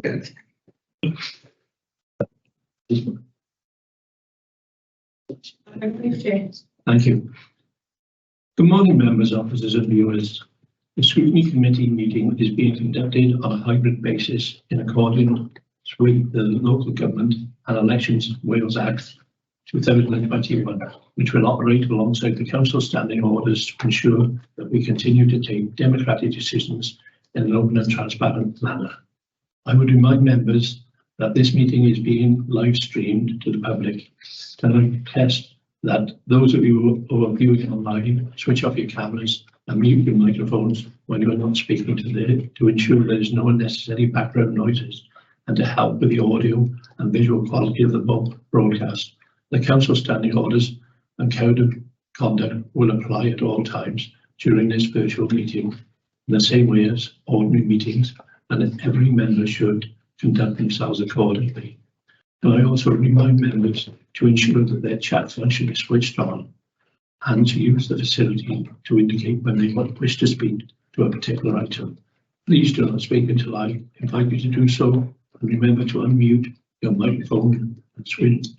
Second. Thank you. Good morning, members, officers and viewers. The Scrutiny Committee meeting is being conducted on a hybrid basis in accordance with the Local Government and Elections Wales Act 2021, which will operate alongside the Council standing orders to ensure that we continue to take democratic decisions in an open and transparent manner. I would remind members that this meeting is being live streamed to the public. Can I request that those of you who are viewing online switch off your cameras and mute your microphones when you are not speaking to ensure there is no unnecessary background noises and to help with the audio and visual quality of the broadcast. The Council standing orders and code of conduct will apply at all times during this virtual meeting in the same way as ordinary meetings, and that every member should conduct themselves accordingly. And I also remind members to ensure that their chat function is switched on and to use the facility to indicate when they wish to speak to a particular item. Please do not speak until I invite you to do so, and remember to unmute your microphone and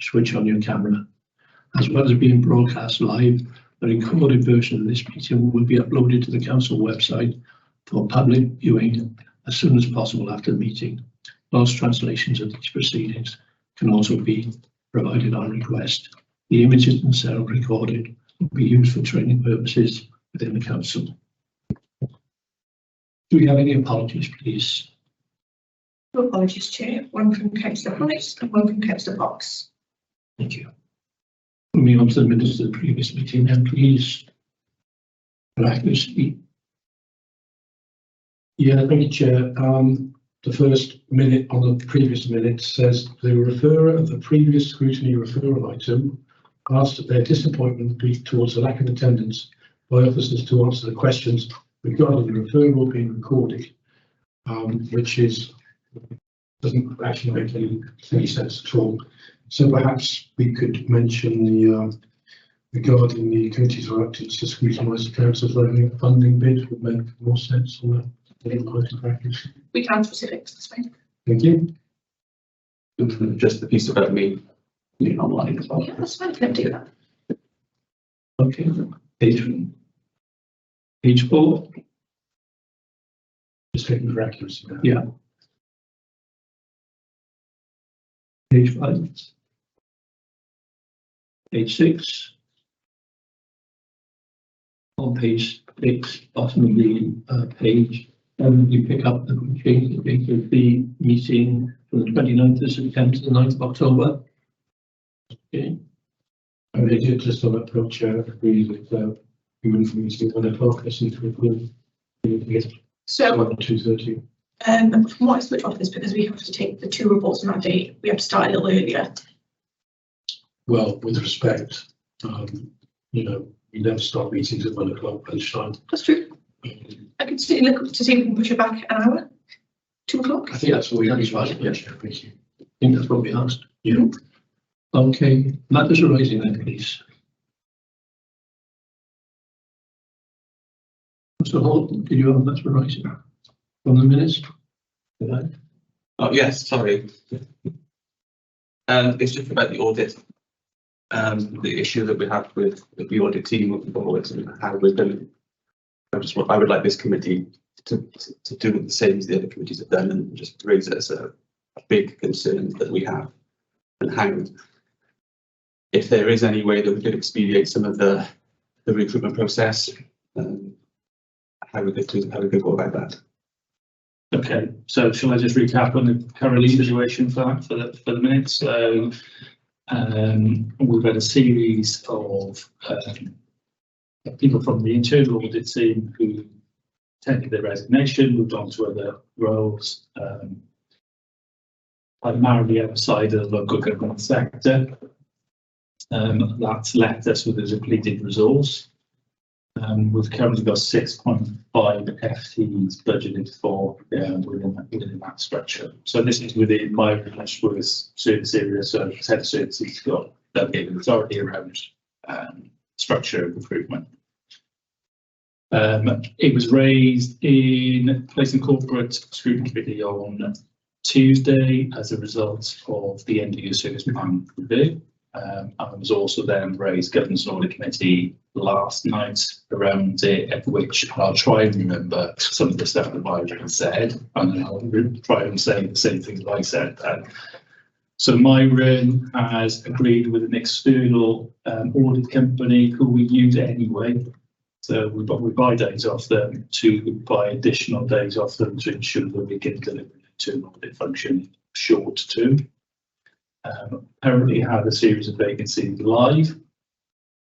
switch on your camera. As well as being broadcast live, the recorded version of this meeting will be uploaded to the Council website for public viewing as soon as possible after the meeting. Lost translations of these proceedings can also be provided on request. The images themselves recorded will be used for training purposes within the Council. Do we have any apologies, please? No apologies, Chair. One from Councillor Price and one from Councillor Fox. Thank you. Moving on to the minutes of the previous meeting, then, please. For accuracy. Yeah, thank you, Chair. The first minute on the previous minute says the referrer of the previous scrutiny referral item asked that their disappointment be towards the lack of attendance by officers to answer the questions regarding the referral being recorded, which doesn't actually make any sense at all. So perhaps we could mention the regarding the committee's reluctance to scrutinise the council's revenue funding bid would make more sense on that. We can have specifics this way. Thank you. Just the piece about me being online as well. Yeah, that's fine. Can do that. Okay, page 4. Just taking for accuracy now. Yeah. Page 5. Page 6. On page 6, bottom of the page, you pick up the change the date of the meeting from the 29th of September to the 9th of October. Okay. I did just on that point, Chair, agree with we wouldn't for meeting on their podcast into recall. So 2:30. from what I switch off is because we have to take the 2 reports on that date. We have to start a little earlier. Well, with respect, you know, we never start meetings at 1 o'clock lunchtime. That's true. I could look to see if we can push it back an hour. 2 o'clock. I think that's what we asked. Yeah, thank you. I think that's what we asked. Yeah. Okay, matters arising then, please. Mr. Holt, did you have matters arising from the minutes? Did I? Oh yes, sorry. It's just about the audit. The issue that we have with the audit team moving forward and how we're going to. I would like this committee to do the same as the other committees have done and just raise it as a big concern that we have, and how, if there is any way that we could expedite some of the recruitment process, how we could go about that. Okay, so shall I just recap on the current situation for that for the minutes? So we've had a series of people from the internal audit team who tendered their resignation, moved on to other roles, primarily outside of the local government sector. That's left us with a depleted resource. We've currently got 6.5 FTEs budgeted for within that structure. So this is within my relationship with service area, so head of services got delegated authority around structure and recruitment. It was raised in Place and Corporate Scrutiny Committee on Tuesday as a result of the end of year service plan review. And it was also then raised Governance and Audit Committee last night around it, at which I'll try and remember some of the stuff that Myron said, and I'll try and say the same things that I said then. So Myron has agreed with an external audit company who we use anyway. So we buy days off them to buy additional days off them to ensure that we can deliver an internal audit function short term. Currently have a series of vacancies live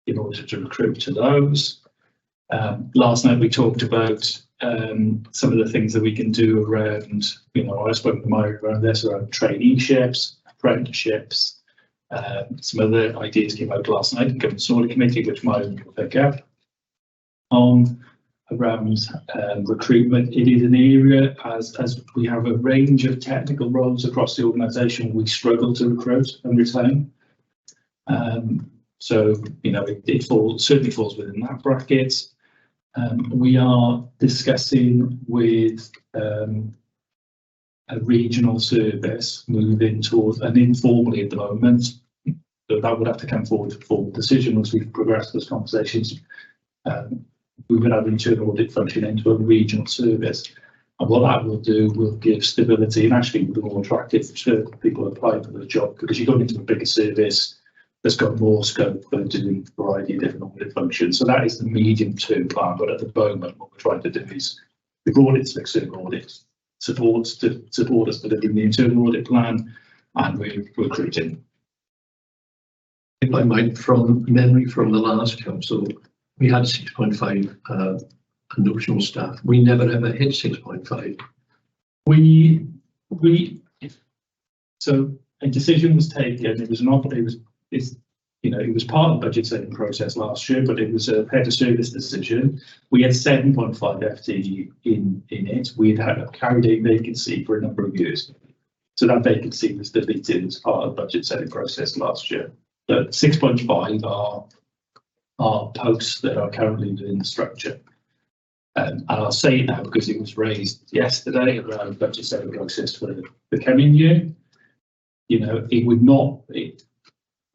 in order to recruit to those. Last night we talked about some of the things that we can do around, I spoke to Myron around this, around traineeships, apprenticeships. Some other ideas came out last night in Governance and Audit Committee, which Myron will pick up on around recruitment. It is an area, as we have a range of technical roles across the organisation, we struggle to recruit and retain. So, it certainly falls within that bracket. We are discussing with a regional service moving towards, and informally at the moment, so that would have to come forward for decision as we progress those conversations. We would have an internal audit function into a regional service, and what that will do will give stability and actually be more attractive to people applying for the job, because you're going into a bigger service that's got more scope for doing a variety of different audit functions. So that is the medium term plan, but at the moment what we're trying to do is we brought in some external audit support to support us delivering the internal audit plan, and we're recruiting. If I might, from memory from the last council, we had 6.5 notional staff. We never ever hit 6.5. So a decision was taken. It was it was part of the budget setting process last year, but it was a head of service decision. We had 7.5 FTE in it. We had carried a vacancy for a number of years, so that vacancy was deleted as part of the budget setting process last year. But 6.5 are posts that are currently within the structure. And I'll say it now because it was raised yesterday around the budget setting process for the coming year. It would not.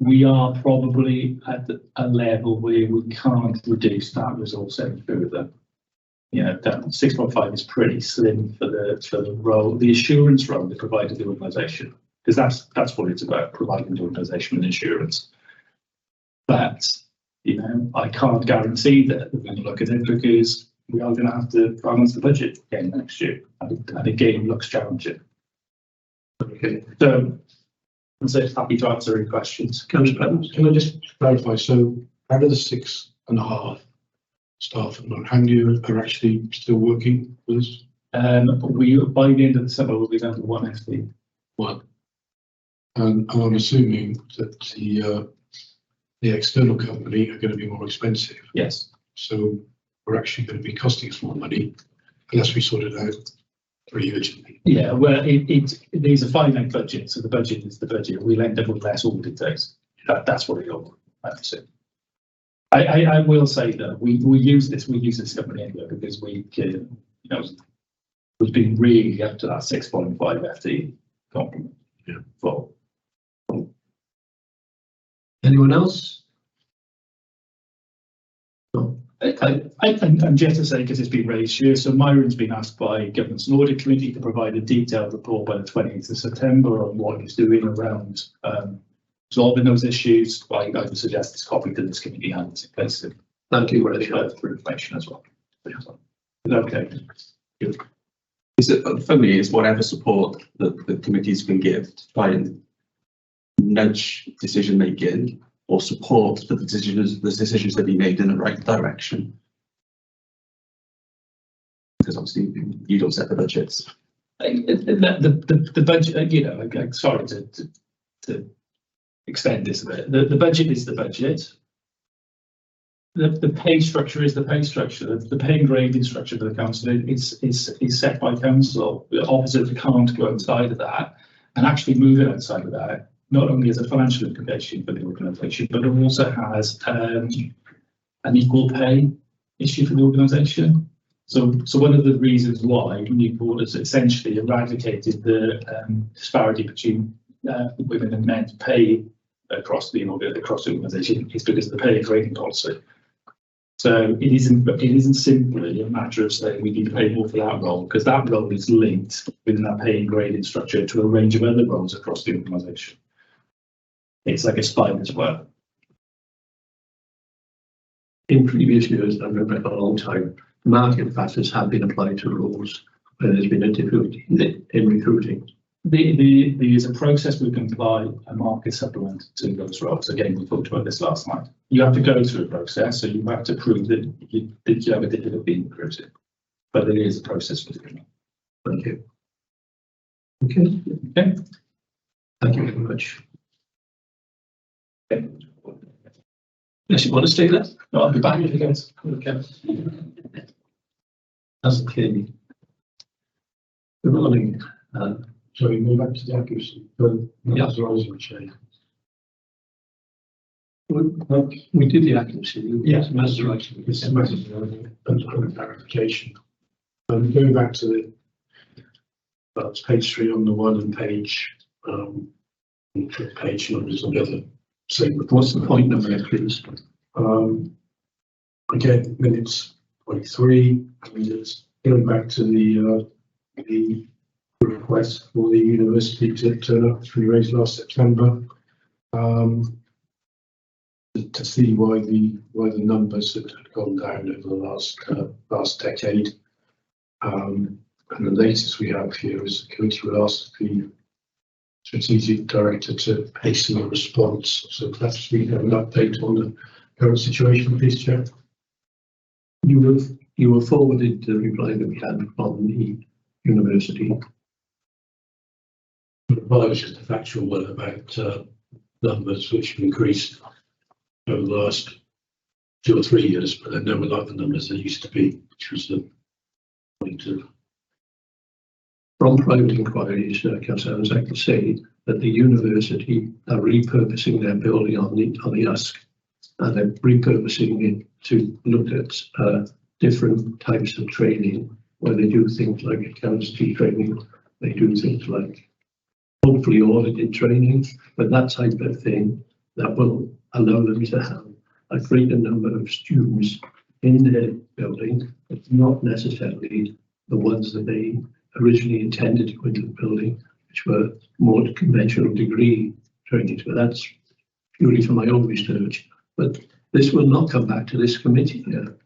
We are probably at a level where we can't reduce that resource any further. That 6.5 is pretty slim for the role, the assurance role that provided the organisation, because that's what it's about, providing the organisation with insurance. But I can't guarantee that we're going to look at it, because we are going to have to balance the budget again next year, and again looks challenging. Okay, so I'm so happy to answer any questions. Can I just clarify? So out of the 6.5 staff at the moment, how many are actually still working with us? By the end of the summer we'll be down to 1 FT. One. And I'm assuming that the external company are going to be more expensive. Yes. So we're actually going to be costing us more money unless we sort it out pretty urgently. Yeah, well, these are finite budgets, so the budget is the budget. We'll end up with less audit days. That's what it'll have to say. I will say that we use this company anyway, because we've been really up to that 6.5 FT complement. Yeah. For anyone else? No. And just to say, because it's been raised here, so Myron's been asked by Governance and Audit Committee to provide a detailed report by the 20th of September on what he's doing around resolving those issues. I would suggest this copy to this committee and in place of Thank you very much for information as well. Okay. For me, it's whatever support that the committees can give to try and nudge decision making, or support for the decisions that be made in the right direction. Because obviously you don't set the budgets. The budget, I'm sorry to extend this a bit. The budget is the budget. The pay structure is the pay structure. The pay and grading structure for the council is set by council. The officers can't go outside of that, and actually moving outside of that not only has a financial implication for the organisation, but it also has an equal pay issue for the organisation. So one of the reasons why Newport has essentially eradicated the disparity between women and men's pay across the organisation is because of the pay and grading policy. So it isn't simply a matter of saying we need to pay more for that role, because that role is linked within that pay and grading structure to a range of other roles across the organisation. It's like a spider's web. In previous years, I've been for a long time, market factors have been applied to roles where there's been a difficulty in recruiting. There's a process we can apply a market supplement to those roles. Again, we talked about this last night. You have to go through a process, so you have to prove that you have a difficulty in recruiting. But there is a process for doing that. Thank you. Okay. Okay. Thank you very much. Okay. Yes, you want to stay there? No, I'll be back if you guys. Okay. As a kid. Good morning. So we move back to the accuracy. Yeah. We did the accuracy. Yes, that's right. It's a massive and clarification. Going back to the page 3 on the one and page numbers on the other. So What's the point number, please? Again, minutes 23. I mean, it's going back to the request for the university to turn up to be raised last September. To see why the numbers had gone down over the last decade. And the latest we have here is the committee will ask the strategic director to hasten the response. So perhaps we have an update on the current situation, please, Chair. You were forwarded the reply that we had from the university. Well, it was just a factual one about numbers which have increased over the last 2 or 3 years, but they're nowhere like the numbers they used to be, which was the point of. From private inquiries, Councillor, I can say that the university are repurposing their building on the Usk, and they're repurposing it to look at different types of training, where they do things like accountancy training, they do things like hopefully audited training, but that type of thing that will allow them to have a greater number of students in their building, but not necessarily the ones that they originally intended to go into the building, which were more conventional degree training. So that's purely from my own research. But this will not come back to this committee here.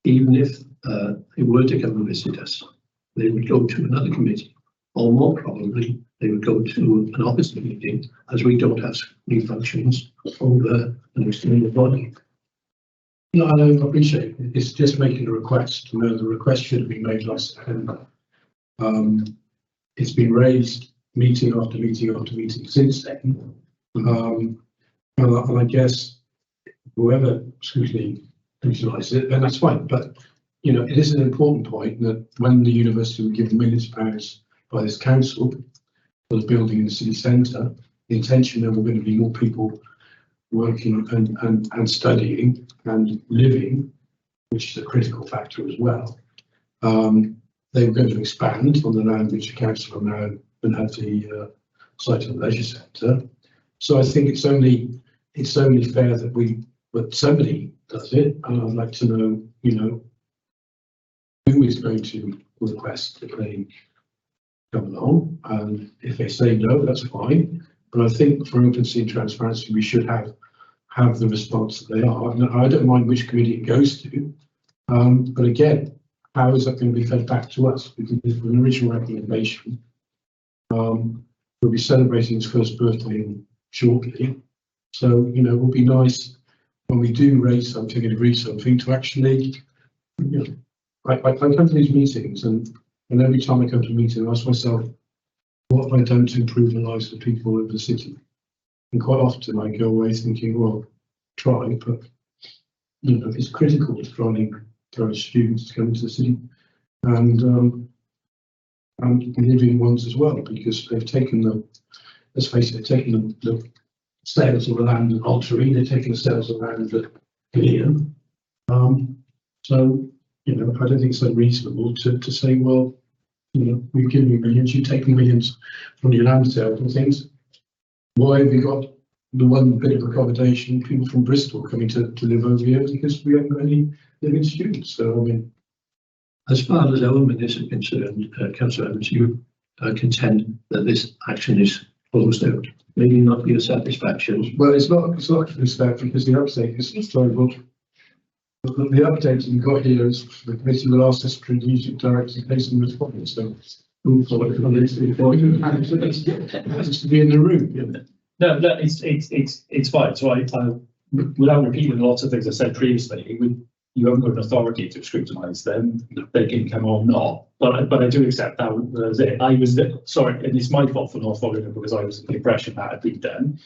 Even if they were to come and visit us, they would go to another committee, or more probably they would go to an opposite meeting, as we don't have new functions over an external body. No, I appreciate it. It's just making a request. You know, the request should have been made last September. It's been raised meeting after meeting after meeting since then. And I guess whoever scrutinised it, then that's fine. But you know, it is an important point that when the university were given millions of pounds by this council for the building in the city centre, the intention there were going to be more people working and studying and living, which is a critical factor as well. They were going to expand on the land which the council are now and have the site of the leisure centre. So I think it's only fair that somebody does it, and I'd like to know, you know, who is going to request that they come along, and if they say no, that's fine. But I think for openness and transparency, we should have the response that they are. And I don't mind which committee it goes to, but again, how is that going to be fed back to us? Because there's an original recommendation. We'll be celebrating his first birthday shortly, so you know, it will be nice when we do raise something and agree something to actually, you know, I come to these meetings, and every time I come to a meeting, I ask myself, what have I done to improve the lives of people of the city? And quite often I go away thinking, well, try, but you know, it's critical to try and encourage students to come into the city, and living ones as well, because they've taken let's face it, they've taken the sales of the land at Altering, they've taken the sales of land at Gwener. So you know, I don't think it's unreasonable to say, well, you know, we've given you millions, you've taken millions from your land sales and things. Why have we got the one bit of accommodation, people from Bristol coming to live over here? Because we haven't got any living students. So, I mean, as far as our minister is concerned, Councillor Evans, you contend that this action is closed out. Maybe not your satisfaction. well, it's not just that, because the update is sorry, well, the update you got here is the committee will ask the strategic director to place in response. So, it has to be in the room. No, it's fine. So I without repeating lots of things I said previously, you haven't got an authority to scrutinise them. They can come or not. But I do accept that was it. I was sorry, and it's my fault for not following it because I was in the impression that had been done.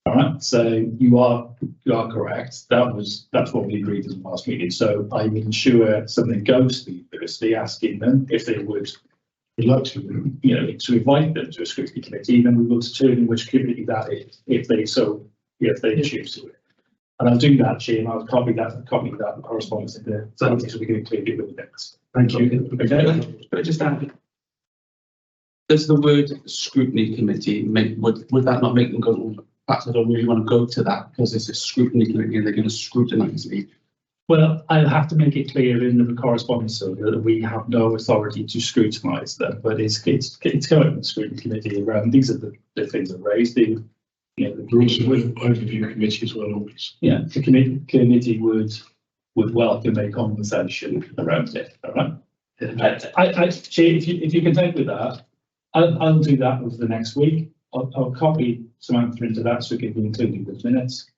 All right. So you are correct. That's what we agreed in the last meeting. So I will ensure something goes to the university asking them if they would. We'd like to, You know, to invite them to a scrutiny committee, then we will determine which committee that is, if they choose to. And I'll do that, Chair, and I'll copy that correspondence in there, so we can include it with the minutes. thank you. Okay. Can I just add? Does the word scrutiny committee would that not make them go, perhaps I don't really want to go to that because it's a scrutiny committee and they're going to scrutinise me? Well, I'll have to make it clear in the correspondence so that we have no authority to scrutinise them, but it's going to the scrutiny committee around. These are the things that are raised. The Overview committee as well, always. Yeah, the committee would welcome a conversation around it. All right. Chair, if you can take with that, I'll do that over the next week. I'll copy Samantha into that so it can be included with minutes.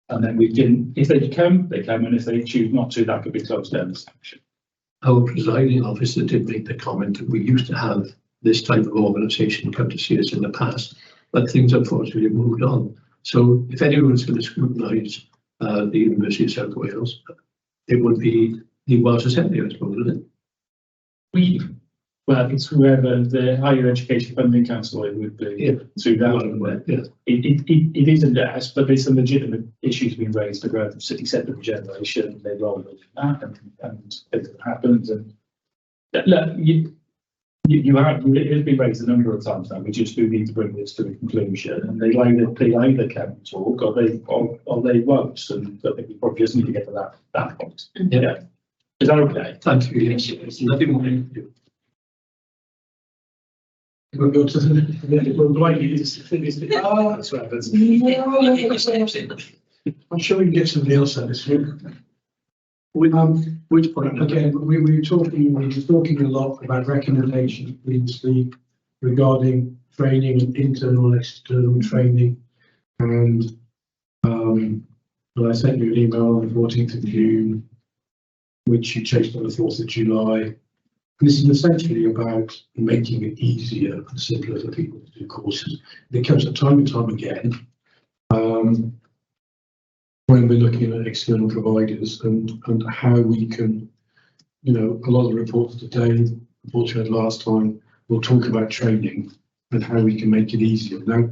And then we can, if they come, and if they choose not to, that could be closed down as action. Our presiding officer did make the comment that we used to have this type of organisation come to see us in the past, but things unfortunately have moved on. So if anyone's going to scrutinise the University of South Wales, it would be the Welsh Assembly, I suppose, wouldn't it? Well, it's whoever the Higher Education Funding Council it would be through that. Yeah. It is a yes, but there's some legitimate issues being raised around city centre regeneration. They roll with that, and things have happened. And look, you have it has been raised a number of times now. We just do need to bring this to a conclusion, and they either can talk or they won't. And I think we probably just need to get to that point. Yeah, is that okay? Thank you. Yes. Nothing more to do. We'll go to the we'll likely That's what happens. I'm sure we can get somebody else at this week. Which point? Again, we were talking a lot about recommendations previously regarding training and internal and external training. And well, I sent you an email on the 14th of June, which you chased on the 4th of July. This is essentially about making it easier and simpler for people to do courses. It comes up time and time again when we're looking at external providers and how we can, you know, a lot of the reports today, reports we had last time, will talk about training and how we can make it easier. Now,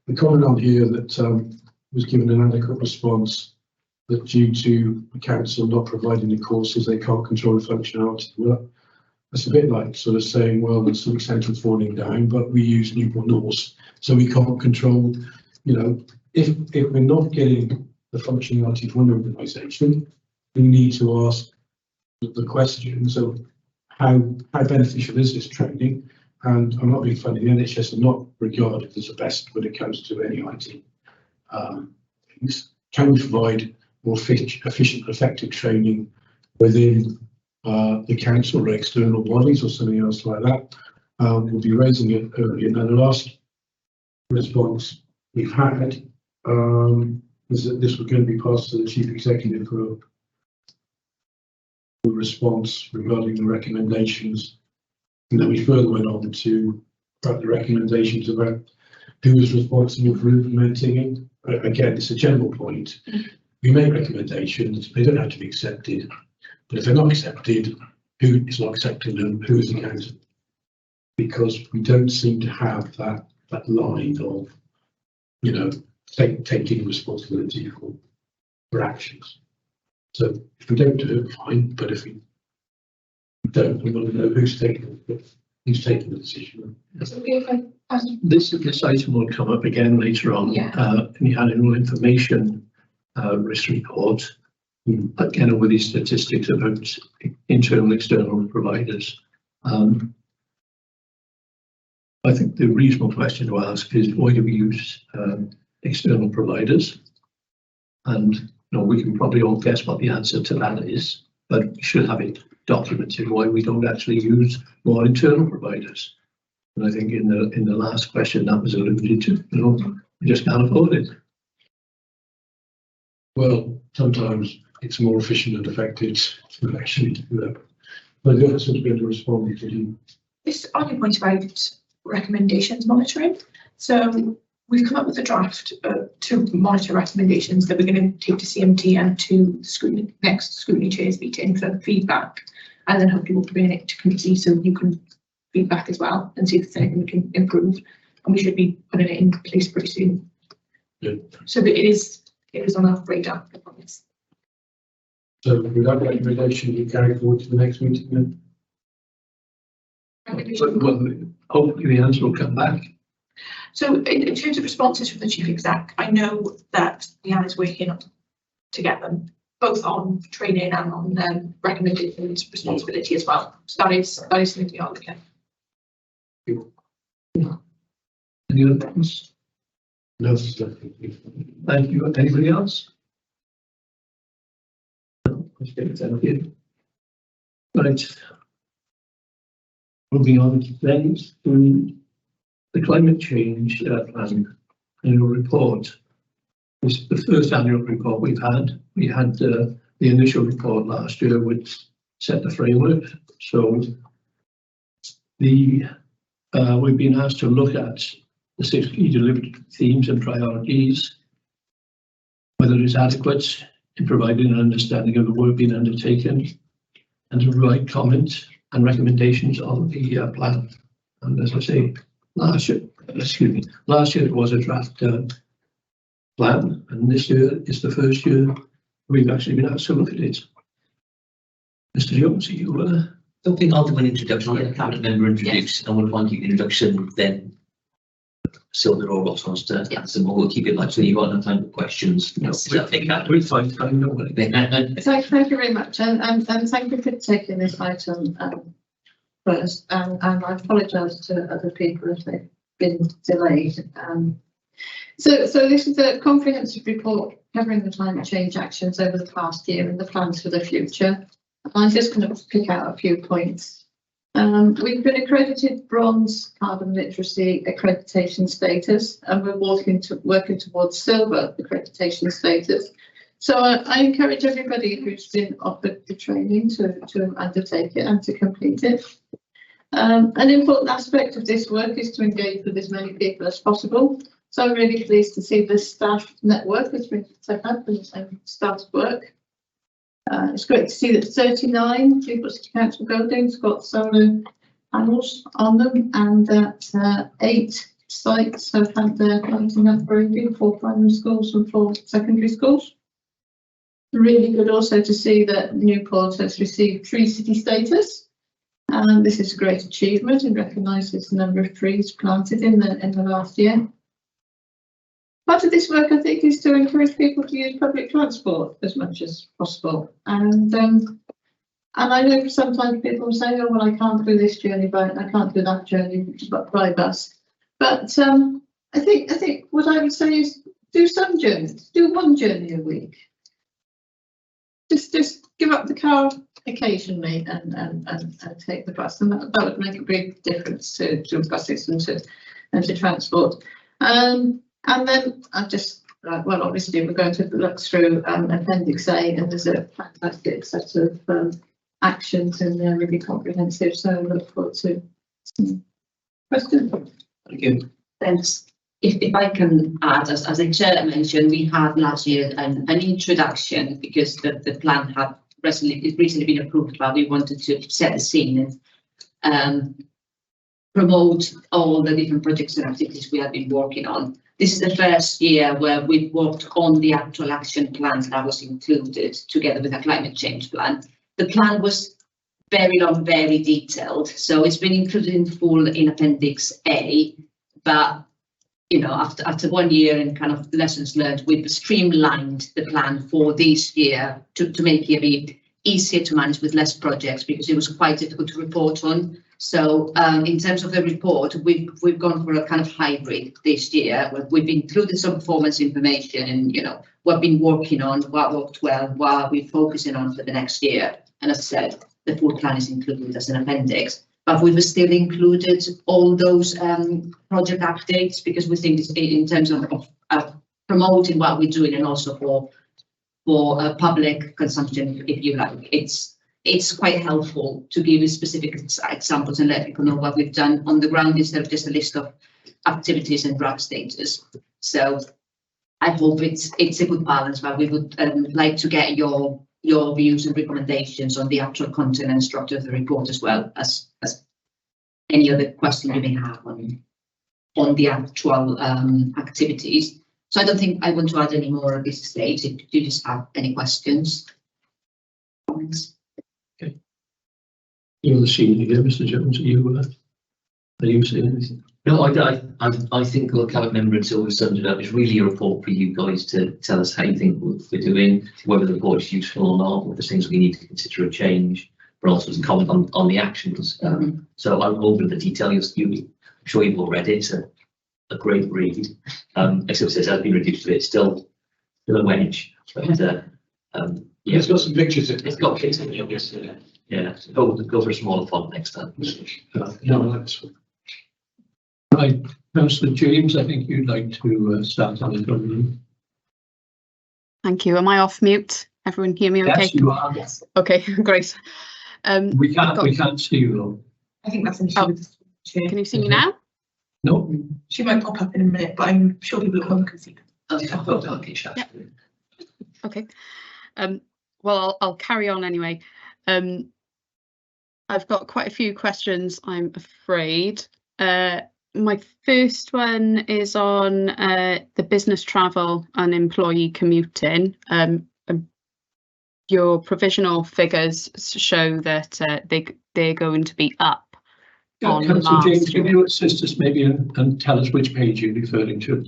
the comment on here that was given an adequate response that due to the council not providing the courses, they can't control the functionality. Well, that's a bit like sort of saying, well, there's some centre falling down, but we use Newport North, so we can't control, you know, if we're not getting the functionality from an organisation, we need to ask the questions of how beneficial is this training? And I'm not being funny, the NHS are not regarded as the best when it comes to any IT things. Can we provide more efficient, effective training within the council or external bodies or something else like that? We'll be raising it early. And then the last response we've had is that this was going to be passed to the chief executive for a response regarding the recommendations. And then we further went on to the recommendations about who is responsible for implementing it. Again, it's a general point. We make recommendations, they don't have to be accepted. But if they're not accepted, who is not accepting them? Who is accountable? Because we don't seem to have that line of, you know, taking responsibility for actions. So if we don't do it, fine. But if we don't, we want to know who's taking the decision. So if I ask This item will come up again later on. Yeah. In the annual information risk report. Again, with these statistics about internal external providers. I think the reasonable question to ask is why do we use external providers? And you know, we can probably all guess what the answer to that is, but we should have it documented why we don't actually use more internal providers. And I think in the last question that was alluded to, you know, we just can't afford it. Well, sometimes it's more efficient and effective to actually do that. But the answer to be able to respond to you. this on your point about recommendations monitoring. So we've come up with a draft to monitor recommendations that we're going to take to CMT and to the next scrutiny chairs meeting for feedback, and then hopefully we'll bring it to committee so you can feedback as well and see if there's anything we can improve. And we should be putting it in place pretty soon. Yeah. So that it is on our radar, I promise. So with that recommendation, you carry forward to the next meeting then? Well, hopefully the answer will come back. So in terms of responses from the chief exec, I know that Leanne is working on to get them both on training and on recommendations responsibility as well. So that is something we are looking at. Any other things? No. Thank you. Anybody else? No, thank you. Right. Moving on then to the climate change plan annual report. This is the first annual report we've had. We had the initial report last year, which set the framework. So we've been asked to look at the 6 key delivered themes and priorities, whether it's adequate in providing an understanding of the work being undertaken, and to provide comment and recommendations on the plan. And as I say, last year it was a draft plan, and this year is the first year we've actually been asked to look at it. Mr. Jones, you I don't think I'll do an introduction. I'll let the cabinet member introduce, and we'll want to keep the introduction, then Sylvia or Ross wants to answer, but we'll keep it like so you've got enough time for questions. No, Does that take that? we'll find time, don't we? Thank you very much, and thank you for taking this item first. And I apologise to other people if they've been delayed. So this is a comprehensive report covering the climate change actions over the past year and the plans for the future. I'm just going to pick out a few points. We've been accredited bronze carbon literacy accreditation status, and we're working towards silver accreditation status. So I encourage everybody who's been offered the training to undertake it and to complete it. An important aspect of this work is to engage with as many people as possible. So I'm really pleased to see the staff network has been set up and started work. It's great to see that 39 Newport City Council buildings got solar panels on them, and that 8 sites have had their lighting upgraded, 4 primary schools and 4 secondary schools. Really good also to see that Newport has received Tree City status, and this is a great achievement and recognises the number of trees planted in the last year. Part of this work, I think, is to encourage people to use public transport as much as possible. And I know sometimes people say, "Oh, well, I can't do this journey by, I can't do that journey by bus." But I think what I would say is do some journeys, do 1 journey a week. Just give up the car occasionally and take the bus, and that would make a big difference to buses and to transport. And then I just, well, obviously we're going to look through Appendix A, and there's a fantastic set of actions in there, really comprehensive. So I look forward to some questions. Thank you. Thanks. If I can add, as the chair mentioned, we had last year an introduction because the plan had recently been approved, but we wanted to set the scene and promote all the different projects and activities we have been working on. This is the first year where we've worked on the actual action plan that was included together with a climate change plan. The plan was very long, very detailed. So it's been included in full in Appendix A, but you know, after 1 year and kind of lessons learned, we've streamlined the plan for this year to make it a bit easier to manage with less projects, because it was quite difficult to report on. So in terms of the report, we've gone for a kind of hybrid this year. We've included some performance information and, you know, what we've been working on, what worked well, what we're focusing on for the next year. And as I said, the full plan is included as an appendix. But we've still included all those project updates, because we think it's in terms of promoting what we're doing, and also for public consumption, if you like. It's quite helpful to give specific examples and let people know what we've done on the ground, instead of just a list of activities and draft status. So I hope it's a good balance, but we would like to get your views and recommendations on the actual content and structure of the report, as well as any other question you may have on the actual activities. So I don't think I want to add any more at this stage. If you just have any questions. Comments. Okay. You're the senior here, Mr. Jones. Are you saying anything? No, I think the cabinet member until we've summed it up, it's really a report for you guys to tell us how you think we're doing, whether the report is useful or not, whether there's things we need to consider a change, but also to comment on the actions. So I won't go into the detail. I'm sure you've all read it. It's a great read. Except it has been reduced a bit. Still a wedge, but yeah, It's got some pictures in it. it's got pictures in it. Yeah, go for a smaller font next time. No, that's Right, Councillor James, I think you'd like to start on it. Thank you. Am I off mute? Everyone hear me okay? Yes, you are. Yes. Okay, great. We can't see you though. I think that's an issue with the chair. Can you see me now? No. She might pop up in a minute, but I'm sure people at home can see her. Yeah. Okay. Well, I'll carry on anyway. I've got quite a few questions, I'm afraid. My first one is on the business travel and employee commuting. Your provisional figures show that they're going to be up. Councillor James, can you assist us maybe and tell us which page you're referring to?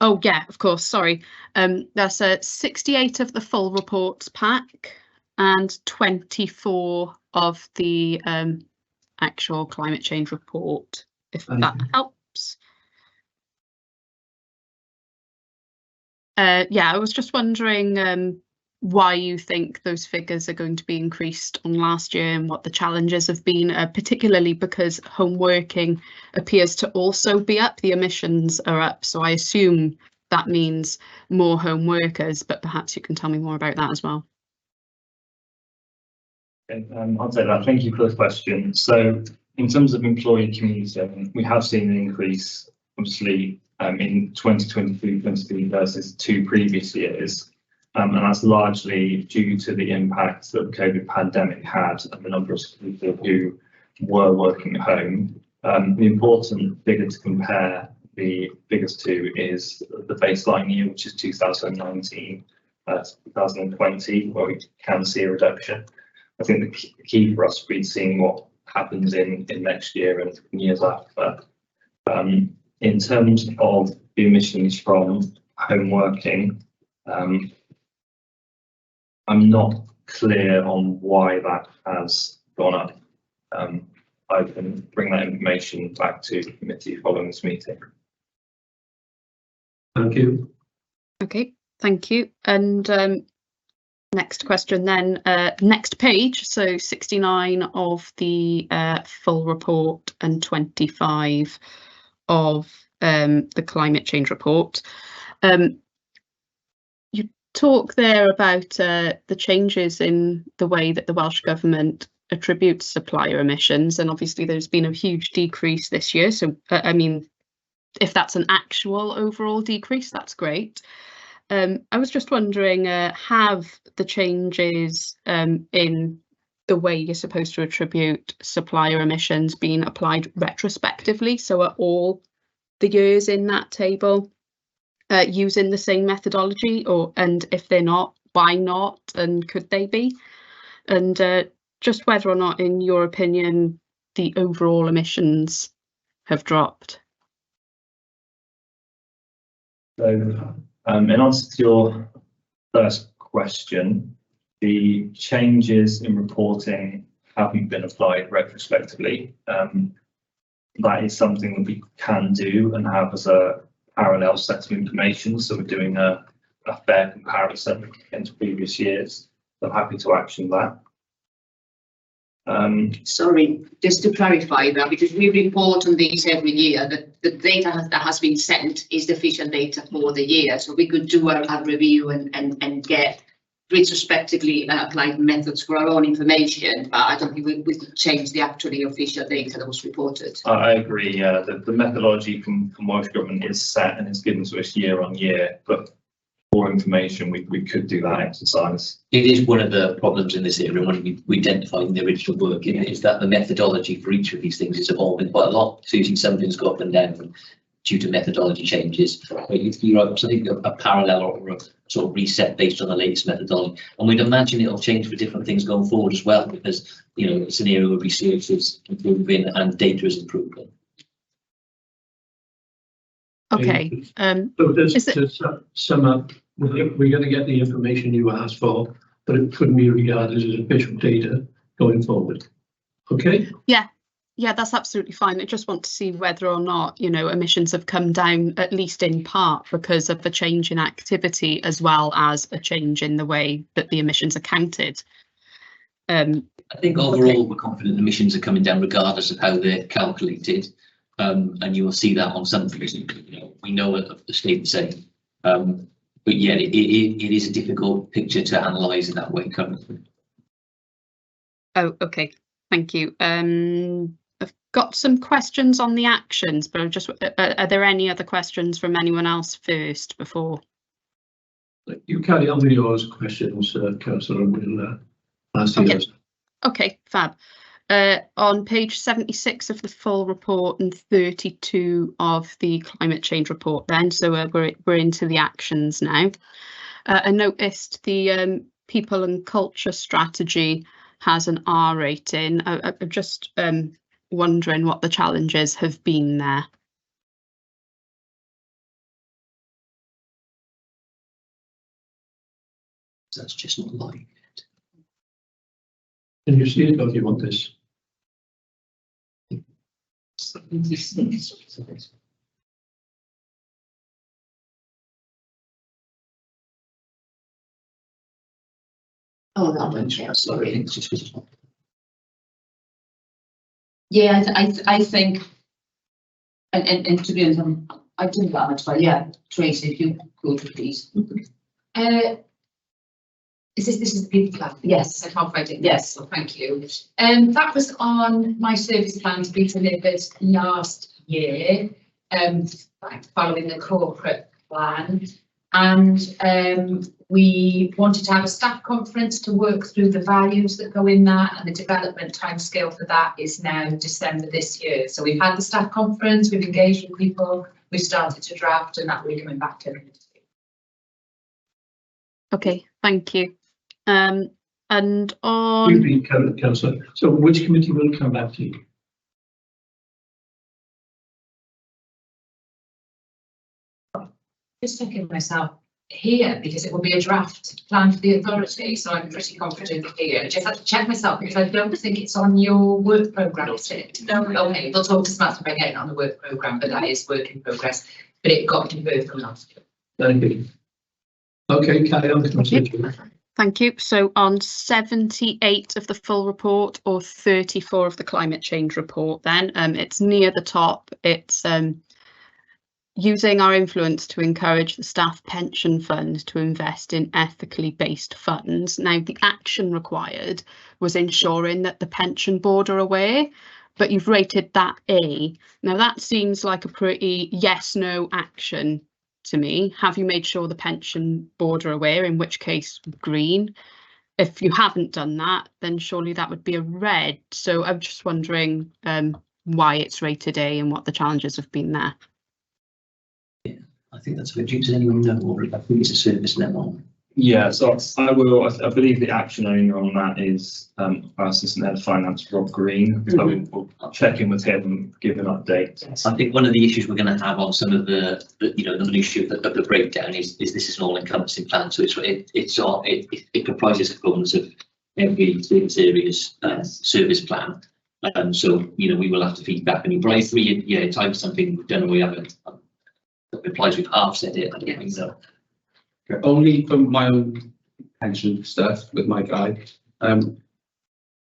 Oh yeah, of course, sorry. That's 68 of the full reports pack and 24 of the actual climate change report, if that helps. Yeah, I was just wondering why you think those figures are going to be increased on last year and what the challenges have been, particularly because home working appears to also be up, the emissions are up, so I assume that means more home workers, but perhaps you can tell me more about that as well. I'll take that. Thank you for the question. So in terms of employee commuting, we have seen an increase, obviously, in 2022-23 versus 2 previous years. And that's largely due to the impact that the COVID pandemic had and the number of people who were working at home. The important figure to compare the figures to is the baseline year, which is 2019 to 2020, where we can see a reduction. I think the key for us will be seeing what happens in next year and years after. In terms of the emissions from home working, I'm not clear on why that has gone up. I can bring that information back to the committee following this meeting. Thank you. Okay, thank you. And next question then, next page, so 69 of the full report and 25 of the climate change report. You talk there about the changes in the way that the Welsh Government attributes supplier emissions, and obviously there's been a huge decrease this year. So I mean, if that's an actual overall decrease, that's great. I was just wondering, have the changes in the way you're supposed to attribute supplier emissions been applied retrospectively? So are all the years in that table using the same methodology, and if they're not, why not, and could they be? And just whether or not, in your opinion, the overall emissions have dropped. So, in answer to your first question, the changes in reporting haven't been applied retrospectively. That is something that we can do and have as a parallel set of information. So we're doing a fair comparison against previous years. So I'm happy to action that. Sorry, just to clarify that, because we report on these every year, that the data that has been sent is the official data for the year. So we could do a review and get retrospectively applied methods for our own information, but I don't think we could change the actually official data that was reported. I agree. Yeah, the methodology from Welsh Government is set and is given to us year on year, but for information, we could do that exercise. It is one of the problems in this area when we identified in the original work is that the methodology for each of these things is evolving quite a lot. So using some things go up and down due to methodology changes. But you're something a parallel or a sort of reset based on the latest methodology. And we'd imagine it'll change for different things going forward as well, because it's an area where research is improving and data is improving. Okay. So just to sum up, we're going to get the information you asked for, but it couldn't be regarded as official data going forward. Okay? Yeah, that's absolutely fine. I just want to see whether or not, emissions have come down, at least in part, because of a change in activity as well as a change in the way that the emissions are counted. I think overall we're confident emissions are coming down regardless of how they're calculated. And you will see that on some figures, we know the state the same. But yeah, it is a difficult picture to analyse in that way currently. Oh, okay. Thank you. I've got some questions on the actions, but are there any other questions from anyone else first before? You carry on with yours questions, Councillor, and we'll ask yours. Okay, fab. On page 76 of the full report and 32 of the climate change report then, so we're into the actions now. I noticed the people and culture strategy has an R rating. I'm just wondering what the challenges have been there. That's just not like it. Can you see it, or do you want this? Oh, that one, yeah, sorry. It's just Yeah, I think, and to be honest, I didn't that much, but yeah, Tracy, if you could please. This is the people plan? Yes, I can't find it. Yes, so thank you. That was on my service plan to be delivered last year, following the corporate plan. And we wanted to have a staff conference to work through the values that go in that, and the development timescale for that is now December this year. So we've had the staff conference, we've engaged with people, we've started to draft, and that will be coming back to them. Okay, thank you. And on Councillor, so which committee will come back to you? Just checking myself here, because it will be a draft plan for the authority, so I'm pretty confident here. I just have to check myself because I don't think it's on your work programme, is it? No. Okay, we'll talk to Samantha about getting on the work programme, but that is work in progress. But it got converted from last year. Thank you. Okay, carry on. Thank you. So on 78 of the full report or 34 of the climate change report, then it's near the top. It's using our influence to encourage the staff pension fund to invest in ethically based funds. Now, the action required was ensuring that the pension board are aware, but you've rated that A. Now, that seems like a pretty yes/no action to me. Have you made sure the pension board are aware, in which case green? If you haven't done that, then surely that would be a red. So I'm just wondering why it's rated A and what the challenges have been there. I think that's what. Does anyone know, or I think it's a service level? Yeah, so I will, I believe the action owner on that is our assistant head of finance, Rob Green. So we'll check in with him and give an update. I think one of the issues we're going to have on some of the minutiae of the breakdown is this is an all-encompassing plan. So it comprises components of every service area's service plan. So we will have to feed back. And probably 3 year time something we've done. We haven't implies we've half said it. I don't think so. Only for my own pension stuff with my guy.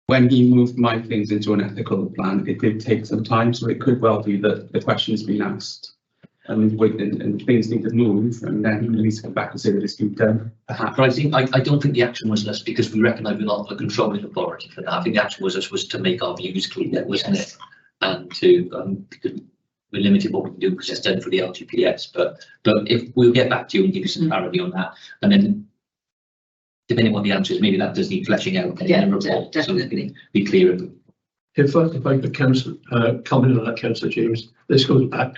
When he moved my things into an ethical plan, it did take some time, so it could well be that the question has been asked and things need to move, and then at least come back and say that it's been done. Perhaps. But I don't think the action was us because we recognise we're not the controlling authority for that. I think the action was us to make our views clear, wasn't it? And to because we're limited what we can do because it's done for the LGPS. But if we'll get back to you and give you some clarity on that, and then depending on what the answer is, maybe that does need fleshing out in a report. Definitely. So be clear. If I could comment on that, Councillor James, this goes back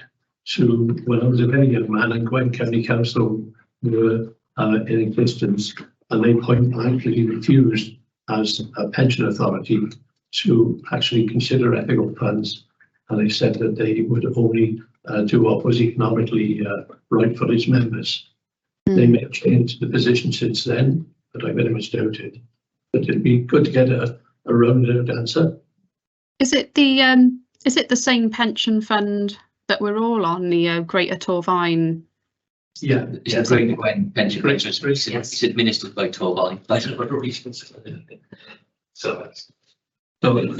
to when I was a very young man and Gwen County Council were in existence, and they point blankly refused as a pension authority to actually consider ethical funds. And they said that they would only do what was economically right for its members. They may have changed the position since then, but I very much doubt it. But it'd be good to get a rounded answer. Is it the same pension fund that we're all on, the Greater Torfaen? Yeah, It's a great when pension it's administered by Torfaen. So Torfaen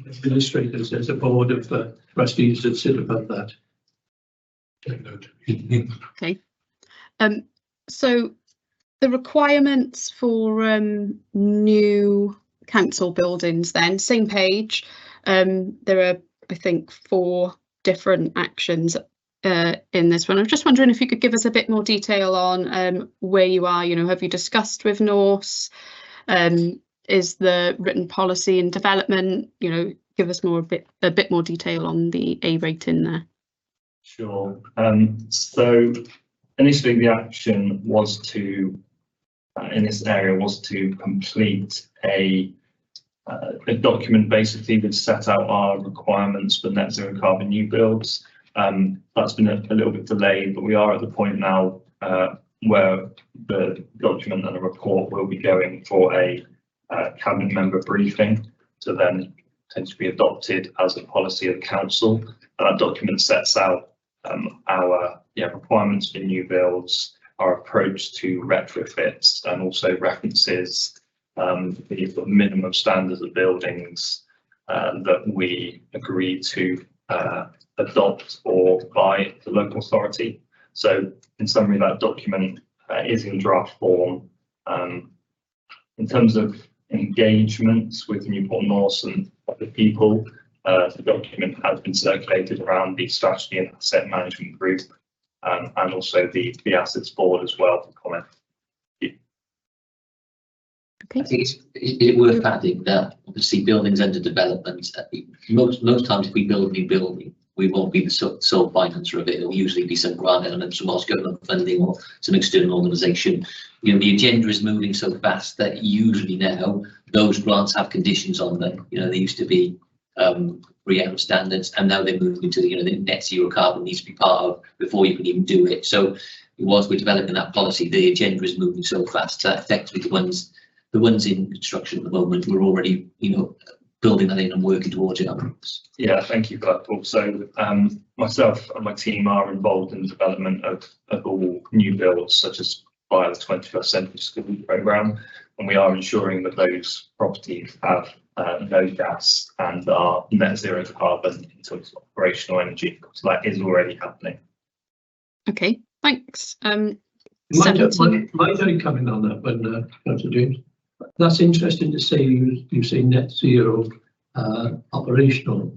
administrators, there's a board of trustees that sit above that. Okay. So the requirements for new council buildings, then same page. There are, I think, 4 different actions in this one. I'm just wondering if you could give us a bit more detail on where you are. Have you discussed with Norse? Is the written policy in development? Give us a bit more detail on the A rating there. Sure. So initially the action was to in this area was to complete a document basically that set out our requirements for net zero carbon new builds. That's been a little bit delayed, but we are at the point now where the document and a report will be going for a cabinet member briefing to then potentially be adopted as a policy of council. That document sets out our requirements for new builds, our approach to retrofits, and also references the minimum standards of buildings that we agree to adopt or buy the local authority. So in summary, that document is in draft form. In terms of engagements with Newport Norse and other people, the document has been circulated around the strategy and asset management group and also the assets board as well for comment. Okay. I think it's worth adding that obviously buildings under development, most times if we build a new building, we won't be the sole financer of it. It'll usually be some grant element, some government funding or some external organisation. The agenda is moving so fast that usually now those grants have conditions on them. They used to be REAM standards, and now they're moving to the net zero carbon needs to be part of before you can even do it. So whilst we're developing that policy, the agenda is moving so fast that effectively the ones in construction at the moment, we're already building that in and working towards it. Yeah, thank you for that, Paul. So myself and my team are involved in the development of all new builds, such as via the 21st Century School Programme, and we are ensuring that those properties have no gas and are net zero carbon in terms of operational energy. So that is already happening. Okay, thanks. Might I come in on that one, Councillor James? That's interesting to say you say net zero operational.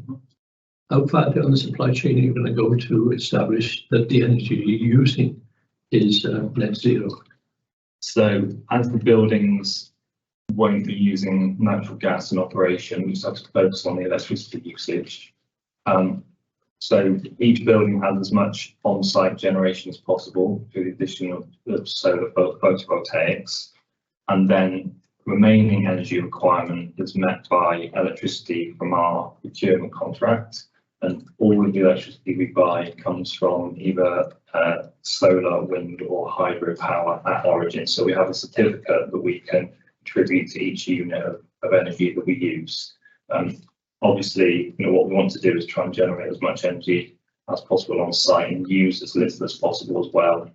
How far down the supply chain are you going to go to establish that the energy you're using is net zero? So as the buildings won't be using natural gas in operation, we just have to focus on the electricity usage. So each building has as much on-site generation as possible through the addition of solar photovoltaics, and then remaining energy requirement is met by electricity from our procurement contract, and all of the electricity we buy comes from either solar, wind or hydro power at origin. So we have a certificate that we can attribute to each unit of energy that we use. Obviously, what we want to do is try and generate as much energy as possible on site and use as little as possible as well.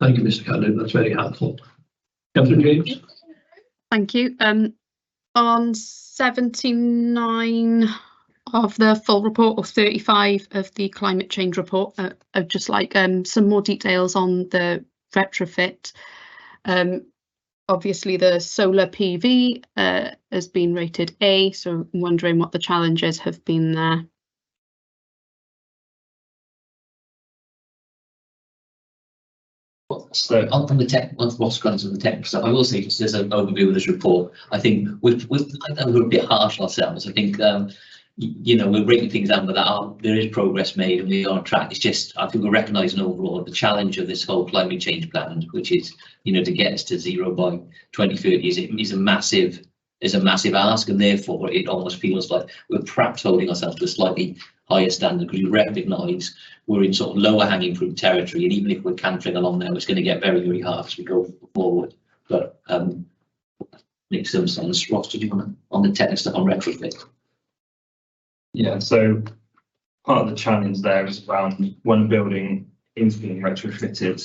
Thank you, Mr. Cadden. That's very helpful. Councillor James. Thank you. On 79 of the full report, or 35 of the climate change report, I'd just like some more details on the retrofit. Obviously, the solar PV has been rated A, so I'm wondering what the challenges have been there. So on the tech, what's gone on the tech stuff, I will say just as an overview of this report, I think we're a bit harsh ourselves. I think we're breaking things down, but there is progress made and we are on track. It's just, I think we're recognising overall the challenge of this whole climate change plan, which is, to get us to zero by 2030 is a massive ask, and therefore it almost feels like we're perhaps holding ourselves to a slightly higher standard, because we recognise we're in sort of lower hanging fruit territory, and even if we're cantering along now, it's going to get very, very hard as we go forward. But make some sense. Ross, did you want on the technical stuff on retrofit? Yeah, so part of the challenge there is around when a building is being retrofitted,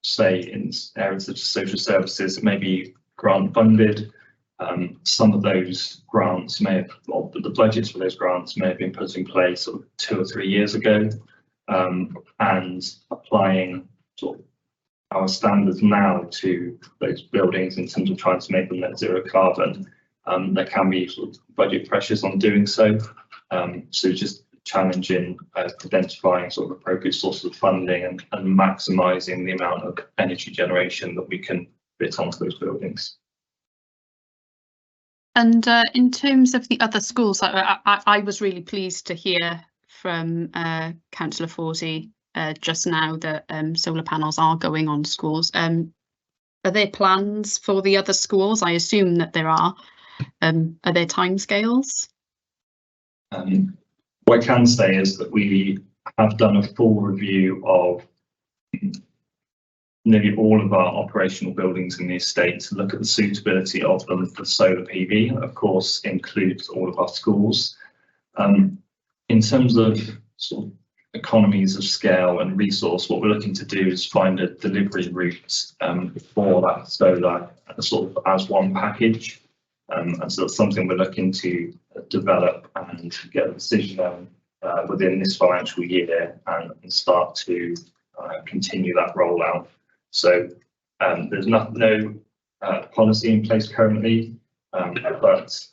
say in areas such as social services, it may be grant funded. Some of those grants may have, or the budgets for those grants may have been put in place sort of 2 or 3 years ago, and applying sort of our standards now to those buildings in terms of trying to make them net zero carbon. There can be sort of budget pressures on doing so. So just challenging identifying sort of appropriate sources of funding and maximising the amount of energy generation that we can fit onto those buildings. And in terms of the other schools, I was really pleased to hear from Councillor Forsey just now that solar panels are going on schools. Are there plans for the other schools? I assume that there are. Are there timescales? What I can say is that we have done a full review of nearly all of our operational buildings in the estate to look at the suitability of them for solar PV, and of course includes all of our schools. In terms of sort of economies of scale and resource, what we're looking to do is find a delivery route for that solar sort of as one package. And so it's something we're looking to develop and get a decision on within this financial year and start to continue that rollout. So there's no policy in place currently, but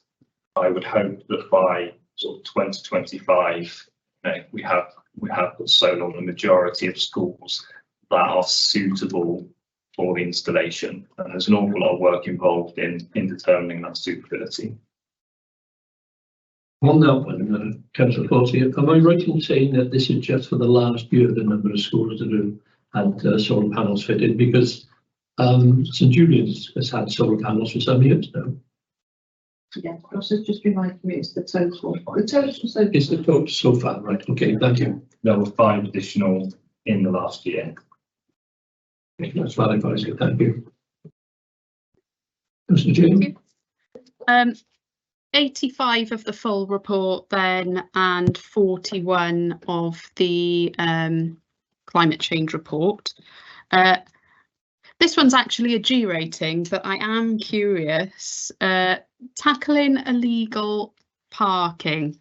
I would hope that by sort of 2025, we have got solar on the majority of schools that are suitable for the installation, and there's an awful lot of work involved in determining that suitability. On that one, Councillor Forsey, am I right in saying that this is just for the last year, the number of schools that have had solar panels fitted? Because St Julian's has had solar panels for some years now. Yeah, Ross has just reminded me it's the total. The total so It's the total so far, right? Okay, thank you. There were 5 additional in the last year. That's valid, thank you. Mr. James. 85 of the full report then, and 41 of the climate change report. This one's actually a G rating, but I am curious. Tackling illegal parking.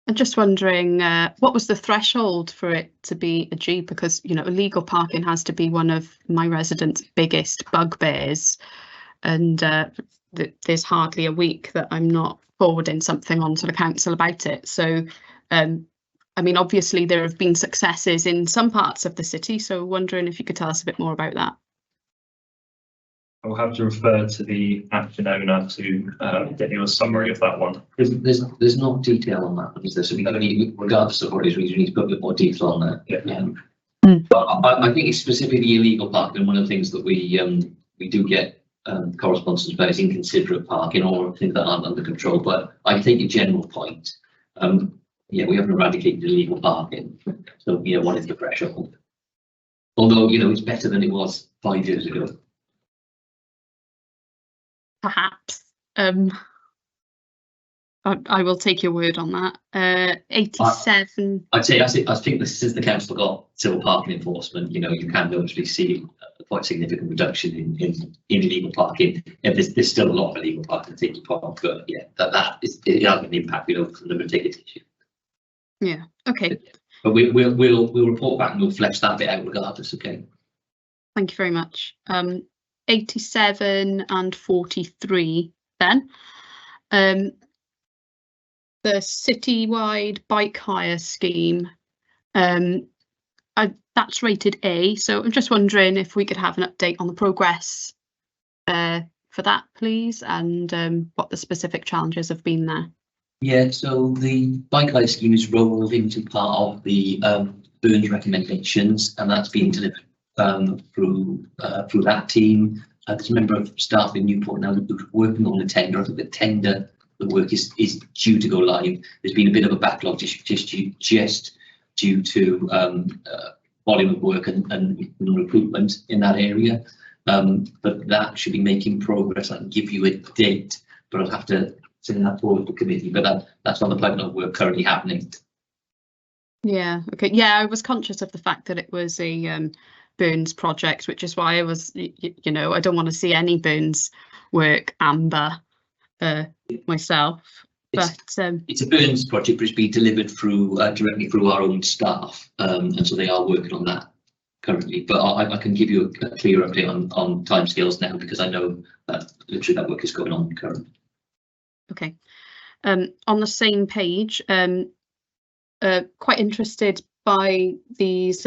I'm just wondering what was the threshold for it to be a G, because illegal parking has to be one of my residents' biggest bugbears, and there's hardly a week that I'm not forwarding something on to the council about it. So I mean, obviously there have been successes in some parts of the city, so wondering if you could tell us a bit more about that. I will have to refer to the action owner to get you a summary of that one. There's no detail on that, is there? So we need, regardless of what it is, we need to put a bit more detail on that. Yeah. But I think it's specifically illegal parking. One of the things that we do get correspondence about is inconsiderate parking or things that aren't under control. But I take a general point. Yeah, we haven't eradicated illegal parking. So yeah, what is the threshold? Although, you know, it's better than it was 5 years ago. Perhaps. I will take your word on that. 87. I think this is the council got civil parking enforcement. You know, you can notably see a quite significant reduction in illegal parking. And there's still a lot of illegal parking taking part, but yeah, it has an impact, you know, for the number of tickets issue. Yeah. Okay. But we'll report back and we'll flesh that bit out regardless. Okay. Thank you very much. 87 and 43 then. The citywide bike hire scheme, that's rated A, so I'm just wondering if we could have an update on the progress for that, please, and what the specific challenges have been there. Yeah, so the bike hire scheme is rolled into part of the Burns recommendations, and that's been delivered through that team. There's a member of staff in Newport now who's working on the tender. I think the tender, the work is due to go live. There's been a bit of a backlog just due to volume of work and recruitment in that area. But that should be making progress. I can give you a date, but I'll have to send that forward to the committee. But that's on the pipeline of work currently happening. Yeah. Okay. Yeah, I was conscious of the fact that it was a Burns project, which is why I was, you know, I don't want to see any Burns work amber myself. But it's a Burns project, but it's being delivered through directly through our own staff, and so they are working on that currently. But I can give you a clear update on timescales now, because I know that literally that work is going on currently. Okay. On the same page, quite interested by these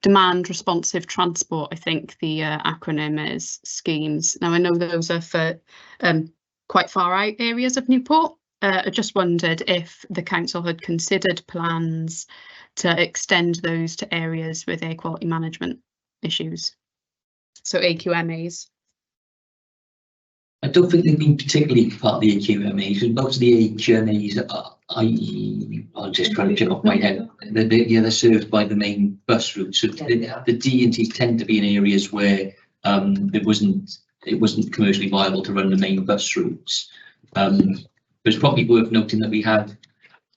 demand responsive transport, I think the acronym is, schemes. Now I know those are for quite far out areas of Newport. I just wondered if the council had considered plans to extend those to areas with air quality management issues, so AQMAs. I don't think they've been particularly part of the AQMAs. Most of the AQMAs are, I'm just trying to check off my head. They're served by the main bus route. So the D&Ts tend to be in areas where it wasn't commercially viable to run the main bus routes. But it's probably worth noting that we have,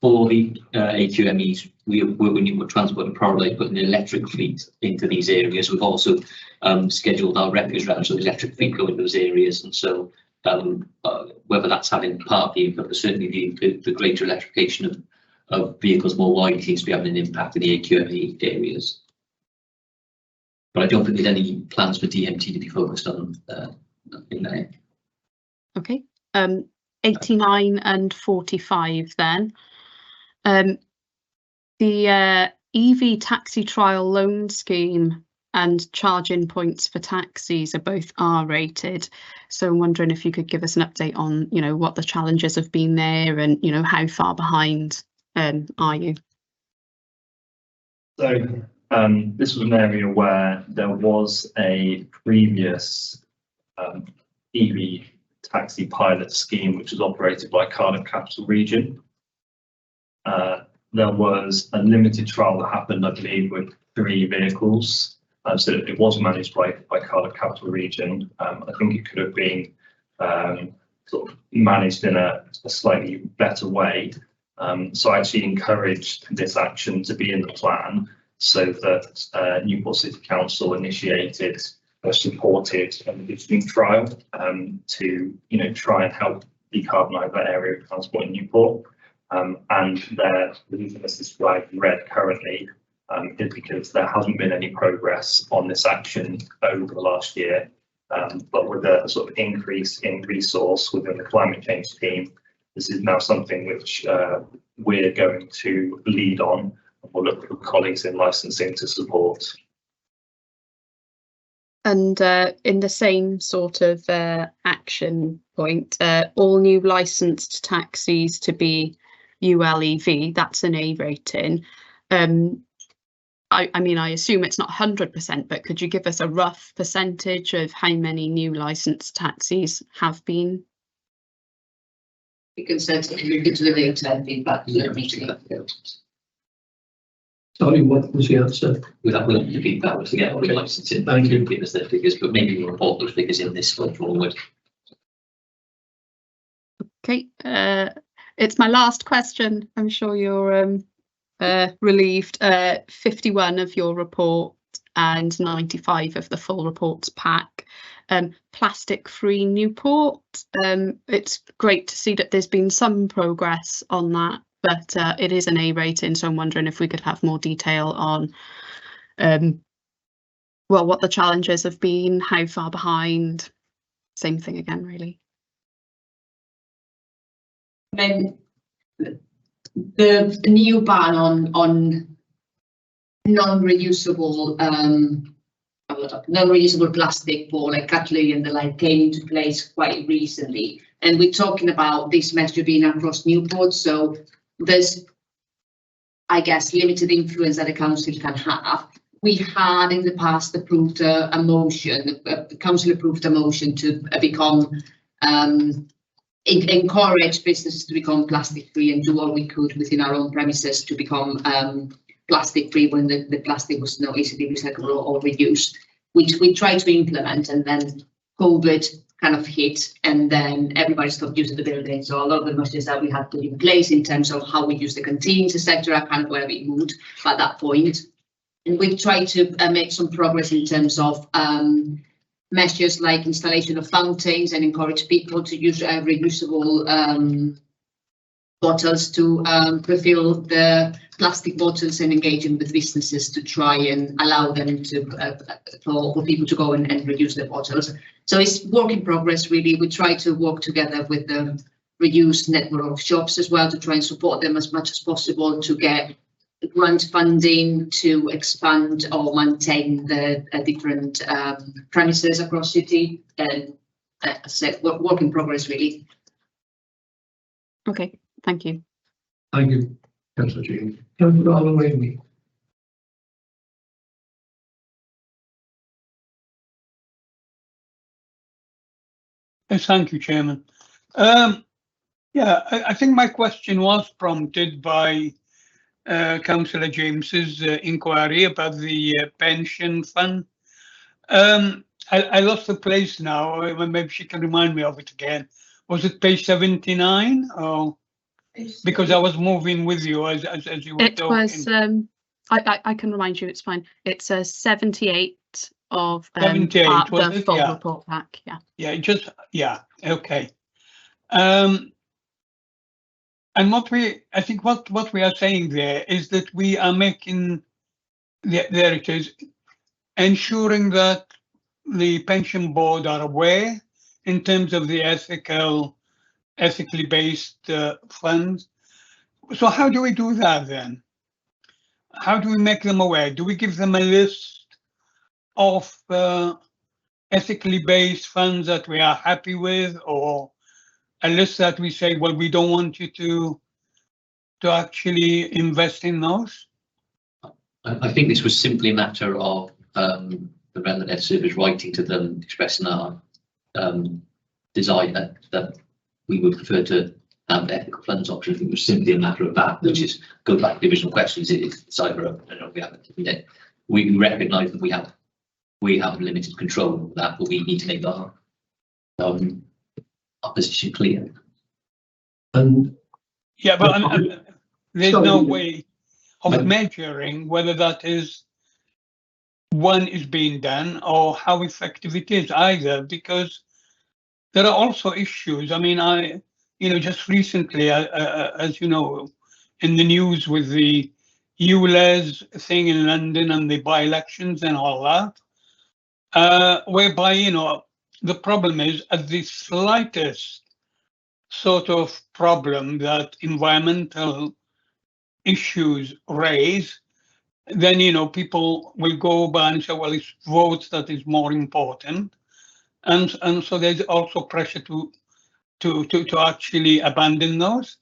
for the AQMEs, we work with Newport Transport and Priory putting the electric fleet into these areas. We've also scheduled our refuse routes so the electric fleet go into those areas, and so whether that's having part of the impact, but certainly the greater electrification of vehicles more widely seems to be having an impact in the AQME areas. But I don't think there's any plans for DMT to be focused on in there. Okay. 89 and 45 then. The EV taxi trial loan scheme and charging points for taxis are both R rated. So I'm wondering if you could give us an update on, you know, what the challenges have been there and, you know, how far behind are you? So this was an area where there was a previous EV taxi pilot scheme which was operated by Cardiff Capital Region. There was a limited trial that happened, I believe, with 3 vehicles. So it was managed by Cardiff Capital Region. I think it could have been sort of managed in a slightly better way. So I actually encouraged this action to be in the plan, so that Newport City Council initiated a supported and visiting trial to, you know, try and help decarbonise that area of transport in Newport. And the reason this is flagged red currently is because there hasn't been any progress on this action over the last year. But with a sort of increase in resource within the climate change team, this is now something which we're going to lead on. We'll look for colleagues in licensing to support. And in the same sort of action point, all new licensed taxis to be ULEV, that's an A rating. I mean, I assume it's not 100%, but could you give us a rough percentage of how many new licensed taxis have been? We can certainly look into the later feedback. Sorry, what was the answer? Without the feedback, to get all the licensing, Thank you. give us their figures, but maybe we'll report those figures in this one forward. Okay, it's my last question. I'm sure you're relieved. 51 of your report and 95 of the full reports pack. Plastic-free Newport. It's great to see that there's been some progress on that, but it is an A rating, so I'm wondering if we could have more detail on well, what the challenges have been, how far behind. Same thing again, really. Then the new ban on non-reusable plastic for like cutlery and the like came into place quite recently, and we're talking about this measure being across Newport, so there's, I guess, limited influence that the council can have. We had in the past approved a motion, the council approved a motion to become encourage businesses to become plastic free and do what we could within our own premises to become plastic free when the plastic was not easily recyclable or reused, which we tried to implement, and then COVID kind of hit, and then everybody stopped using the building. So a lot of the measures that we had put in place in terms of how we use the canteens, etc., kind of where we moved at that point. And we've tried to make some progress in terms of measures like installation of fountains and encourage people to use reusable bottles to refill the plastic bottles, and engaging with businesses to try and allow them to for people to go and reuse their bottles. So it's work in progress, really. We try to work together with the reuse network of shops as well to try and support them as much as possible to get grant funding to expand or maintain the different premises across city. And as I said, work in progress, really. Okay, thank you. Thank you, Councillor Jean. Councillor Rheoli. Yes, thank you, Chairman. Yeah, I think my question was prompted by Councillor James's inquiry about the pension fund. I lost the place now. Maybe she can remind me of it again. Was it page 79? Or because I was moving with you as you were talking. It was. I can remind you. It's fine. It's 78 of 78, the full report pack. Yeah. Yeah. Yeah. Okay. And I think what we are saying there is that we are making, there it is, ensuring that the pension board are aware in terms of the ethically based funds. So how do we do that then? How do we make them aware? Do we give them a list of ethically based funds that we are happy with, or a list that we say, well, we don't want you to actually invest in those? I think this was simply a matter of the relevant ed service writing to them, expressing our desire that we would prefer to have the ethical funds option. I think it was simply a matter of that, which is, go back to the original questions, it's cyber, I don't know, we recognise that we have limited control of that, but we need to make our position clear. And yeah, but there's no way of measuring whether that is one is being done or how effective it is either, because there are also issues. I mean, just recently, as you know, in the news with the ULEZ thing in London and the by-elections and all that, whereby, the problem is at the slightest sort of problem that environmental issues raise, then, you know, people will go by and say, well, it's votes that is more important. And so there's also pressure to actually abandon those.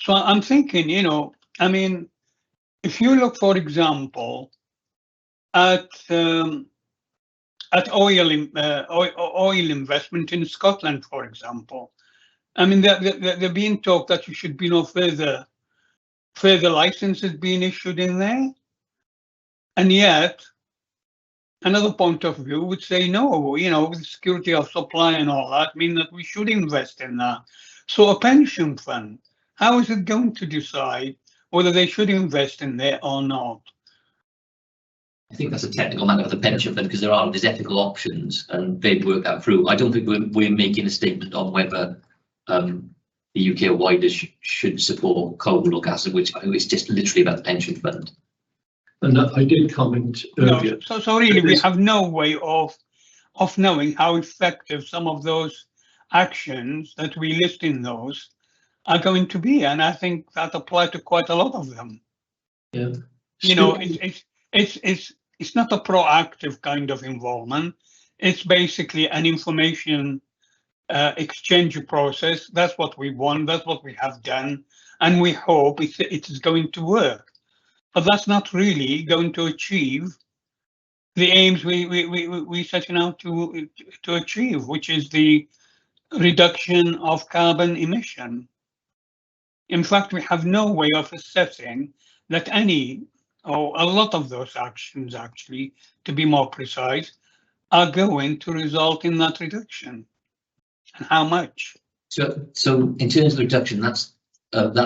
So I'm thinking, you know, I mean, if you look, for example, at oil investment in Scotland, for example, I mean, they're being talked that you should be no further licenses being issued in there. And yet, another point of view would say, no, you know, with security of supply and all that, mean that we should invest in that. So a pension fund, how is it going to decide whether they should invest in there or not? I think that's a technical matter of the pension fund, because there's ethical options and they'd work that through. I don't think we're making a statement on whether the UK or wider should support coal or gas, which I think it's just literally about the pension fund. And I did comment earlier. No, so really we have no way of knowing how effective some of those actions that we list in those are going to be, and I think that applies to quite a lot of them. Yeah. You know, it's not a proactive kind of involvement. It's basically an information exchange process. That's what we want. That's what we have done, and we hope it is going to work. But that's not really going to achieve the aims we setting out to achieve, which is the reduction of carbon emission. In fact, we have no way of assessing that any or a lot of those actions, actually, to be more precise, are going to result in that reduction. And how much? So in terms of the reduction, that's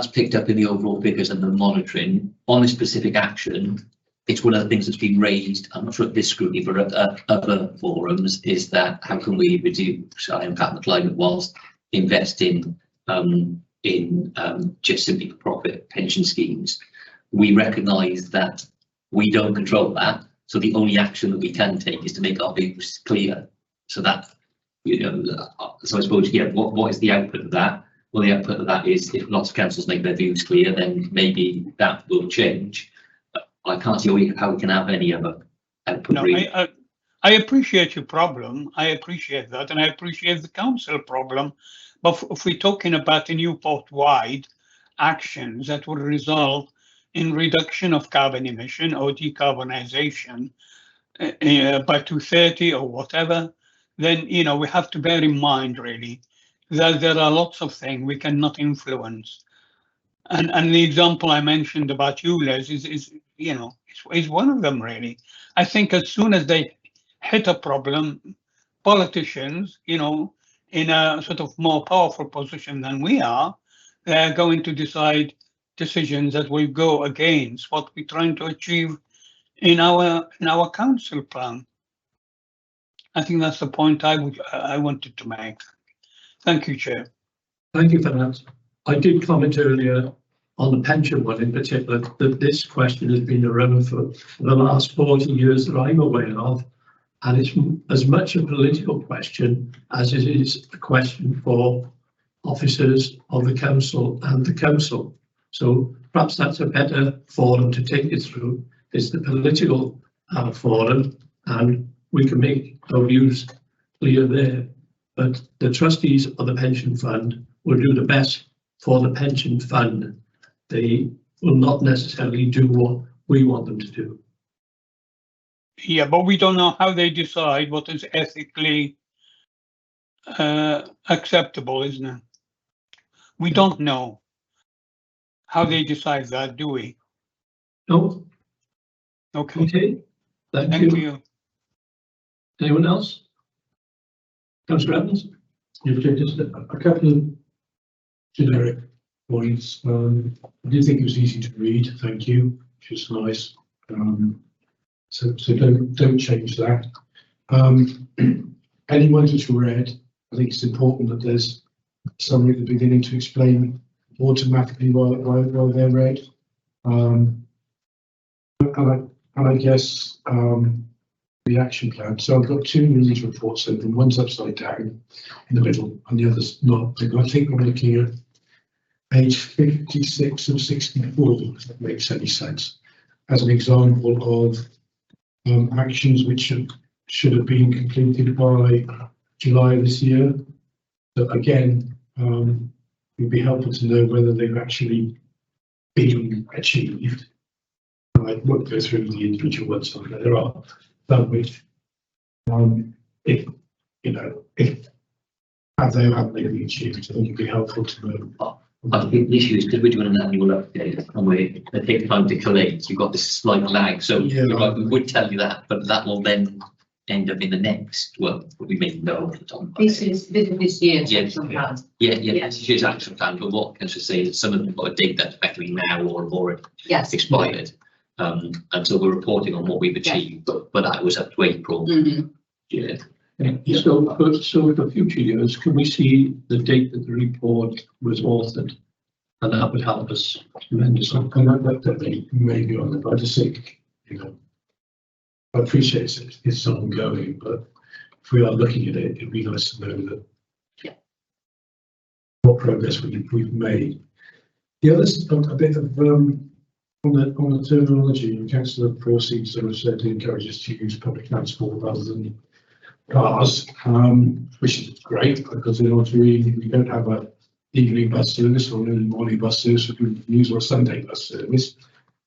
picked up in the overall figures and the monitoring. On this specific action, it's one of the things that's been raised, I'm not sure at this scrutiny, but at other forums, is that how can we reduce our impact on the climate whilst investing in just simply for profit pension schemes. We recognise that we don't control that, so the only action that we can take is to make our views clear. So that, you know, so I suppose, yeah, what is the output of that? Well, the output of that is if lots of councils make their views clear, then maybe that will change. I can't see how we can have any other output. No, really. I appreciate your problem. I appreciate that, and I appreciate the council problem. But if we're talking about a Newport-wide actions that would result in reduction of carbon emission or decarbonisation by 2030 or whatever, then, you know, we have to bear in mind really that there are lots of things we cannot influence. And the example I mentioned about ULEZ is you know, is one of them really. I think as soon as they hit a problem, politicians, you know, in a sort of more powerful position than we are, they're going to decide decisions that will go against what we're trying to achieve in our council plan. I think that's the point I wanted to make. Thank you, Chair. Thank you for that. I did comment earlier on the pension one in particular, that this question has been around for the last 40 years that I'm aware of, and it's as much a political question as it is a question for officers of the council and the council. So perhaps that's a better forum to take it through, is the political forum, and we can make our views clear there. But the trustees of the pension fund will do the best for the pension fund. They will not necessarily do what we want them to do. Yeah, but we don't know how they decide what is ethically acceptable, isn't it? We don't know how they decide that, do we? No. Okay. Okay. Thank you. Anyone else? Councillor Evans? Just a couple of generic points. I did think it was easy to read, thank you, which is nice. So don't change that. Anyone who's read, I think it's important that there's somebody at the beginning to explain automatically why they're read. And I guess the action plan. So I've got two news reports open. One's upside down in the middle, and the other's not. I think I'm looking at page 56 of 64, if that makes any sense. as an example of actions which should have been completed by July this year. But again, it would be helpful to know whether they've actually been achieved. I won't go through the individual ones, but there are some which, if you know, if have they or haven't they been achieved, I think it'd be helpful to know. I think the issue is because we're doing an annual update and we take time to collate, you've got this slight lag. So Yeah. you're right, we would tell you that, but that will then end up in the next one. We may know. This is this year's Yeah. action plan. Yeah, this year's action plan, but what can I say is some of them have got a date that's effectively now or Yes. expired. And so we're reporting on what we've achieved, but that was up to April. Mhm. Yeah. So for future years, can we see the date that the report was authored? And that would help us tremendously. And that may be on it, but I just think, you know, I appreciate it's ongoing, but if we are looking at it, it'd be nice to know that what progress we've made. The other's a bit of on the terminology. Councillor Forsey sort of said to encourage us to use public transport rather than cars, which is great because in order we don't have a evening bus service or an early morning bus service, we can use a Sunday bus service.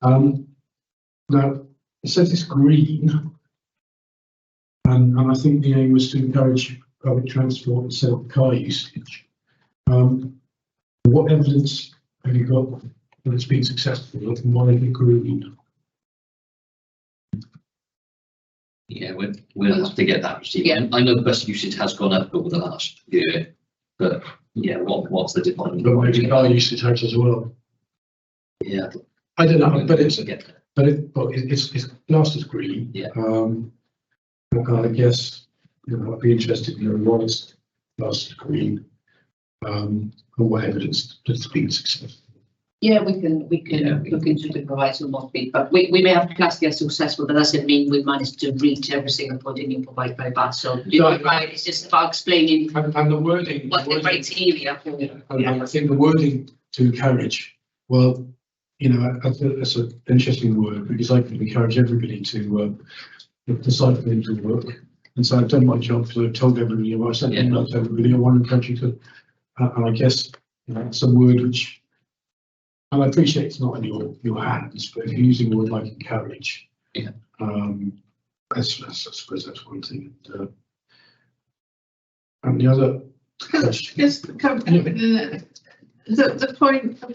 Now it says it's green, and I think the aim was to encourage public transport instead of car usage. What evidence have you got that it's been successful? And why is it green? Yeah, we'll have to get that received. Yeah. I know bus usage has gone up over the last year, but yeah, what's the defining? But maybe car usage has as well. Yeah, I don't know, but it's classed as green. Yeah. I guess, you know, I'd be interested in knowing why it's classed as green, and what evidence that's been successful. Yeah, we can look into it and provide some more feedback. We may have classed it as successful, but that doesn't mean we managed to reach every single point you provide by bus. So you're right, it's just about explaining And the wording. what the criteria for. And I think the wording to encourage, well, you know, that's an interesting word because I can encourage everybody to cycle into work. And so I've done my job, so I've told everybody, I sent emails to everybody, I want to encourage you to, and I guess, you know, it's a word which, and I appreciate it's not in your hands, but if you're using a word like encourage, yeah, I suppose that's one thing. And the other question. Yes, the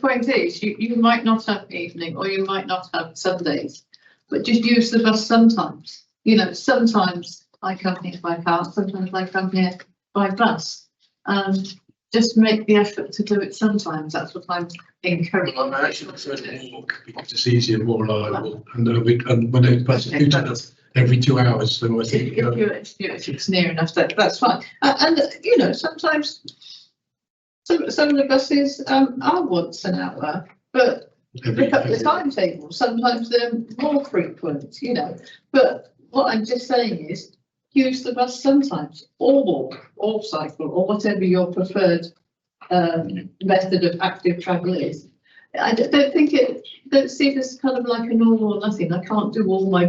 point is you might not have evening or you might not have Sundays, but just use the bus sometimes. You know, sometimes I come here by car, sometimes I come here by bus. Just make the effort to do it sometimes. That's what I'm encouraging. Well, I actually prefer to walk because it's easier, more reliable, and when they bus do turn up every 2 hours, so I think if it's near enough, that's fine. And you know, sometimes some of the buses are once an hour, but pick up the timetable. Sometimes they're more frequent, you know. But what I'm just saying is, use the bus sometimes, or walk, or cycle, or whatever your preferred method of active travel is. I don't see this kind of like a normal or nothing. I can't do all my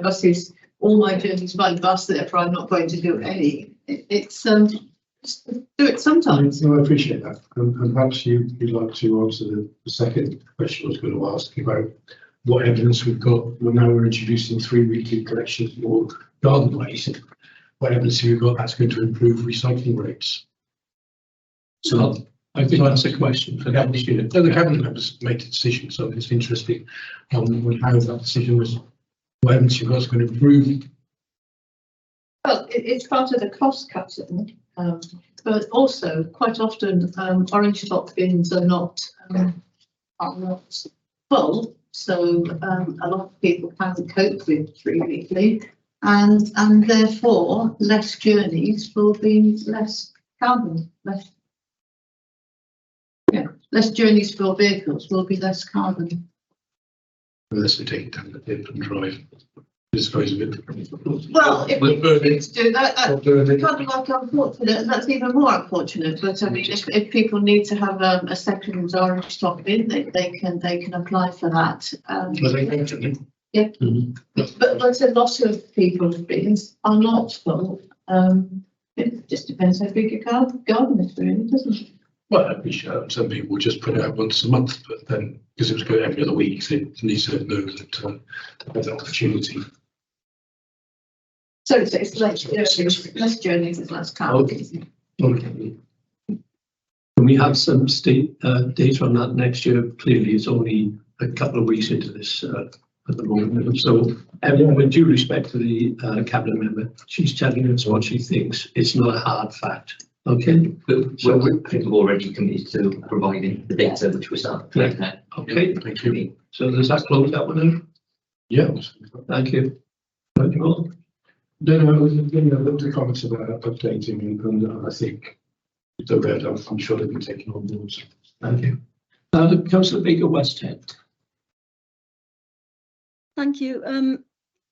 journeys by bus, therefore I'm not going to do any. It's just do it sometimes. No, I appreciate that, and perhaps you'd like to answer the second question I was going to ask about what evidence we've got. Well, now we're introducing 3 weekly collections for garden waste. What evidence have you got that's going to improve recycling rates? So I think that's a question for that year. The cabinet members made the decision, so it's interesting on how that decision was. What evidence you've got is going to improve. Well, it's part of the cost cutting, but also quite often orange stock bins are not full, so a lot of people can't cope with 3 weekly. And therefore less journeys will be less carbon, less journeys for vehicles will be less carbon. Unless we take it down the dip and drive, dispose of it. Well, if we need to do that, that's Alternative. kind of like unfortunate, that's even more unfortunate, but I mean, if people need to have a second orange stock bin, they can apply for that. Well, they don't, Yeah, but a lot of people's bins are not full. It just depends how big your garden is, really, doesn't it? Well, I'd be sure some people would just put it out once a month, but then because it was going every other week, they need to know that there's an opportunity. So it's less journeys, it's less cars. Okay. Can we have some data on that next year? Clearly, it's only a couple of weeks into this at the moment. So, with due respect to the cabinet member, she's telling us what she thinks. It's not a hard fact. Okay. So we've already committed to providing the data, which was that. Okay. Thank you. So does that close that one out? Yeah. Thank you. Thank you all. No, the comments about updating, and I think the red, I'm sure they've been taken on board. Thank you. Councillor Baker, West End. Thank you.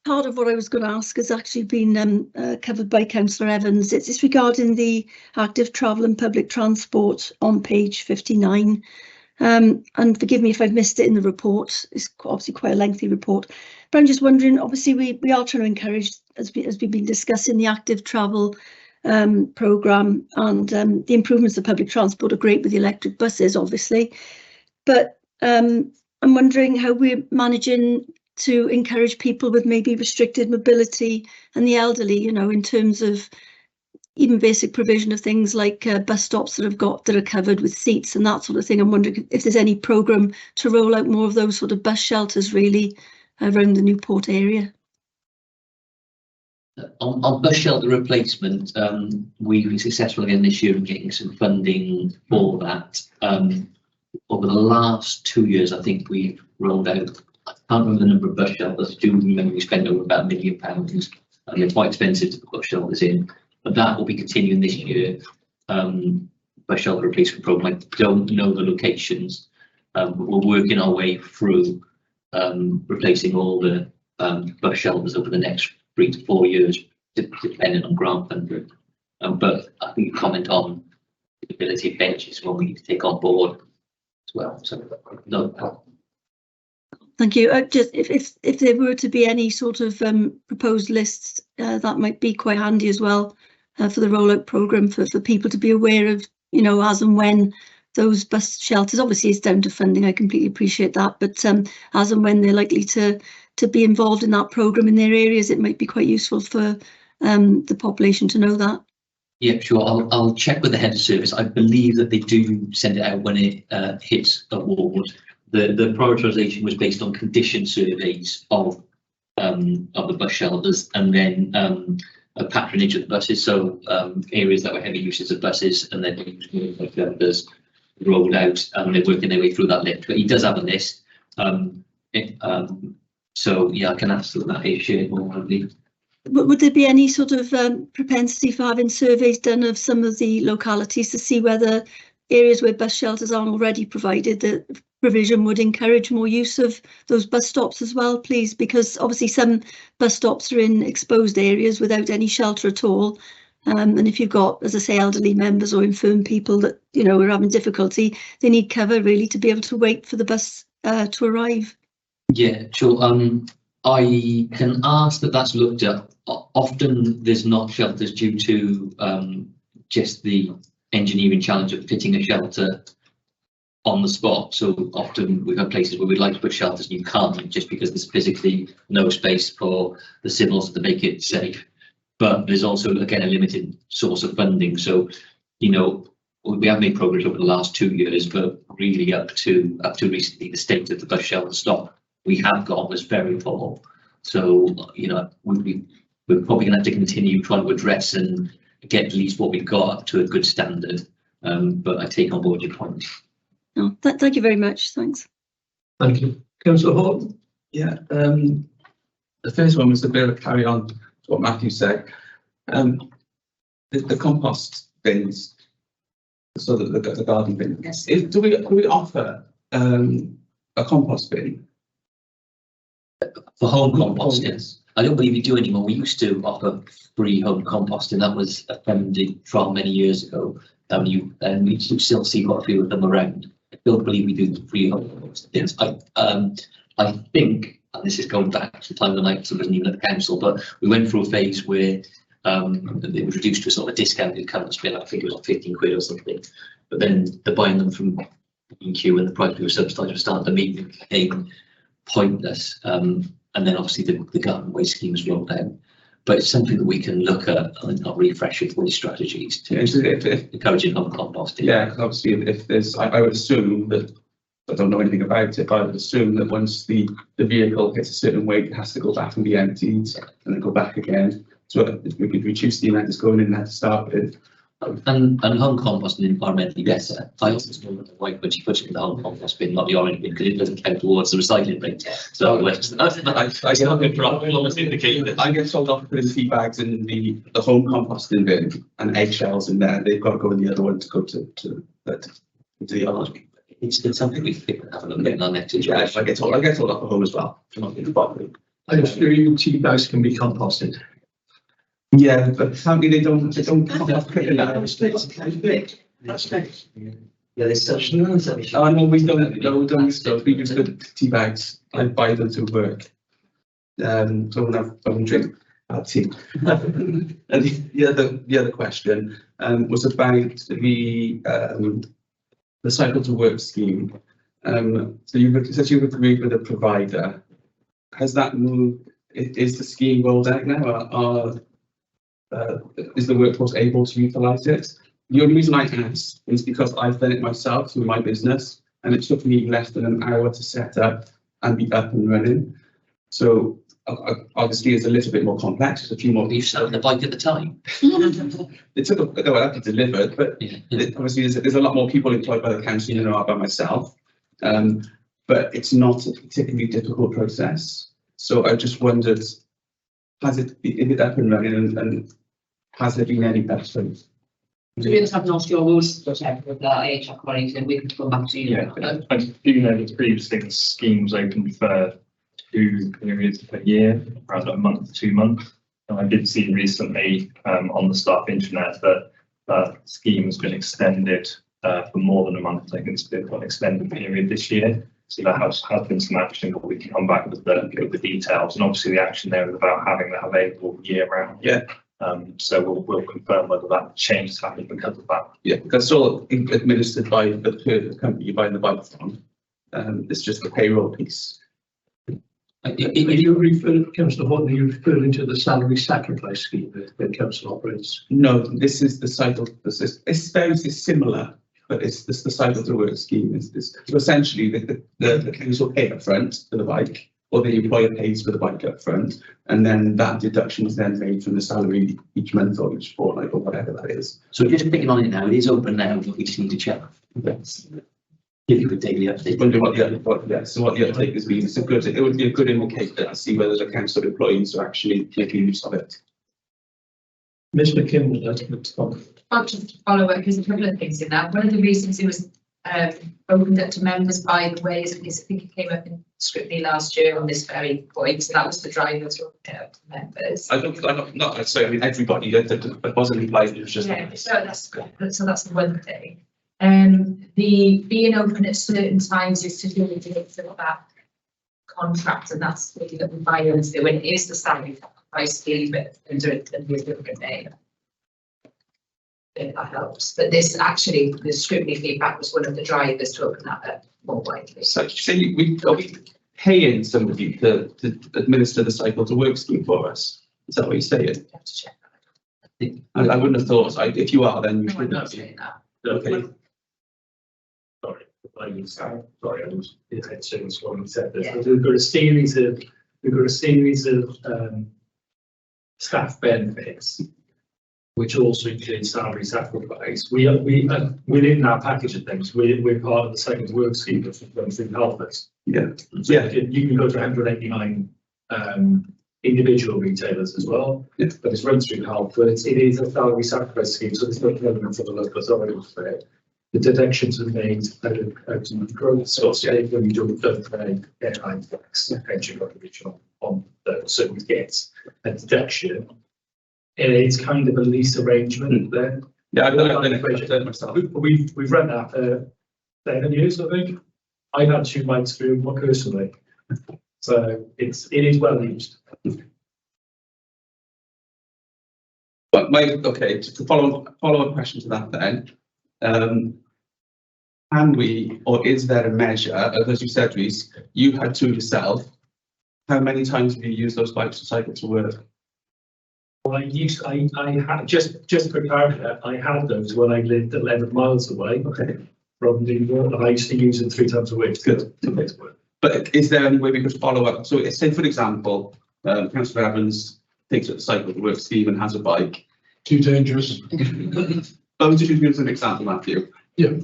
Part of what I was going to ask has actually been covered by Councillor Evans. It's regarding the active travel and public transport on page 59. And forgive me if I've missed it in the report. It's obviously quite a lengthy report. But I'm just wondering, obviously we are trying to encourage, as we've been discussing, the active travel programme, and the improvements of public transport are great with the electric buses, obviously. But I'm wondering how we're managing to encourage people with maybe restricted mobility and the elderly, you know, in terms of even basic provision of things like bus stops that are covered with seats and that sort of thing. I'm wondering if there's any programme to roll out more of those sort of bus shelters really around the Newport area. On bus shelter replacement, we've been successful again this year in getting some funding for that. Over the last 2 years, I think we've rolled out, I can't remember the number of bus shelters. I do remember we spent over about £1 million, and they're quite expensive to put bus shelters in, but that will be continuing this year. Bus shelter replacement programme, I don't know the locations, but we're working our way through replacing all the bus shelters over the next 3 to 4 years, depending on grant funding. But I think you comment on the ability of benches what we need to take on board as well. So no. Thank you. Just if there were to be any sort of proposed lists, that might be quite handy as well for the rollout programme for people to be aware of, you know, as and when those bus shelters. Obviously, it's down to funding. I completely appreciate that, but as and when they're likely to be involved in that programme in their areas, it might be quite useful for the population to know that. Yeah, sure. I'll check with the head of service. I believe that they do send it out when it hits a ward. The prioritisation was based on condition surveys of the bus shelters, and then a patronage of the buses. So areas that were heavy uses of buses, and then bus shelters rolled out, and they're working their way through that list. But he does have a list. So yeah, I can ask that if shared more widely. Would there be any sort of propensity for having surveys done of some of the localities to see whether areas where bus shelters aren't already provided, the provision would encourage more use of those bus stops as well, please? Because obviously some bus stops are in exposed areas without any shelter at all. And if you've got, as I say, elderly members or infirm people that, you know, are having difficulty, they need cover really to be able to wait for the bus to arrive. Yeah, sure. I can ask that that's looked at. Often there's not shelters due to just the engineering challenge of fitting a shelter on the spot. So often we've had places where we'd like to put shelters and you can't, just because there's physically no space for the civils to make it safe. But there's also, again, a limited source of funding. So, you know, we have made progress over the last 2 years, but really up to recently, the state of the bus shelter stock we have got was very full. So, you know, we're probably going to have to continue trying to address and get at least what we've got up to a good standard. But I take on board your point. Oh, thank you very much. Thanks. Thank you. Councillor Horton. Yeah, the first one was a bit of a carry on to what Matthew said. The compost bins, so that the garden bin. Yes. Do we offer a compost bin? For home composting, I don't believe we do anymore. We used to offer free home composting. That was a funding trial many years ago. And we still see quite a few of them around. I don't believe we do free home composting. I think and this is going back to the time when I wasn't even at the council, but we went through a phase where it was reduced to a sort of a discounted current bill. I think it was like 15 quid or something. But then the buying them from EQ and the price we were subsidised were starting to mean became pointless. And then obviously the garden waste scheme was rolled out. But it's something that we can look at and not refresh with all these strategies to encouraging home composting. Yeah, because obviously if there's, I would assume that, I don't know anything about it, but I would assume that once the vehicle hits a certain weight, it has to go back and be emptied and then go back again. So if we could reduce the amount that's going in there to start with. And home composting environmentally better. I also know that the white when she puts it in the home compost bin, not the orange bin, because it doesn't count towards the recycling bin. So that's not good for indicating. I get told off putting tea bags in the home composting bin and eggshells in there. They've got to go in the other one to go to the yard. It's something we think have a look at in our next situation. Yeah, I get told off at home as well. I assume tea bags can be composted. Yeah, but sadly they don't compost quick enough. Yeah, there's such nuance. Oh no, we don't use those. We use the tea bags. I buy them to work. So when I drink tea. And the other question was about the cycle to work scheme. So you've agreed with a provider. Has that moved? Is the scheme rolled out now? Is the workforce able to utilise it? The only reason I ask is because I've done it myself through my business, and it took me less than an hour to set up and be up and running. So obviously it's a little bit more complex. There's a few more. You sold the bike at the time. It took a while to deliver, but obviously there's a lot more people employed by the council than there are by myself. But it's not a particularly difficult process. So I just wondered, is it up and running, and has there been any benefit? To be honest, I've not sure. We'll check with the AHR colleagues and we can come back to you. Yeah, I do know that previously the scheme was open for 2 periods per year, around a month, 2 months. And I did see recently on the staff intranet that that scheme has been extended for more than a month. I think it's been an extended period this year. So there has been some action, but we can come back with the details. And obviously the action there is about having that available year round. Yeah. So we'll confirm whether that change has happened because of that. Yeah, because it's all administered by the company you're buying the bike from. It's just the payroll piece. Are you referring, Councillor Horton, are you referring to the salary sacrifice scheme that council operates? No, this is the cycle. It's very similar, but it's the cycle to work scheme. So essentially the council pay up front for the bike, or the employer pays for the bike up front, and then that deduction is then made from the salary each month or each fortnight or whatever that is. So just picking on it now, it is open now, but we just need to check. Yes. Give you a daily update. Wonder what the uptake has been. It would be a good indicator to see whether the council employees are actually making use of it. Ms McKim would like to talk. I'll just follow up, because a couple of things in that. One of the reasons it was opened up to members, by the way, is because I think it came up in Scrutiny last year on this very point. So that was the drivers who opened it up to members. I'd say, I mean, everybody, that wasn't implied, it was just. Yeah, so that's good. So that's the one thing. The being open at certain times is to do with that contract, and that's really that the buyers do. And it is the salary price scheme, but under a different name. That helps. But this actually, the scrutiny feedback was one of the drivers to open that up more widely. So say we paying somebody to administer the cycle to work scheme for us. Is that what you're saying? You have to check that. I wouldn't have thought. If you are, then you No, I'm should. not saying that. Okay. Sorry, I was saying what you said. Yeah. We've got a series of staff benefits, which also includes salary sacrifice. We within that package of things, we're part of the second work scheme that's run through Healthers. Yeah. So you can go to 189 individual retailers as well, but it's run through Health. But it is a salary sacrifice scheme, so there's no relevance of the local authorities for it. The deductions are made out of growth source, when you don't pay airline tax, pension contribution on those, so we get a deduction. It's kind of a lease arrangement there. Yeah, I've done it myself. We've run that for 7 years, I think. I've had 2 bikes through one personally. So it is well used. But okay, to follow up question to that then, can we, or is there a measure, as you said, Reece, you had two yourself, how many times have you used those bikes to cycle to work? Well, I had just for clarity, I had those when I lived 11 miles away from Newport, and I used to use them 3 times a week. Good. But is there any way we could follow up? So say, for example, Councillor Evans takes up the cycle to work, Stephen has a bike. Too dangerous. I'm just using as an example, Matthew. Yeah.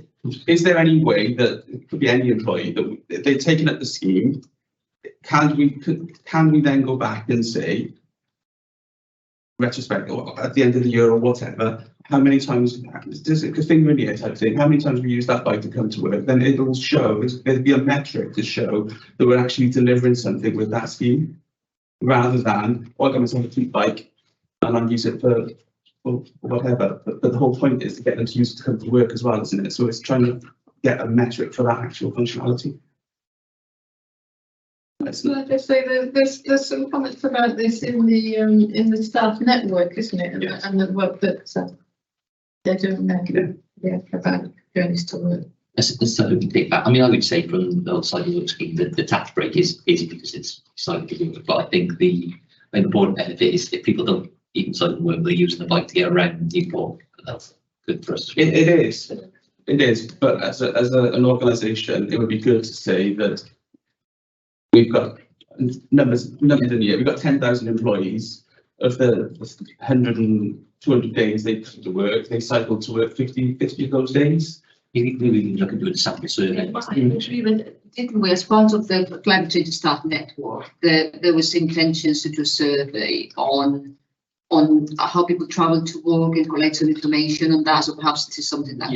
Is there any way that it could be any employee that they've taken up the scheme? Can we then go back and say, retrospect, or at the end of the year or whatever, how many times does it, finger in the air type thing, how many times we use that bike to come to work? Then it will show, there'll be a metric to show that we're actually delivering something with that scheme, rather than, oh, I'm going to take a cheap bike and I'll use it for whatever. But the whole point is to get them to use it to come to work as well, isn't it? So it's trying to get a metric for that actual functionality. So I just say there's some comments about this in the staff network, isn't it? And, yes. and the work that they're doing there, about journeys to work. I mean, I would say from the outside work scheme that the tax break is because it's slightly work, but I think the important benefit is if people don't even cycle to work, they're using the bike to get around Newport. That's good for us. It is, but as an organisation, it would be good to say that we've got numbers in the year. We've got 10,000 employees. Of the 100 and 200 days they come to work, they cycle to work 50 of those days. Maybe we can look into a sample survey. Didn't we, as part of the climate change staff network, there was intentions to do a survey on how people travel to work and collect some information on that, so perhaps this is something that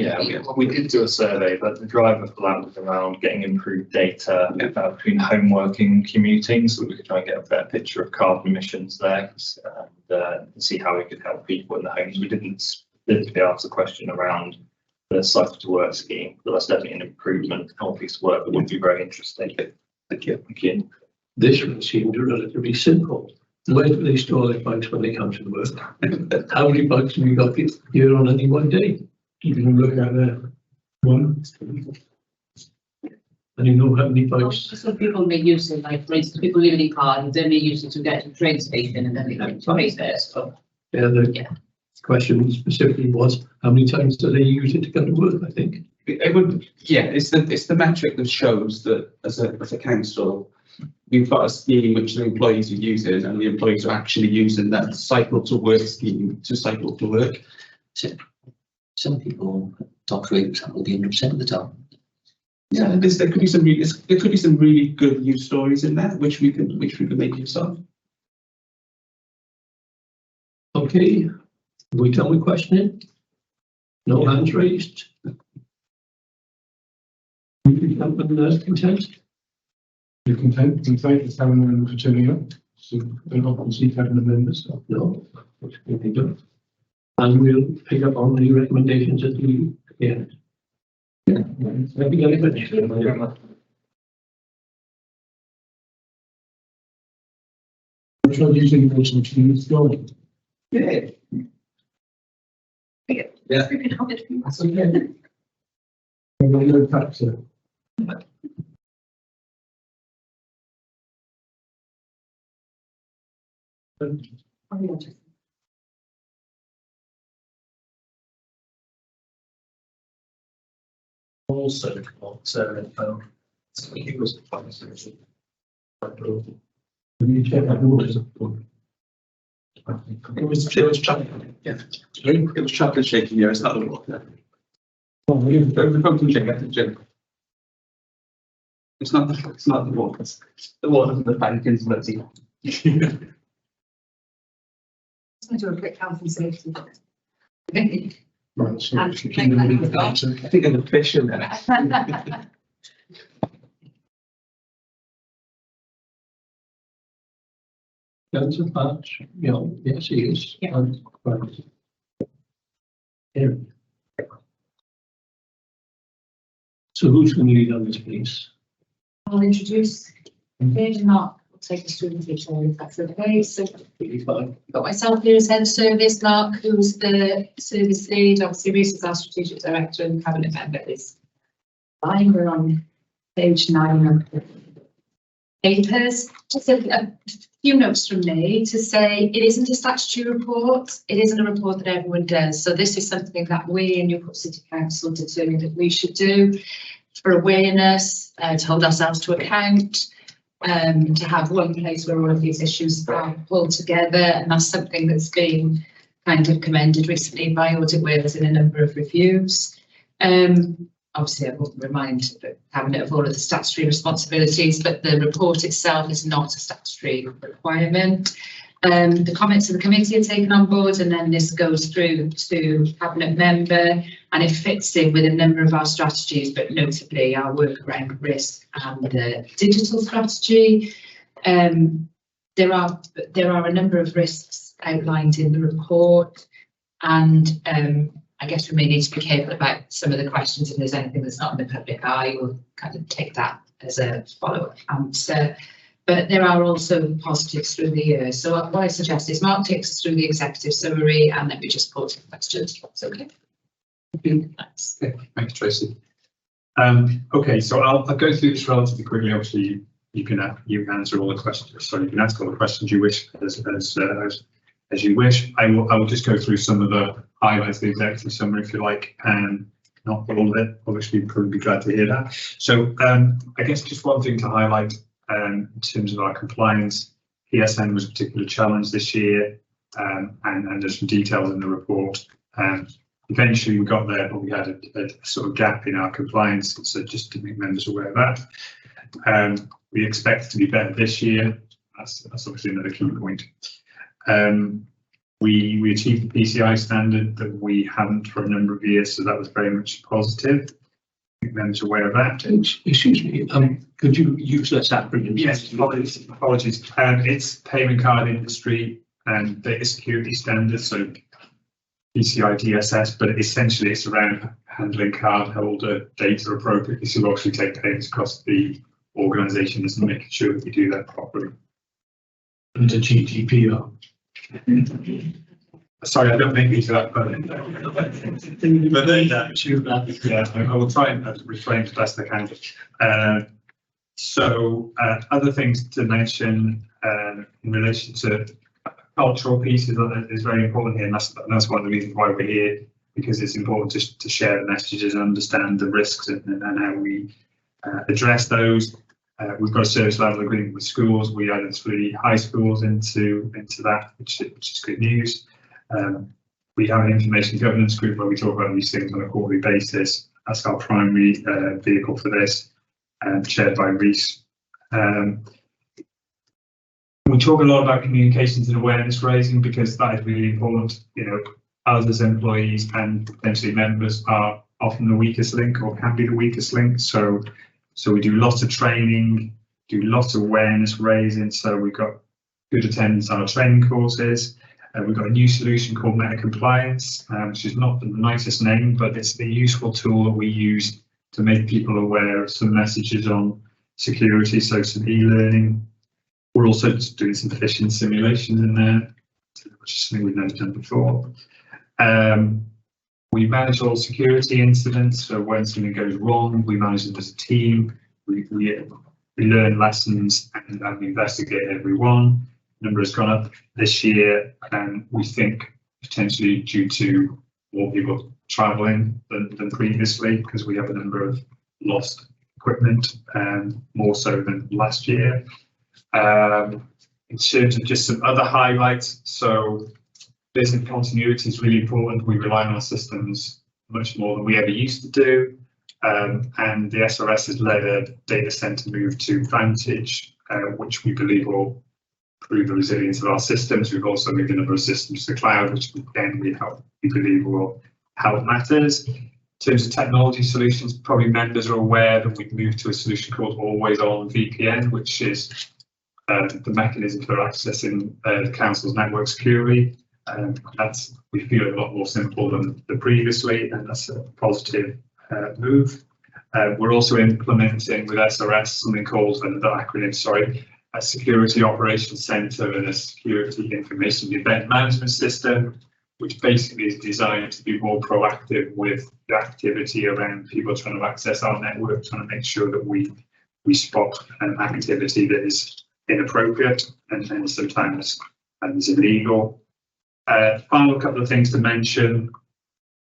we did do a survey, but the driver for that was around getting improved data between home working and commuting, so we could try and get a better picture of carbon emissions there and see how we could help people in the homes. We didn't specifically ask the question around the cycle to work scheme, but that's definitely an improvement on a piece of work that would be very interesting. Thank you. This one seemed relatively simple. Where do they store their bikes when they come to work? How many bikes have you got here on any one day? You can look at there. One. And you know how many bikes. So people may use it, like for instance, people living in cars, then they use it to get to the train station and then they go to race there. So The question specifically was how many times do they use it to come to work, I think. It would, it's the metric that shows that as a council, we've got a scheme which the employees are using, and the employees are actually using that cycle to work scheme to cycle to work. So some people talk rate, for example, be 100% of the time. Yeah, there could be some really good news stories in there which we could make use of. Okay, are we done with questioning? No hands raised. Content? You content with having them for turning up? So they're not obviously having the members. No. And we'll pick up on the recommendations at the end. Yeah. Thank you very much. I'm trying using those machines going. Yeah. We can help it. That's okay. No tax there. Also, it was Can you check that water? It was chocolate. Yeah. It was chocolate shaking here. It's not the water. Oh, The pumpkin shake at the gym. It's not the water. It's the water from the pumpkins bloody. Let's do a quick health and safety. Right, so And if you keep them in the water. I think of the fish in there. Councillor Patch, yes, he is. Yeah. Right. Yeah. So who's going to lead on this, please? I'll introduce Okay, Mark will take us through the detail if that's okay. So got myself here as head of service, Mark, who's the service lead. Obviously, Reece is our strategic director and cabinet member is fine. We're on page 9 of the papers. Just a few notes from me to say it isn't a statutory report. It isn't a report that everyone does. So this is something that we in Newport City Council determined that we should do for awareness, to hold ourselves to account, to have one place where all of these issues are pulled together, and that's something that's been kind of commended recently by audit workers in a number of reviews. Obviously, I will remind the Cabinet of all of the statutory responsibilities, but the report itself is not a statutory requirement. The comments of the committee are taken on board, and then this goes through to Cabinet member, and it fits in with a number of our strategies, but notably our work around risk and the digital strategy. There are a number of risks outlined in the report, and I guess we may need to be careful about some of the questions. If there's anything that's not in the public eye, we'll kind of take that as a follow-up answer. But there are also positives through the year. So what I suggest is Mark takes us through the executive summary, and then we just put to questions. That's okay. Thanks. Okay, thanks, Tracy. Okay, so I'll go through this relatively quickly. Obviously, you can answer all the questions. Sorry, you can ask all the questions you wish as you wish. I will just go through some of the highlights of the executive summary if you like, and not all of it. Obviously, you'd probably be glad to hear that. So I guess just one thing to highlight in terms of our compliance, PSN was a particular challenge this year, and there's some details in the report. Eventually we got there, but we had a sort of gap in our compliance, so just to make members aware of that. We expect it to be better this year. That's obviously another key point. We achieved the PCI standard that we hadn't for a number of years, so that was very much positive. Members aware of that. Excuse me, could you use less acronyms? Yes, apologies. It's payment card industry and data security standards, so PCI DSS, but essentially it's around handling card holder data appropriately, so we actually take payments across the organisation and making sure that we do that properly. And the GDPR. Sorry, I don't think these are that, but I will try and refrain as best I can. So other things to mention in relation to cultural pieces is very important here, and that's one of the reasons why we're here, because it's important to share the messages and understand the risks and how we address those. We've got a service level agreement with schools. We added 3 high schools into that, which is good news. We have an information governance group where we talk about these things on a quarterly basis. That's our primary vehicle for this, chaired by Reece. We talk a lot about communications and awareness raising because that is really important. You know, us as employees and potentially members are often the weakest link, or can be the weakest link. So we do lots of training, do lots of awareness raising. So we've got good attendance on our training courses. We've got a new solution called Meta Compliance, which is not the nicest name, but it's the useful tool that we use to make people aware of some messages on security, so some e-learning. We're also just doing some phishing simulations in there, which is something we've never done before. We manage all security incidents, so when something goes wrong, we manage them as a team. We learn lessons and we investigate every one. Number has gone up this year, and we think potentially due to more people travelling than previously, because we have a number of lost equipment, more so than last year. In terms of just some other highlights, so business continuity is really important. We rely on our systems much more than we ever used to do, and the SRS has led a data centre move to Vantage, which we believe will improve the resilience of our systems. We've also moved a number of systems to the cloud, which again we believe will help matters. In terms of technology solutions, probably members are aware that we've moved to a solution called Always On VPN, which is the mechanism for accessing the council's network securely. We feel a lot more simple than previously, and that's a positive move. We're also implementing with SRS something called, and the acronym, sorry, a Security Operations Centre and a Security Information Event Management System, which basically is designed to be more proactive with the activity around people trying to access our network, trying to make sure that we spot an activity that is inappropriate and sometimes is illegal. Final couple of things to mention: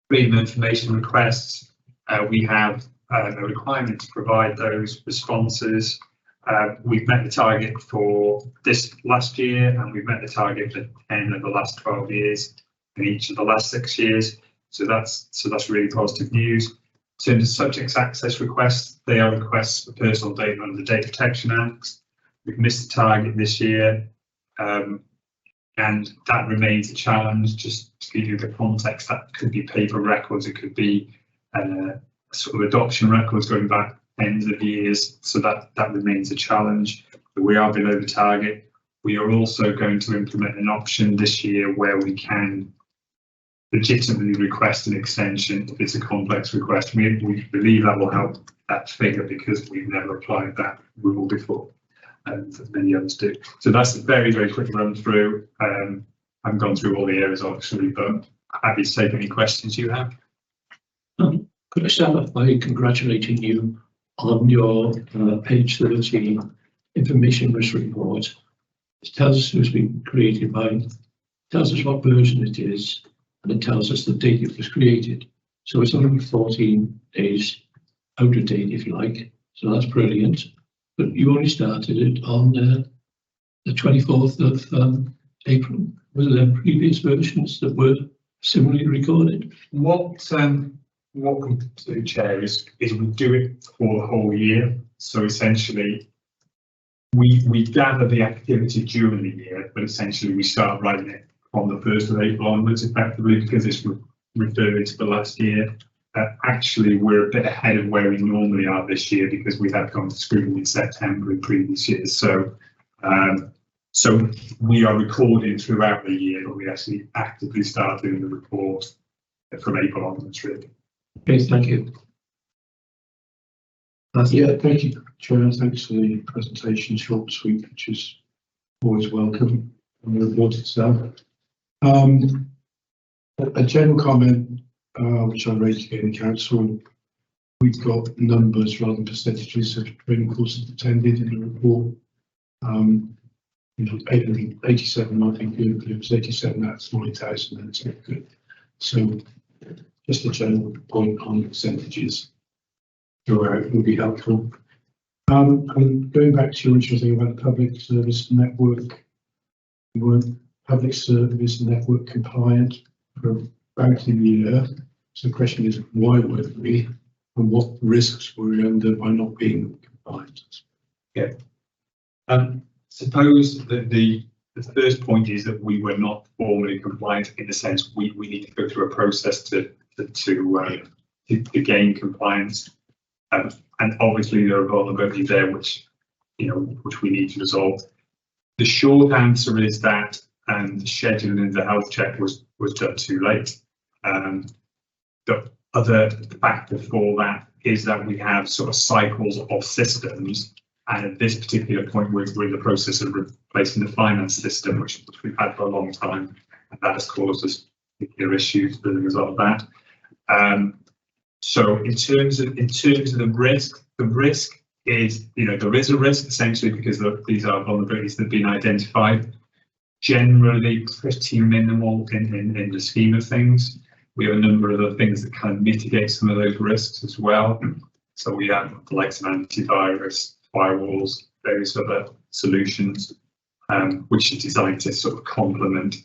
freedom of information requests. We have a requirement to provide those responses. We've met the target for this last year, and we've met the target for 10 of the last 12 years in each of the last 6 years. So that's really positive news. In terms of subject access requests, they are requests for personal data under the Data Protection Act. We've missed the target this year, and that remains a challenge. Just to give you the context, that could be paper records, it could be sort of adoption records going back tens of years, so that remains a challenge. But we are below the target. We are also going to implement an option this year where we can legitimately request an extension if it's a complex request. We believe that will help that figure because we've never applied that rule before, as many others do. So that's a very, very quick run through. I haven't gone through all the areas obviously, but happy to take any questions you have. Could I start off by congratulating you on your page 13 information risk report? It tells us who's been created by, tells us what version it is, and it tells us the date it was created. So it's only 14 days out of date, if you like. So that's brilliant. But you only started it on the 24th of April. Were there previous versions that were similarly recorded? What we do, Chair, is we do it for the whole year. So essentially, we gather the activity during the year, but essentially we start writing it from the 1st of April onwards, effectively, because it's referring to the last year. Actually, we're a bit ahead of where we normally are this year because we have gone to scrutiny in September in previous years. So we are recording throughout the year, but we actually actively start doing the report from April onwards, really. Okay, thank you. Yeah, thank you, Chair. Thanks for the presentation, short and sweet, which is always welcome on the report itself. A general comment, which I raised again in council, we've got numbers rather than percentages of training courses attended in the report. 887 might be good, but it was 87 out of 40,000, and it's not good. So just a general point on percentages throughout would be helpful. And going back to your original thing about the public service network, we weren't public service network compliant for about a year. So the question is, why weren't we, and what risks were we under by not being compliant? Yeah. Suppose that the first point is that we were not formally compliant in the sense we need to go through a process to gain compliance, and obviously there are vulnerabilities there which we need to resolve. The short answer is that the scheduling in the health check was done too late. The other factor for that is that we have sort of cycles of systems, and at this particular point we're in the process of replacing the finance system, which we've had for a long time, and that has caused us particular issues as a result of that. So in terms of the risk is, there is a risk essentially because these are vulnerabilities that have been identified. Generally pretty minimal in the scheme of things. We have a number of other things that kind of mitigate some of those risks as well. So we have the likes of antivirus, firewalls, various other solutions, which are designed to sort of complement,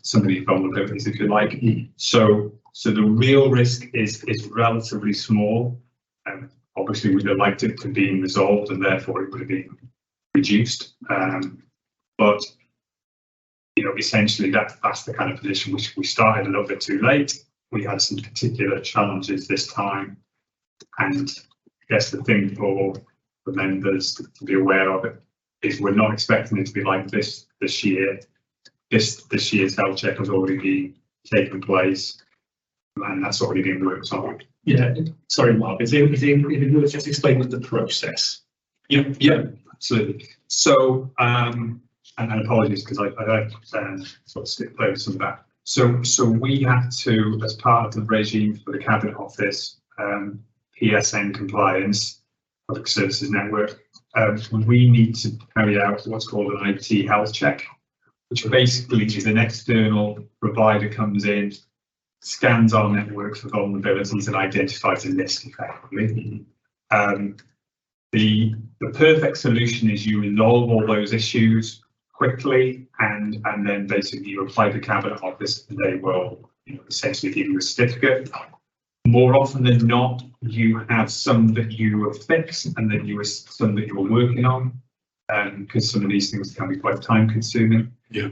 some of these vulnerabilities, if you like. So the real risk is relatively small. Obviously, we'd have liked it to be resolved, and therefore it would have been reduced. But essentially that's the kind of position which we started a little bit too late. We had some particular challenges this time, and I guess the thing for the members to be aware of it is we're not expecting it to be like this year. This year's health check has already been taken place, and that's already been worked on. Yeah, sorry, Mark, if you would just explain the process. Yeah, absolutely. So, and apologies because I sort of skipped over some of that. So we have to, as part of the regime for the Cabinet Office, PSN compliance, Public Services Network, we need to carry out what's called an IT health check, which basically is an external provider comes in, scans our network for vulnerabilities and identifies a list effectively. The perfect solution is you resolve all those issues quickly and then basically you apply to the Cabinet Office and they will essentially give you a certificate. More often than not, you have some that you have fixed and then you have some that you're working on, because some of these things can be quite time consuming. Yeah.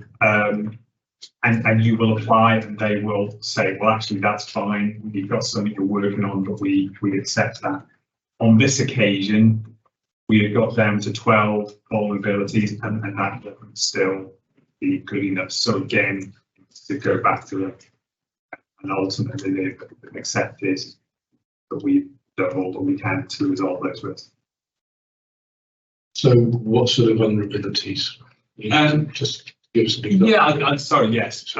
And you will apply and they will say, well, actually, that's fine. You've got something you're working on, but we accept that. On this occasion, we had got down to 12 vulnerabilities and that would still be good enough. So again, to go back to it, and ultimately they've accepted that we've done all that we can to resolve those risks. So what sort of vulnerabilities? Just give us an example. Yeah, I'm sorry, yes.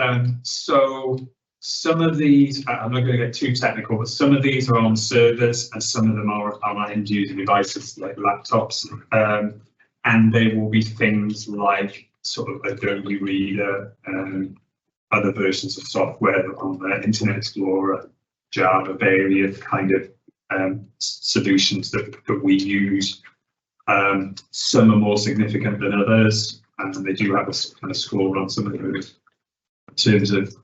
So some of these, I'm not going to get too technical, but some of these are on servers and some of them are on end user devices like laptops. And they will be things like sort of Adobe Reader, other versions of software on the Internet Explorer, Java, various kind of solutions that we use. Some are more significant than others, and they do have a kind of score on some of those in terms of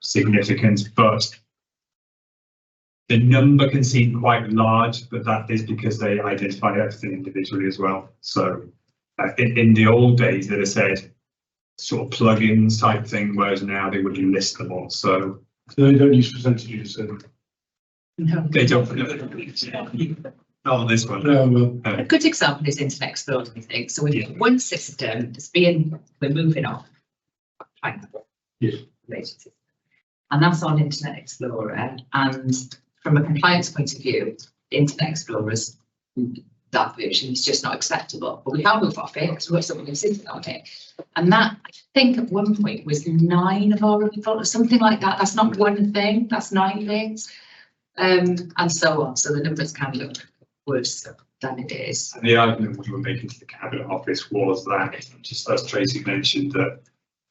significance, but the number can seem quite large, but that is because they identify everything individually as well. So in the old days, they'd have said sort of plugins type thing, whereas now they would list them all. So they don't use percentages. No, they don't. Not on this one. No, a good example is Internet Explorer, I think. So we've got one system that's we're moving on. Yes. And that's on Internet Explorer. And from a compliance point of view, Internet Explorer's that version is just not acceptable. But we can't move off it because we've got someone who's sitting on it. And that, I think at one point, was 9 of our or something like that. That's not one thing, that's 9 things. And so on. So the numbers can look worse than it is. And the argument we were making to the Cabinet Office was that, just as Tracy mentioned,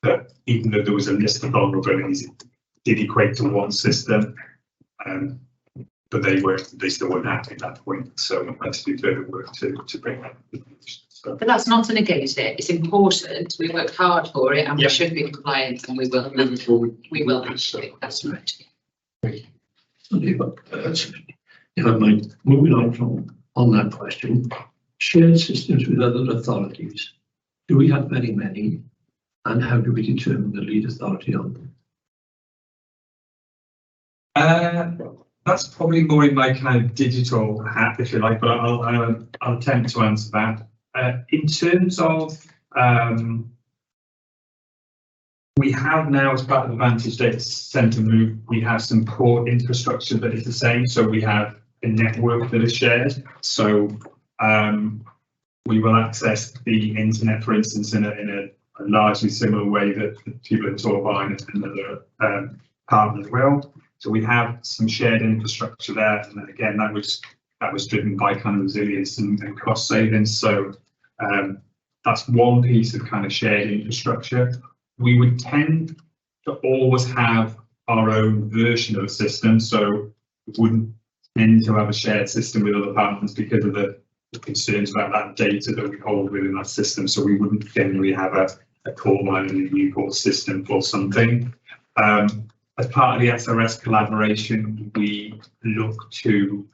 that even though there was a list of vulnerabilities, it did equate to one system, but they still weren't happy at that point. So we had to do further work to bring that. So. But that's not to negate it. It's important. We worked hard for it, and we should be compliant, and we will. Moving forward. We will. That's right. If I mind, moving on on that question, shared systems with other authorities, do we have very many, and how do we determine the lead authority on them? That's probably more in my kind of digital hat, if you like, but I'll attempt to answer that. In terms of, we have now, as part of the Vantage Data Centre move, we have some core infrastructure that is the same. So we have a network that is shared. So we will access the internet, for instance, in a largely similar way that people in Torbine and other partners will. So we have some shared infrastructure there, and again, that was driven by kind of resilience and cost savings. So that's one piece of kind of shared infrastructure. We would tend to always have our own version of a system, so we wouldn't tend to have a shared system with other partners because of the concerns about that data that we hold within that system. So we wouldn't generally have a core line in the Newport system for something. As part of the SRS collaboration, we look to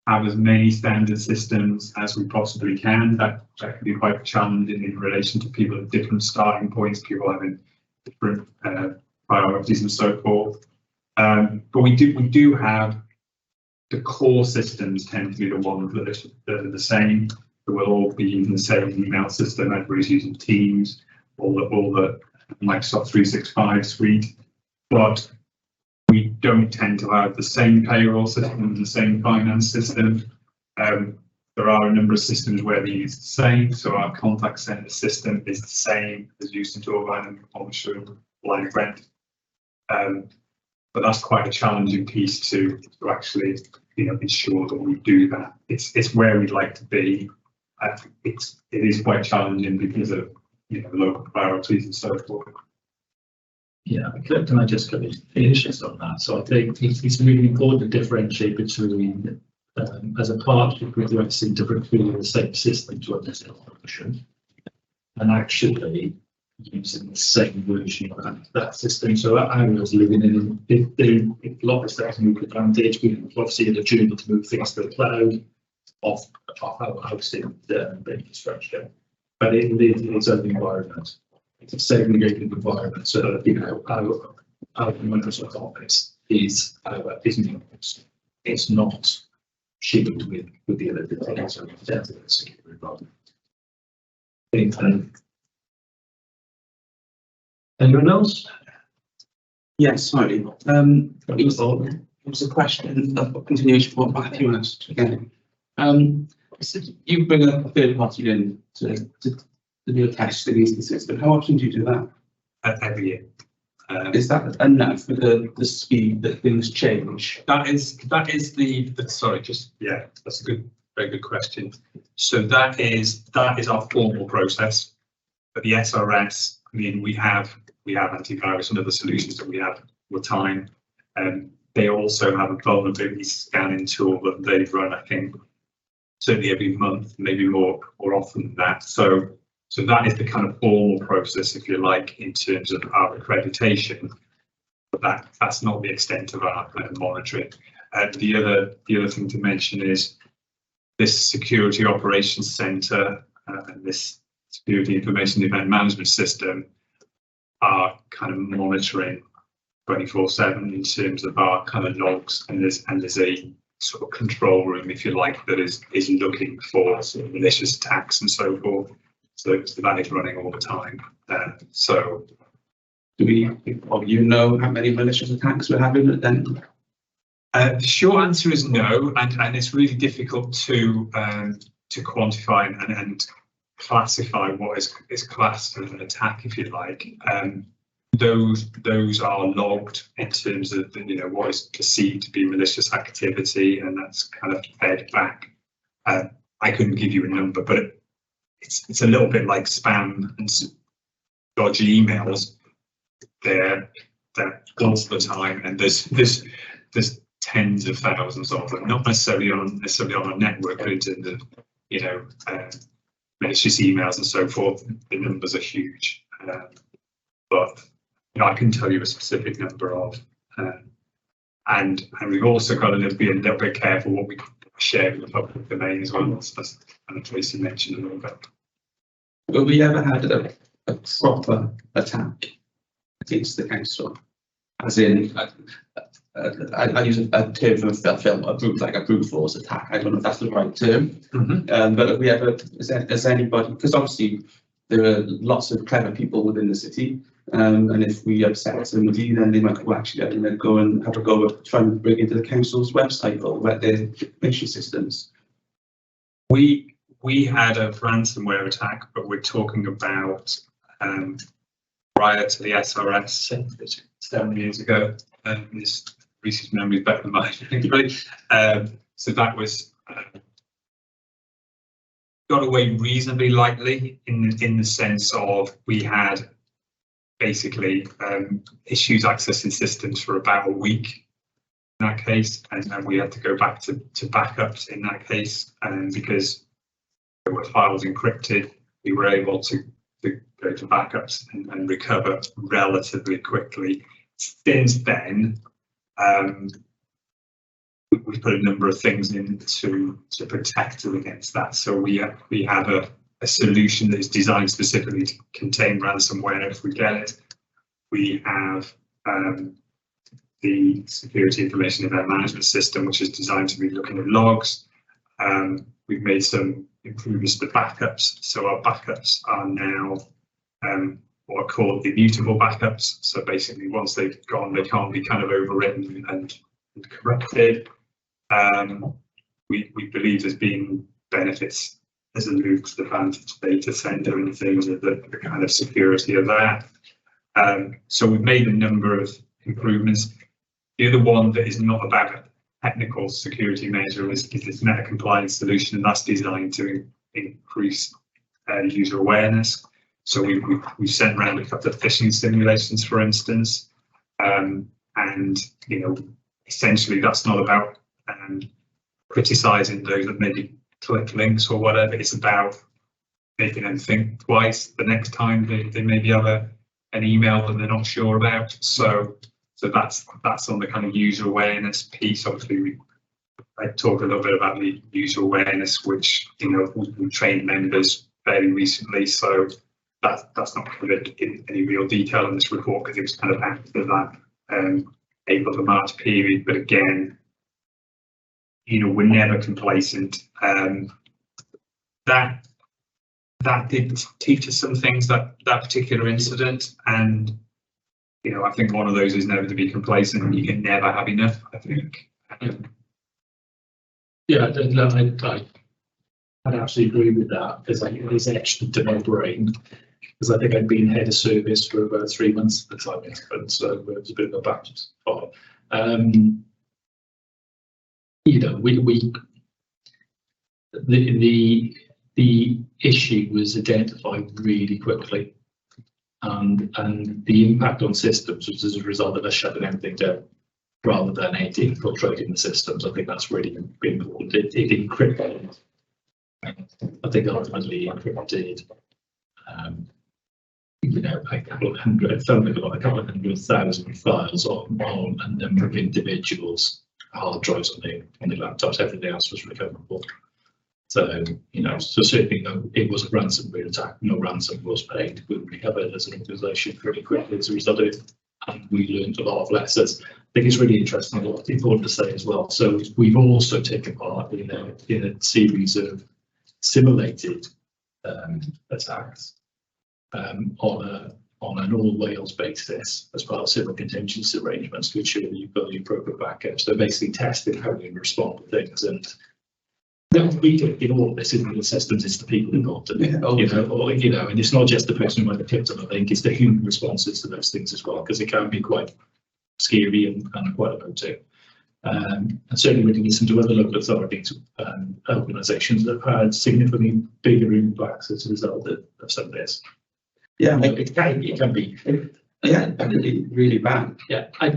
have as many standard systems as we possibly can. That can be quite challenging in relation to people at different starting points, people having different priorities and so forth. But we do have the core systems tend to be the ones that are the same. That will all be using the same email system. Everybody's using Teams, all the Microsoft 365 suite. But We don't tend to have the same payroll system and the same finance system. There are a number of systems where they use the same, so our contact centre system is the same as used in Dorline and Monmouthshire line rent. But that's quite a challenging piece to actually, ensure that we do that. It's where we'd like to be. It is quite challenging because of local priorities and so forth. Yeah, can I just finish this on that? So I think it's really important to differentiate between as a partnership with addressing different people in the same system to understand function, and actually using the same version of that system. So I was living in if a lot of stuff moved advantage, we obviously had a journey to move things to the cloud off our hosting the infrastructure, but it lives in its own environment. It's a segregated environment, so that our Microsoft Office is it's not shared with the other things. So that's a secure environment. Anyone else? Yes, sorry. It was a question of continuation for Matthew asked again. You bring a third party in to do a test against the system. How often do you do that? Every year. Is that enough for the speed that things change? That is the sorry, that's a very good question. So that is our formal process. But the SRS, I mean, we have antivirus and other solutions that we have all the time. They also have a vulnerability scanning tool that they run, I think, certainly every month, maybe more often than that. So that is the kind of formal process, if you like, in terms of our accreditation. But that's not the extent of our monitoring. The other thing to mention is this Security Operations Centre and this Security Information Event Management System are kind of monitoring 24/7 in terms of our kind of logs, and there's a sort of control room, if you like, that is looking for sort of malicious attacks and so forth. So that is running all the time. So do you know how many malicious attacks we're having then? The short answer is no, and it's really difficult to quantify and classify what is classed as an attack, if you like. Those are logged in terms of what is perceived to be malicious activity, and that's kind of fed back. I couldn't give you a number, but it's a little bit like spam and dodgy emails. They're all the time, and there's tens of thousands of them, not necessarily on a network, but in terms of malicious emails and so forth. The numbers are huge, but I can tell you a specific number of, and we've also got to be a little bit careful what we share with the public domain as well. As Tracy mentioned a little bit. Have we ever had a proper attack against the council? As in, I use a term from a film, a brute force attack. I don't know if that's the right term. Mm-hmm. But have we ever, has anybody, because obviously there are lots of clever people within the city, and if we upset somebody, then they might actually go and have a go at trying to break into the council's website or their information systems. We had a ransomware attack, but we're talking about prior to the SRS 7 years ago. This Reese's memory is better than mine, anyway. So that was got away reasonably lightly in the sense of we had basically issues accessing systems for about a week in that case, and then we had to go back to backups in that case, and because there were files encrypted, we were able to go to backups and recover relatively quickly. Since then, we've put a number of things in to protect us against that. So we have a solution that is designed specifically to contain ransomware if we get it. We have the Security Information Event Management System, which is designed to be looking at logs. We've made some improvements to backups. So our backups are now what are called immutable backups. So basically, once they've gone, they can't be kind of overwritten and corrected. We believe there's been benefits as a move to the Vantage data center and things, the kind of security of that. So we've made a number of improvements. The other one that is not about a technical security measure is this meta compliance solution, and that's designed to increase user awareness. So we've sent around a couple of phishing simulations, for instance, and essentially that's not about criticising those that maybe click links or whatever. It's about making them think twice the next time they maybe have an email that they're not sure about. So that's on the kind of user awareness piece. Obviously, I talked a little bit about the user awareness, which we trained members fairly recently. So that's not covered in any real detail in this report because it was kind of after that April to March period. But again, we're never complacent. That did teach us some things, that particular incident, and I think one of those is never to be complacent. You can never have enough, I think. Yeah, I'd absolutely agree with that, because I think it's etched into my brain, because I think I'd been head of service for about 3 months at the time it happened, so it was a bit of a baptism of fire. The issue was identified really quickly, and the impact on systems was as a result of us shutting everything down rather than it infiltrating the systems. I think that's really important. It encrypted. I think ultimately encrypted. A couple of hundred, something like a couple of 100,000 files on a number of individuals' hard drives on the laptops. Everything else was recoverable. So, so certainly it was a ransomware attack. No ransom was paid. We recovered as an organisation pretty quickly as a result of it, and we learned a lot of lessons. I think it's really interesting, a lot important to say as well. So we've also taken part in a series of simulated attacks on an all Wales basis as part of civil contingency arrangements to ensure that you've got the appropriate backup. So basically testing how we respond to things, and we in all of this isn't the systems, it's the people involved in it. And it's not just the person who might have clicked on the link, it's the human responses to those things as well, because it can be quite scary and quite emotive. And certainly we can listen to other local authorities and organisations that have had significantly bigger impacts as a result of some of this. Yeah, it can be. Yeah, that could be really bad. Yeah, I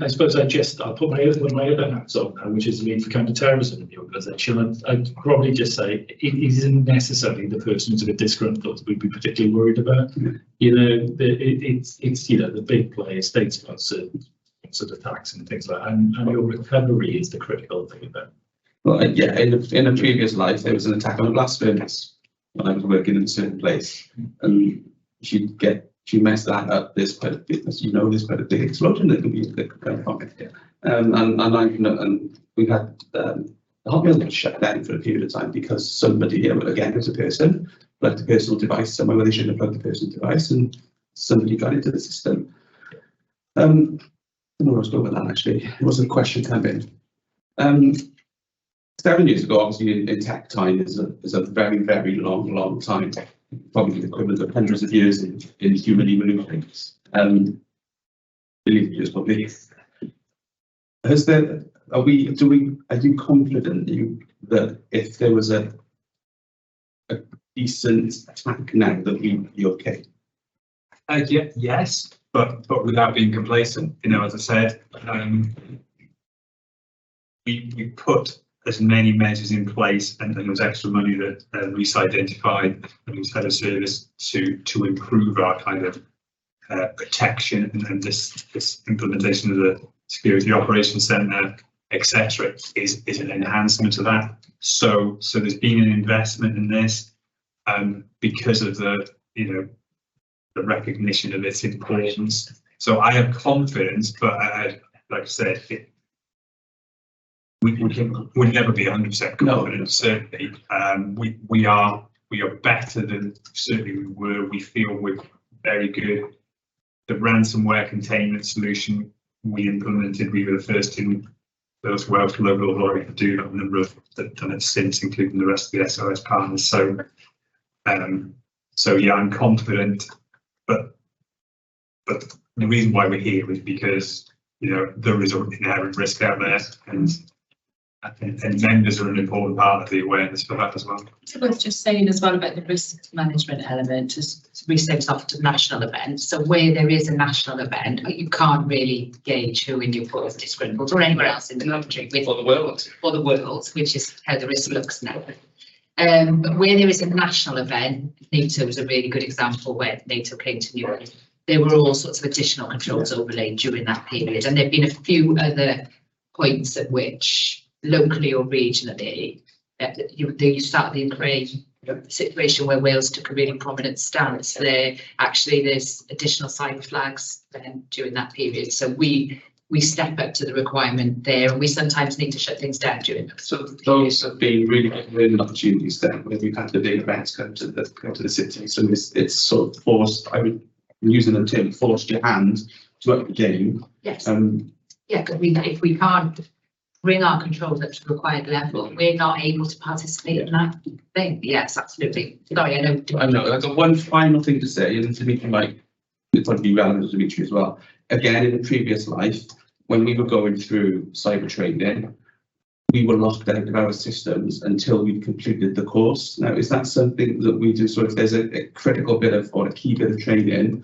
suppose I'll put my other hats on now, which is the lead for counter-terrorism in the organisation. I'd probably just say it isn't necessarily the person who's a bit disgruntled that we'd be particularly worried about. It's the big players, state-sponsored attacks and things like that, and your recovery is the critical thing about it. Well, yeah, in a previous life, there was an attack on a blast furnace when I was working in a certain place, and she messed that up. There's quite a bit, there's quite a big explosion that could be from it. And we had the hot mill was shut down for a period of time because somebody, again, was a person, plugged a personal device somewhere where they shouldn't have plugged the personal device, and somebody got into the system. I don't know where I was going with that, actually. It wasn't a question campaign. 7 years ago, obviously, in tech time is a very, very long time. Probably the equivalent of hundreds of years in human evolution. Billions of years, probably. Are you confident that if there was a decent attack now that we'd be okay? Yes, but without being complacent. As I said, we put as many measures in place, and there was extra money that Reese identified and was head of service to improve our kind of protection, and this implementation of the Security Operations Centre, etc., is an enhancement of that. So there's been an investment in this because of the recognition of its importance. So I have confidence, but like I said, we'll never be 100% confident. No. Certainly, we are better than certainly we were. We feel very good. The ransomware containment solution we implemented, we were the first Welsh local authority to do that. A number of that done it since, including the rest of the SOS partners. So, yeah, I'm confident, but the reason why we're here is because, you know, there is an inherent risk out there, and members are an important part of the awareness for that as well. It's worth just saying as well about the risk management element, as we said, after national events. So where there is a national event, you can't really gauge who in Newport is disgruntled or anywhere else in the country with, or the world, which is how the risk looks now. But where there is a national event, NATO was a really good example where NATO came to Newport. There were all sorts of additional controls overlaid during that period, and there have been a few other points at which locally or regionally you start to create a situation where Wales took a really prominent stance there. Actually, there's additional cyber flags during that period, so we step up to the requirement there, and we sometimes need to shut things down during that. So those have been really good learning opportunities then, when we've had the big events come to the city. So it's sort of forced, I'm using the term, forced your hand to up the game. Yes. Yeah, because if we can't bring our controls up to the required level, we're not able to participate in that thing. Yes, absolutely. Sorry, I know. I've got one final thing to say, and Dimitri might probably be relevant to Dimitri as well. Again, in a previous life, when we were going through cyber training, we were locked out of our systems until we completed the course. Now, is that something that we do? So if there's a critical bit of, or a key bit of training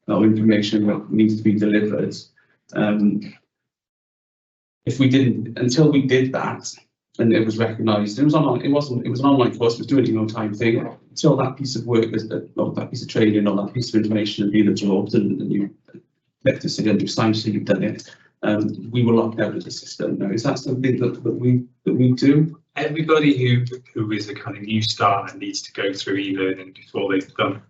or information that needs to be delivered, if we didn't, until we did that, and it was recognised, it was an online course, it was doing it in your time thing, until that piece of work, or that piece of training, or that piece of information had been absorbed, and you left us and you signed so you've done it, we were locked out of the system. Now, is that something that we do? Everybody who is a kind of new starter needs to go through e-learning until they've done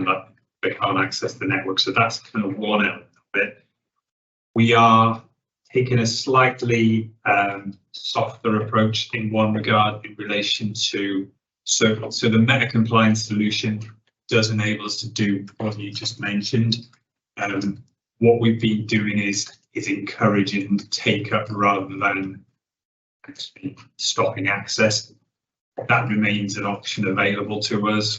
that. They can't access the network, so that's kind of one element of it. We are taking a slightly softer approach in one regard in relation to, so the meta compliance solution does enable us to do what you just mentioned. What we've been doing is encouraging take up rather than actually stopping access. That remains an option available to us.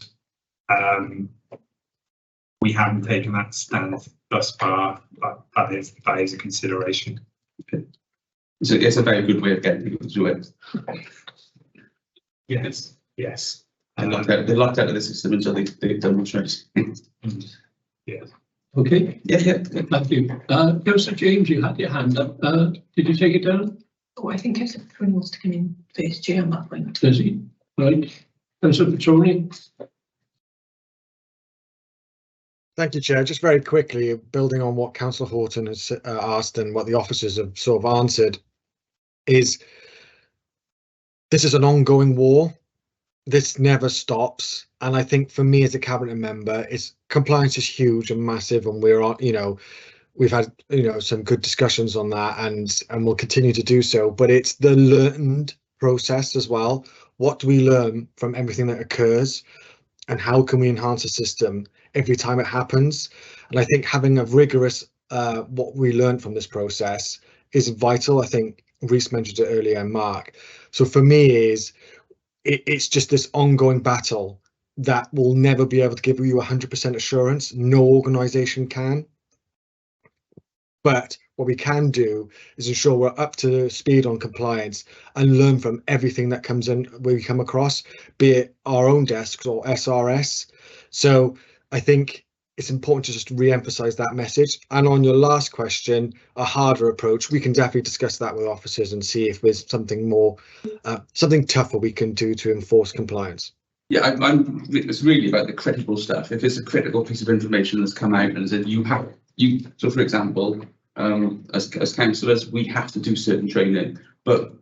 We haven't taken that stand thus far, but that is a consideration. Okay. So it's a very good way of getting people to do it. Yes. They're locked out of the system until they've done what's right. Yeah. Okay. Yeah. Thank you. Councillor James, you had your hand up. Did you take it down? Oh, I think Councillor Petroni wants to come in first, Chair, on that point. Does he? Right. Councillor Petroni. Thank you, Chair. Just very quickly, building on what Councillor Horton has asked and what the officers have sort of answered, is this is an ongoing war. This never stops. And I think for me as a cabinet member, compliance is huge and massive, and we're on, we've had, some good discussions on that, and we'll continue to do so. But it's the learned process as well. What do we learn from everything that occurs, and how can we enhance the system every time it happens? And I think having a rigorous what we learned from this process is vital. I think Rhys mentioned it earlier, and Mark. So for me, it's just this ongoing battle that will never be able to give you 100% assurance. No organisation can. But what we can do is ensure we're up to speed on compliance and learn from everything that comes in, we come across, be it our own desks or SRS. So I think it's important to just re-emphasise that message. And on your last question, a harder approach, we can definitely discuss that with officers and see if there's something more, something tougher we can do to enforce compliance. Yeah, it's really about the critical stuff. If it's a critical piece of information that's come out and said so for example, as councillors, we have to do certain training, but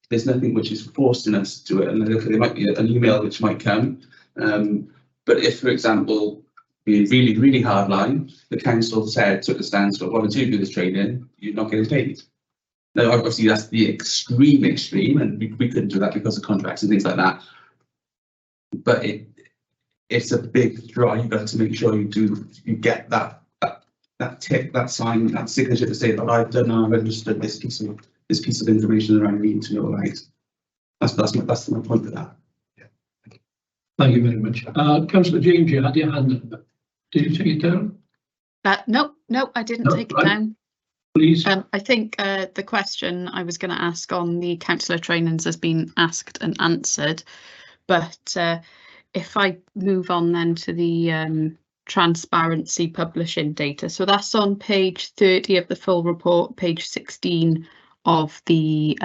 there's nothing which is forcing us to do it. And there might be an email which might come. But if, for example, being really, really hard line, the council took the stance, well, until you do this training, you're not getting paid. Now, obviously, that's the extreme, and we couldn't do that because of contracts and things like that. But it's a big drive to make sure you get that tick, that sign, that signature to say that I've done and I've understood this piece of information that I need to know about. That's my point of that. Thank you very much. Councillor James, you had your hand up. Did you take it down? No, I didn't take it down. Please. I think the question I was going to ask on the councillor trainings has been asked and answered, but if I move on then to the transparency publishing data, so that's on page 30 of the full report, page 16 of the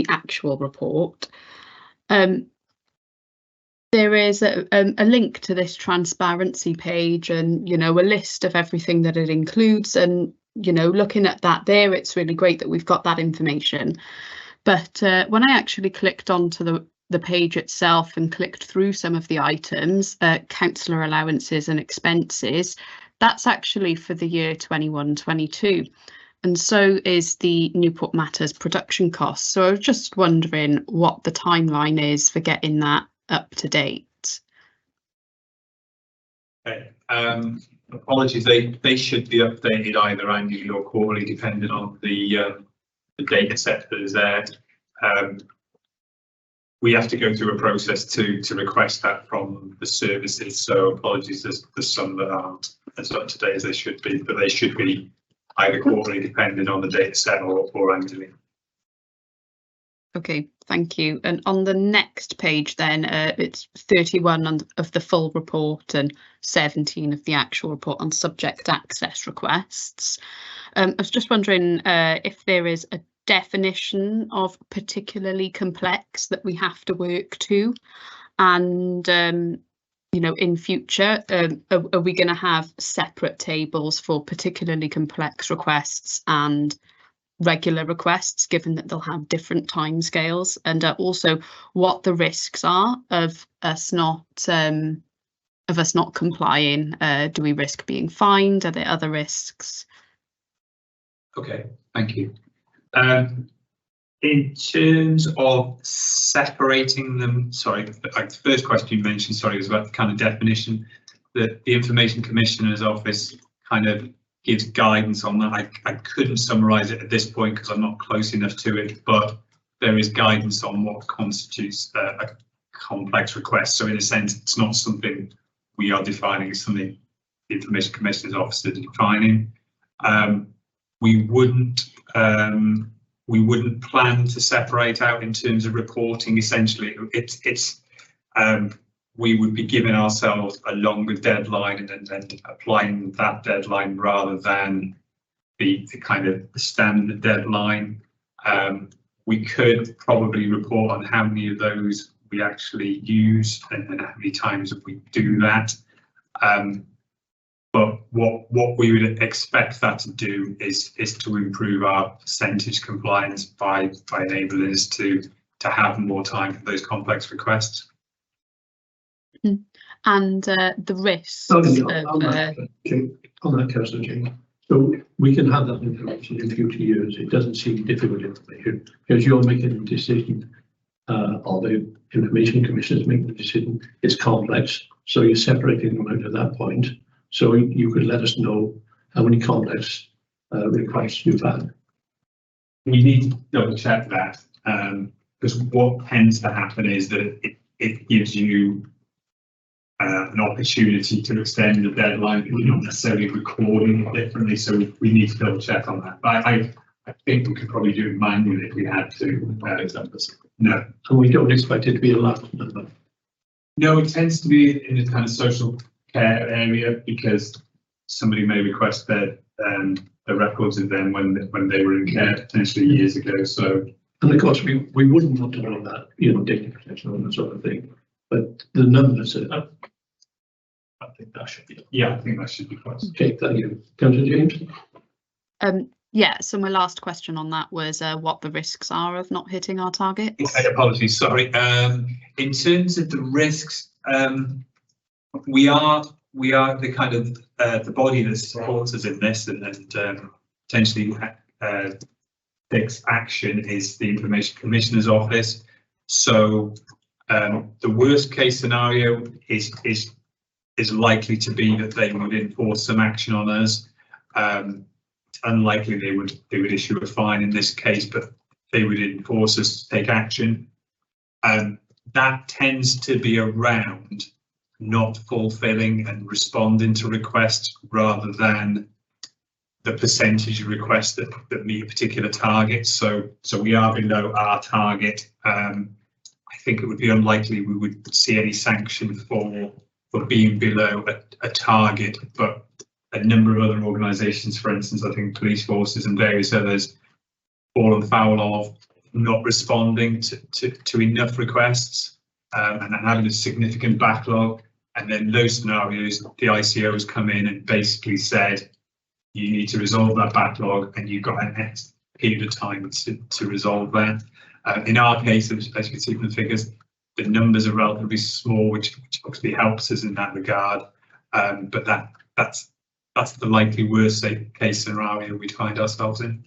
actual report. There is a link to this transparency page and, you know, a list of everything that it includes. And, you know, looking at that there, it's really great that we've got that information. But when I actually clicked onto the page itself and clicked through some of the items, councillor allowances and expenses, that's actually for the year 21-22. And so is the Newport Matters production costs. So I was just wondering what the timeline is for getting that up to date. Okay. Apologies, they should be updated either annually or quarterly, depending on the data set that is there. We have to go through a process to request that from the services. So apologies, there's some that aren't as up to date as they should be, but they should be either quarterly, depending on the data set, or annually. Okay, thank you. And on the next page then, it's 31 of the full report and 17 of the actual report on subject access requests. I was just wondering if there is a definition of particularly complex that we have to work to, and you know, in future, are we going to have separate tables for particularly complex requests and regular requests, given that they'll have different timescales, and also what the risks are of us not complying? Do we risk being fined? Are there other risks? Okay, thank you. In terms of separating them, sorry, the first question you mentioned, sorry, was about the kind of definition that the Information Commissioner's Office kind of gives guidance on that. I couldn't summarise it at this point because I'm not close enough to it, but there is guidance on what constitutes a complex request. So in a sense, it's not something we are defining, it's something the Information Commissioner's Office is defining. We wouldn't plan to separate out in terms of reporting. Essentially, we would be giving ourselves a longer deadline and then applying that deadline rather than the kind of standard deadline. We could probably report on how many of those we actually use and how many times we do that. But what we would expect that to do is to improve our percentage compliance by enabling us to have more time for those complex requests. And the risks on that, Councillor James. So we can have that information in future years. It doesn't seem difficult information because you're making a decision, or the Information Commissioner is making a decision. It's complex, so you're separating them out at that point. So you could let us know how many complex requests you've had. We need to double check that, because what tends to happen is that it gives you an opportunity to extend the deadline, but you're not necessarily recording it differently. So we need to double check on that. But I think we could probably do it manually if we had to. No. And we don't expect it to be a large number. No, it tends to be in the kind of social care area because somebody may request their records of them when they were in care potentially years ago. So, and of course we wouldn't want to know that, you know, data protection and that sort of thing. But the numbers are up. I think that should be. Yeah, I think that should be close. Okay, thank you. Councillor James. Yeah, so my last question on that was what the risks are of not hitting our targets. Okay, apologies, sorry. In terms of the risks, we are the kind of the body that supports us in this and potentially takes action is the Information Commissioner's Office. So The worst case scenario is likely to be that they would enforce some action on us. It's unlikely they would issue a fine in this case, but they would enforce us to take action. That tends to be around not fulfilling and responding to requests rather than the percentage of requests that meet a particular target. So we are below our target. I think it would be unlikely we would see any sanction for being below a target, but a number of other organisations, for instance, I think police forces and various others, fallen foul of not responding to enough requests and having a significant backlog. And then those scenarios, the ICO has come in and basically said, you need to resolve that backlog and you've got an X period of time to resolve that. In our case, as you can see from the figures, the numbers are relatively small, which obviously helps us in that regard. But that's the likely worst case scenario we'd find ourselves in.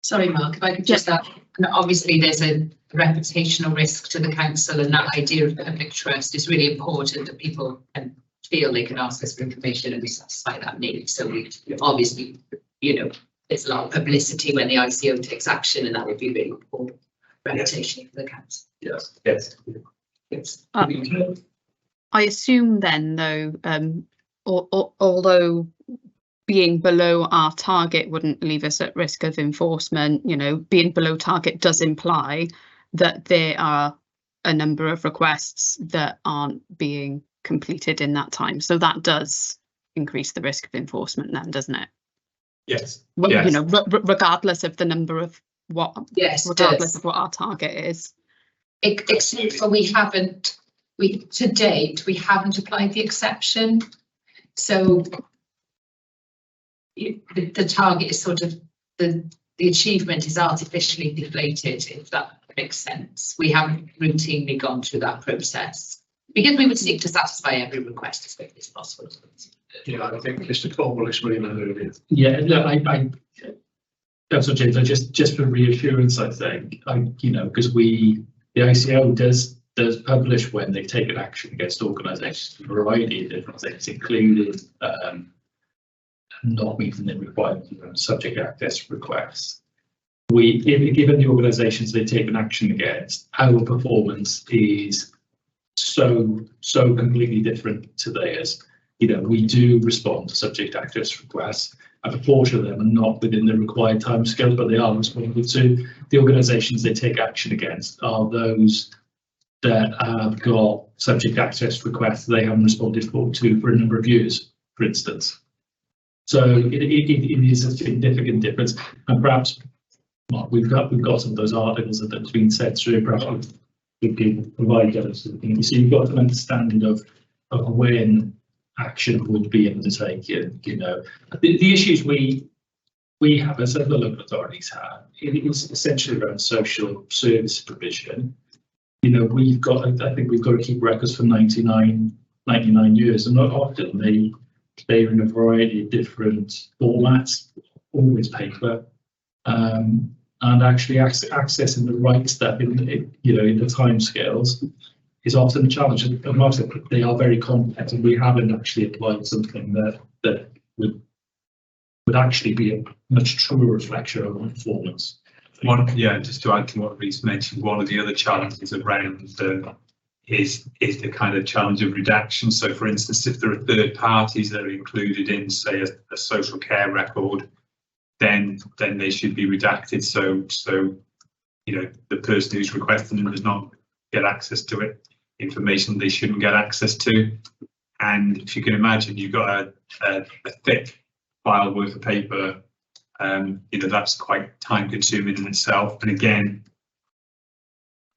Sorry, Mark, if I could just add, obviously there's a reputational risk to the council, and that idea of public trust is really important, that people can feel they can ask us for information and we satisfy that need. So we obviously, there's a lot of publicity when the ICO takes action, and that would be really poor reputation for the council. Yes. I assume then, though, although being below our target wouldn't leave us at risk of enforcement, being below target does imply that there are a number of requests that aren't being completed in that time. So that does increase the risk of enforcement then, doesn't it? Yes. Well, yes. Regardless of the number of regardless of what our target is. Except for to date, we haven't applied the exception. So the target is sort of, the achievement is artificially deflated, if that makes sense. We haven't routinely gone through that process because we would seek to satisfy every request as quickly as possible. Yeah, I think Mr. Cole will explain that earlier. Yeah, look, Councillor James, just for reassurance, I think, because the ICO does publish when they've taken action against organisations, a variety of different things, including not meeting the requirements around subject access requests. Given the organisations they've taken action against, our performance is so completely different to theirs. We do respond to subject access requests. A proportion of them are not within the required timescale, but they are responding to. The organisations they take action against are those that have got subject access requests they haven't responded to for a number of years, for instance. So it is a significant difference, and perhaps we've got some of those articles that have been said through. Perhaps we can provide those. So you've got an understanding of when action would be undertaken. The issues we have, as other local authorities have, it is essentially around social service provision. I think we've got to keep records for 99 years, and not often they're in a variety of different formats, always paper, and actually accessing the right stuff in the timescales is often a challenge. And like I said, they are very complex, and we haven't actually applied something that would actually be a much truer reflection of our performance. Just to add to what Rhys mentioned, one of the other challenges around is the kind of challenge of redaction. So, for instance, if there are third parties that are included in, say, a social care record, then they should be redacted. So the person who's requesting them does not get access to it, information they shouldn't get access to. And if you can imagine, you've got a thick file worth of paper. That's quite time consuming in itself. And again,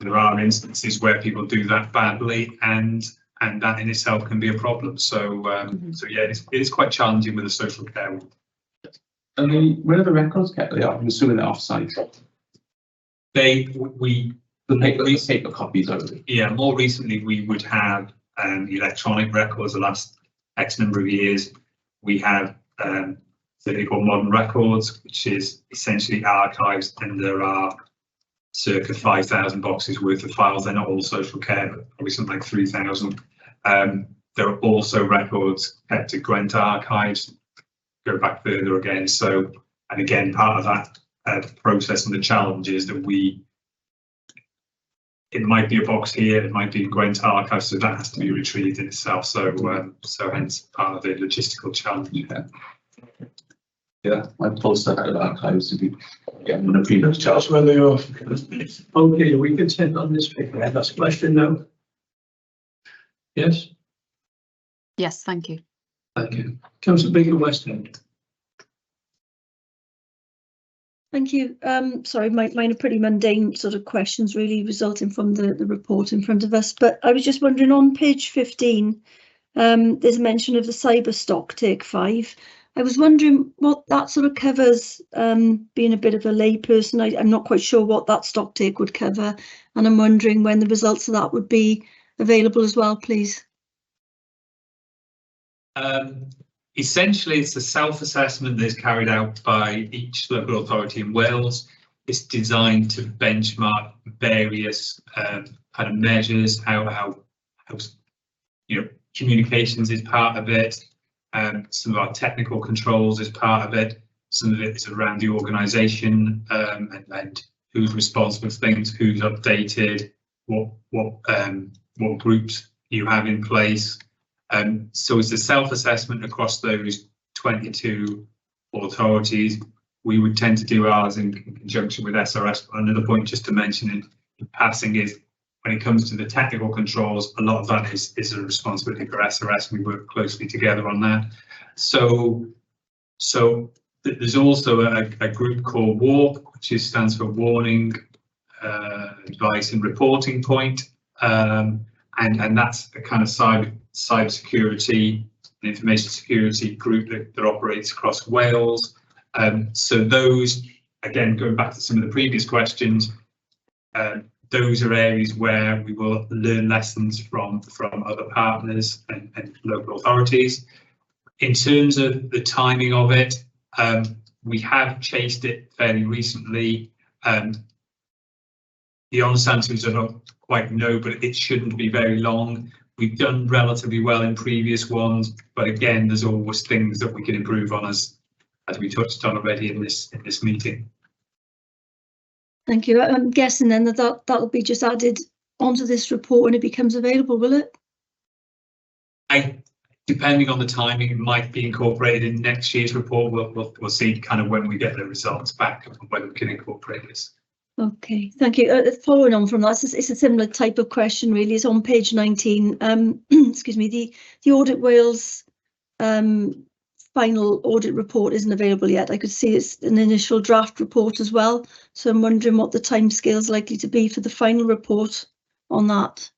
there are instances where people do that badly, and that in itself can be a problem. So it is quite challenging with the social care. And where are the records kept? I'm assuming they're off-site. The paper copies only. Yeah, more recently we would have electronic records. The last X number of years, we have something called modern records, which is essentially archives under our circa 5,000 boxes worth of files. They're not all social care, but probably something like 3,000. There are also records kept at Gwent archives, go back further again. So, and again, part of that process and the challenge is that it might be a box here, it might be in Gwent archives, so that has to be retrieved in itself. So, so hence part of the logistical challenge. Yeah, my poster out of archives to be getting a previous charge. When they are. Okay, we can send on this paper. That's a question now. Yes, Yes, thank you. thank you. Councillor Baker West End. Thank you. Sorry, mine are pretty mundane sort of questions really resulting from the report in front of us. But I was just wondering on page 15, there's a mention of the cyber stock take 5. I was wondering what that sort of covers, being a bit of a layperson. I'm not quite sure what that stock take would cover. And I'm wondering when the results of that would be available as well, please. Essentially, it's a self-assessment that is carried out by each local authority in Wales. It's designed to benchmark various kind of measures, how communications is part of it, some of our technical controls is part of it. Some of it is around the organisation and who's responsible for things, who's updated, what groups you have in place. So it's a self-assessment across those 22 authorities. We would tend to do ours in conjunction with SRS. But another point just to mention in passing is when it comes to the technical controls, a lot of that is a responsibility for SRS. We work closely together on that. So there's also a group called WARP, which stands for Warning, Advice and Reporting Point. And that's a kind of cyber security and information security group that operates across Wales. So those, again, going back to some of the previous questions, those are areas where we will learn lessons from other partners and local authorities. In terms of the timing of it, we have chased it fairly recently. The honest answer is I don't quite know, but it shouldn't be very long. We've done relatively well in previous ones, but again, there's always things that we can improve on as we touched on already in this meeting. Thank you. I'm guessing then that'll be just added onto this report when it becomes available, will it? Depending on the timing, it might be incorporated in next year's report. We'll see kind of when we get the results back and when we can incorporate this. Okay, thank you. Following on from that, it's a similar type of question really. It's on page 19. Excuse me, the Audit Wales final audit report isn't available yet. I could see it's an initial draft report as well. So I'm wondering what the timescale is likely to be for the final report on that.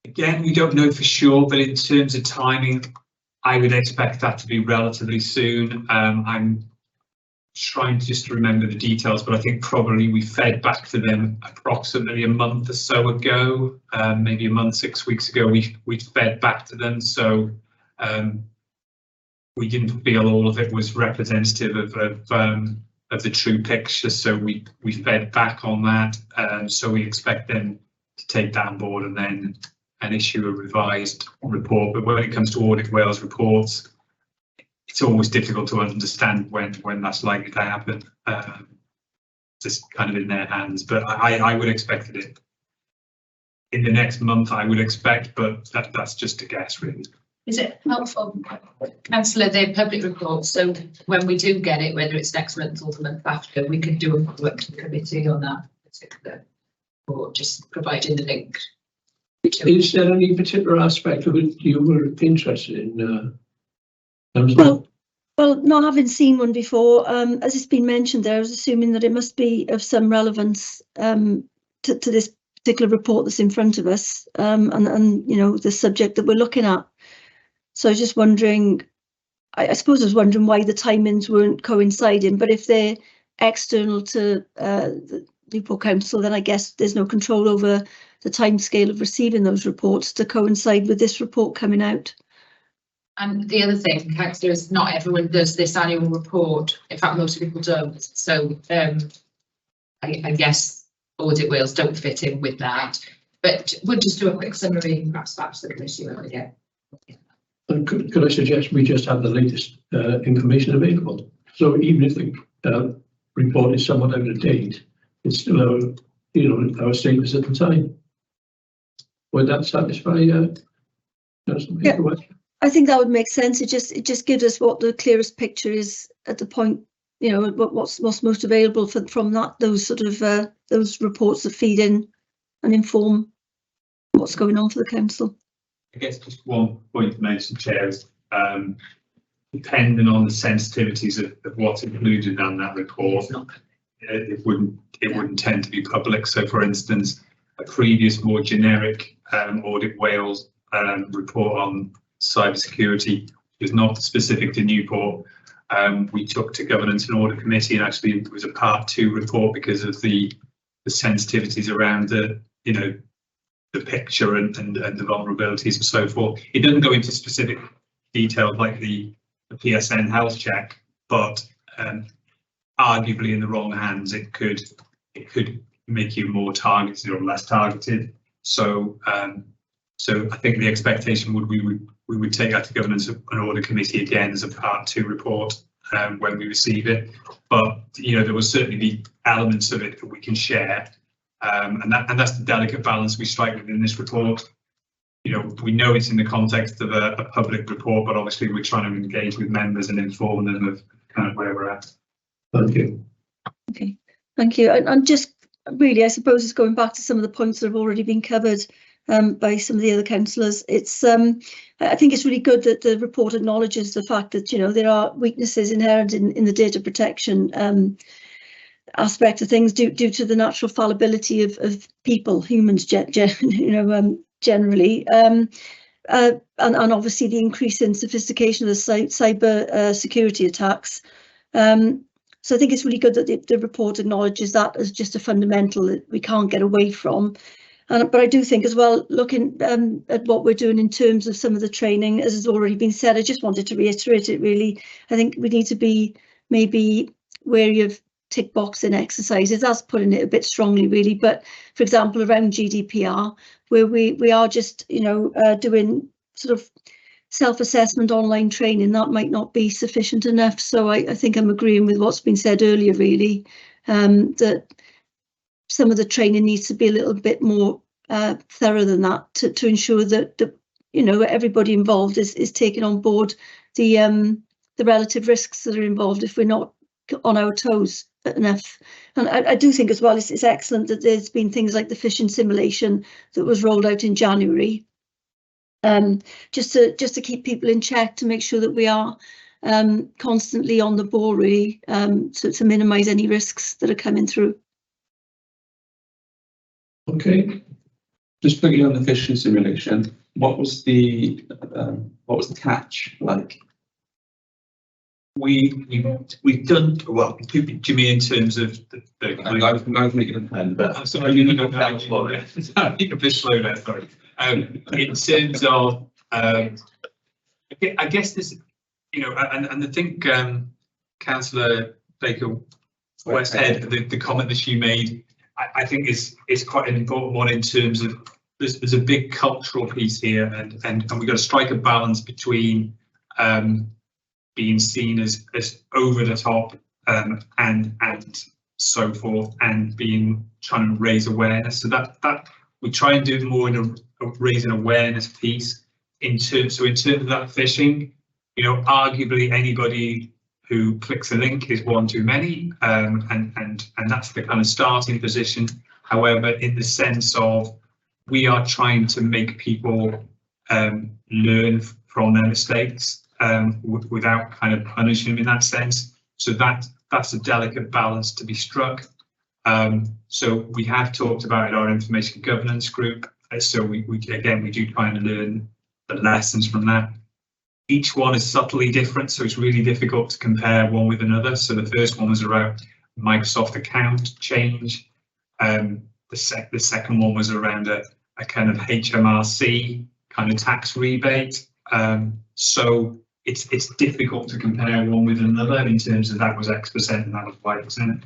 Again, we don't know for sure, but in terms of timing, I would expect that to be relatively soon. I'm trying to just remember the details, but I think probably we fed back to them approximately a month or so ago, maybe a month, 6 weeks ago, we fed back to them. So we didn't feel all of it was representative of the true picture. So we fed back on that. So we expect them to take that on board and then issue a revised report. But when it comes to Audit Wales reports, it's always difficult to understand when that's likely to happen. Just kind of in their hands, but I would expect it in the next month. I would expect, but that's just a guess, really. Is it helpful, Councillor, the public report? So when we do get it, whether it's next month or the month after, we could do a working committee on that particular, or just providing the link. Is there any particular aspect of it you were interested in? Well, not having seen one before, as it's been mentioned there, I was assuming that it must be of some relevance to this particular report that's in front of us, and you know, the subject that we're looking at. So I was just wondering, I suppose I was wondering why the timings weren't coinciding, but if they're external to the Newport Council, then I guess there's no control over the timescale of receiving those reports to coincide with this report coming out. And the other thing, Councillor, is not everyone does this annual report. In fact, most people don't. So I guess audit wheels don't fit in with that. But we'll just do a quick summary, perhaps the committee will get. Could I suggest we just have the latest information available? So even if the report is somewhat out of date, it's still our status at the time. Would that satisfy Yeah, I think that would make sense. It just gives us what the clearest picture is at the point, what's most available from those sort of those reports that feed in and inform what's going on for the council. I guess just one point to mention, Chair, is depending on the sensitivities of what's included in that report, it wouldn't tend to be public. So, for instance, a previous more generic Audit Wales report on cybersecurity was not specific to Newport. We took to Governance and Audit Committee, and actually it was a Part 2 report because of the sensitivities around the picture and the vulnerabilities and so forth. It doesn't go into specific details like the PSN health check, but arguably in the wrong hands, it could make you more targeted or less targeted. So so I think the expectation would we would take that to Governance and Audit Committee again as a Part 2 report when we receive it. But there will certainly be elements of it that we can share. And that's the delicate balance we strike within this report. We know it's in the context of a public report, but obviously we're trying to engage with members and inform them of kind of where we're at. Thank you. Okay, thank you. And just really, I suppose it's going back to some of the points that have already been covered by some of the other councillors. It's I think it's really good that the report acknowledges the fact that there are weaknesses inherent in the data protection aspect of things due to the natural fallibility of humans generally, and obviously the increase in sophistication of the cyber security attacks. So I think it's really good that the report acknowledges that as just a fundamental that we can't get away from. But I do think as well, looking at what we're doing in terms of some of the training, as has already been said, I just wanted to reiterate it really. I think we need to be maybe wary of tick boxing exercises. That's putting it a bit strongly really, but for example around GDPR, where we are just doing sort of self-assessment online training, that might not be sufficient enough. So I think I'm agreeing with what's been said earlier really, that some of the training needs to be a little bit more thorough than that to ensure that everybody involved is taking on board the relative risks that are involved if we're not on our toes enough. And I do think as well it's excellent that there's been things like the phishing simulation that was rolled out in January, just to keep people in check, to make sure that we are constantly on the ball really, to minimise any risks that are coming through. Okay, just bringing on the phishing simulation, what was the catch like? We've done well. Do you mean in terms of the I was making a pen, but I'm sorry, you can go slow there. You can be slow there. Sorry. In terms of, I guess this, and I think Councillor Baker Westhead, the comment that she made, I think is quite an important one in terms of there's a big cultural piece here, and we've got to strike a balance between being seen as over the top and so forth, and trying to raise awareness. So that we try and do more in a raising awareness piece. In terms of that phishing, arguably anybody who clicks a link is one too many, and that's the kind of starting position. However, in the sense of we are trying to make people learn from their mistakes without kind of punishing them in that sense. So that's a delicate balance to be struck. So we have talked about our information governance group. So we do try and learn the lessons from that. Each one is subtly different, so it's really difficult to compare one with another. So the first one was around Microsoft account change. The second one was around a kind of HMRC kind of tax rebate. So it's difficult to compare one with another in terms of that was X% and that was Y%.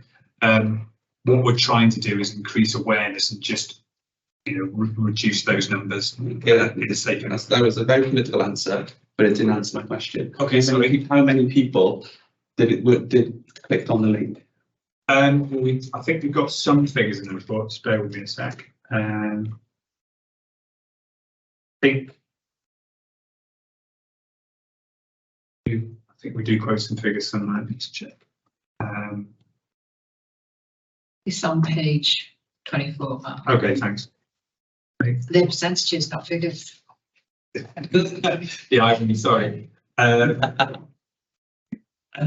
what we're trying to do is increase awareness and just, reduce those numbers. Yeah, in the sake of that was a very political answer, but it didn't answer my question. Okay, So how many people did clicked on the link? I think we've got some figures in the report. Just bear with me a sec. I think we do quote some figures somewhere. I need to check. It's on page 24, Mark. Okay, thanks. The percentages, not figures. Yeah, I'm really sorry. And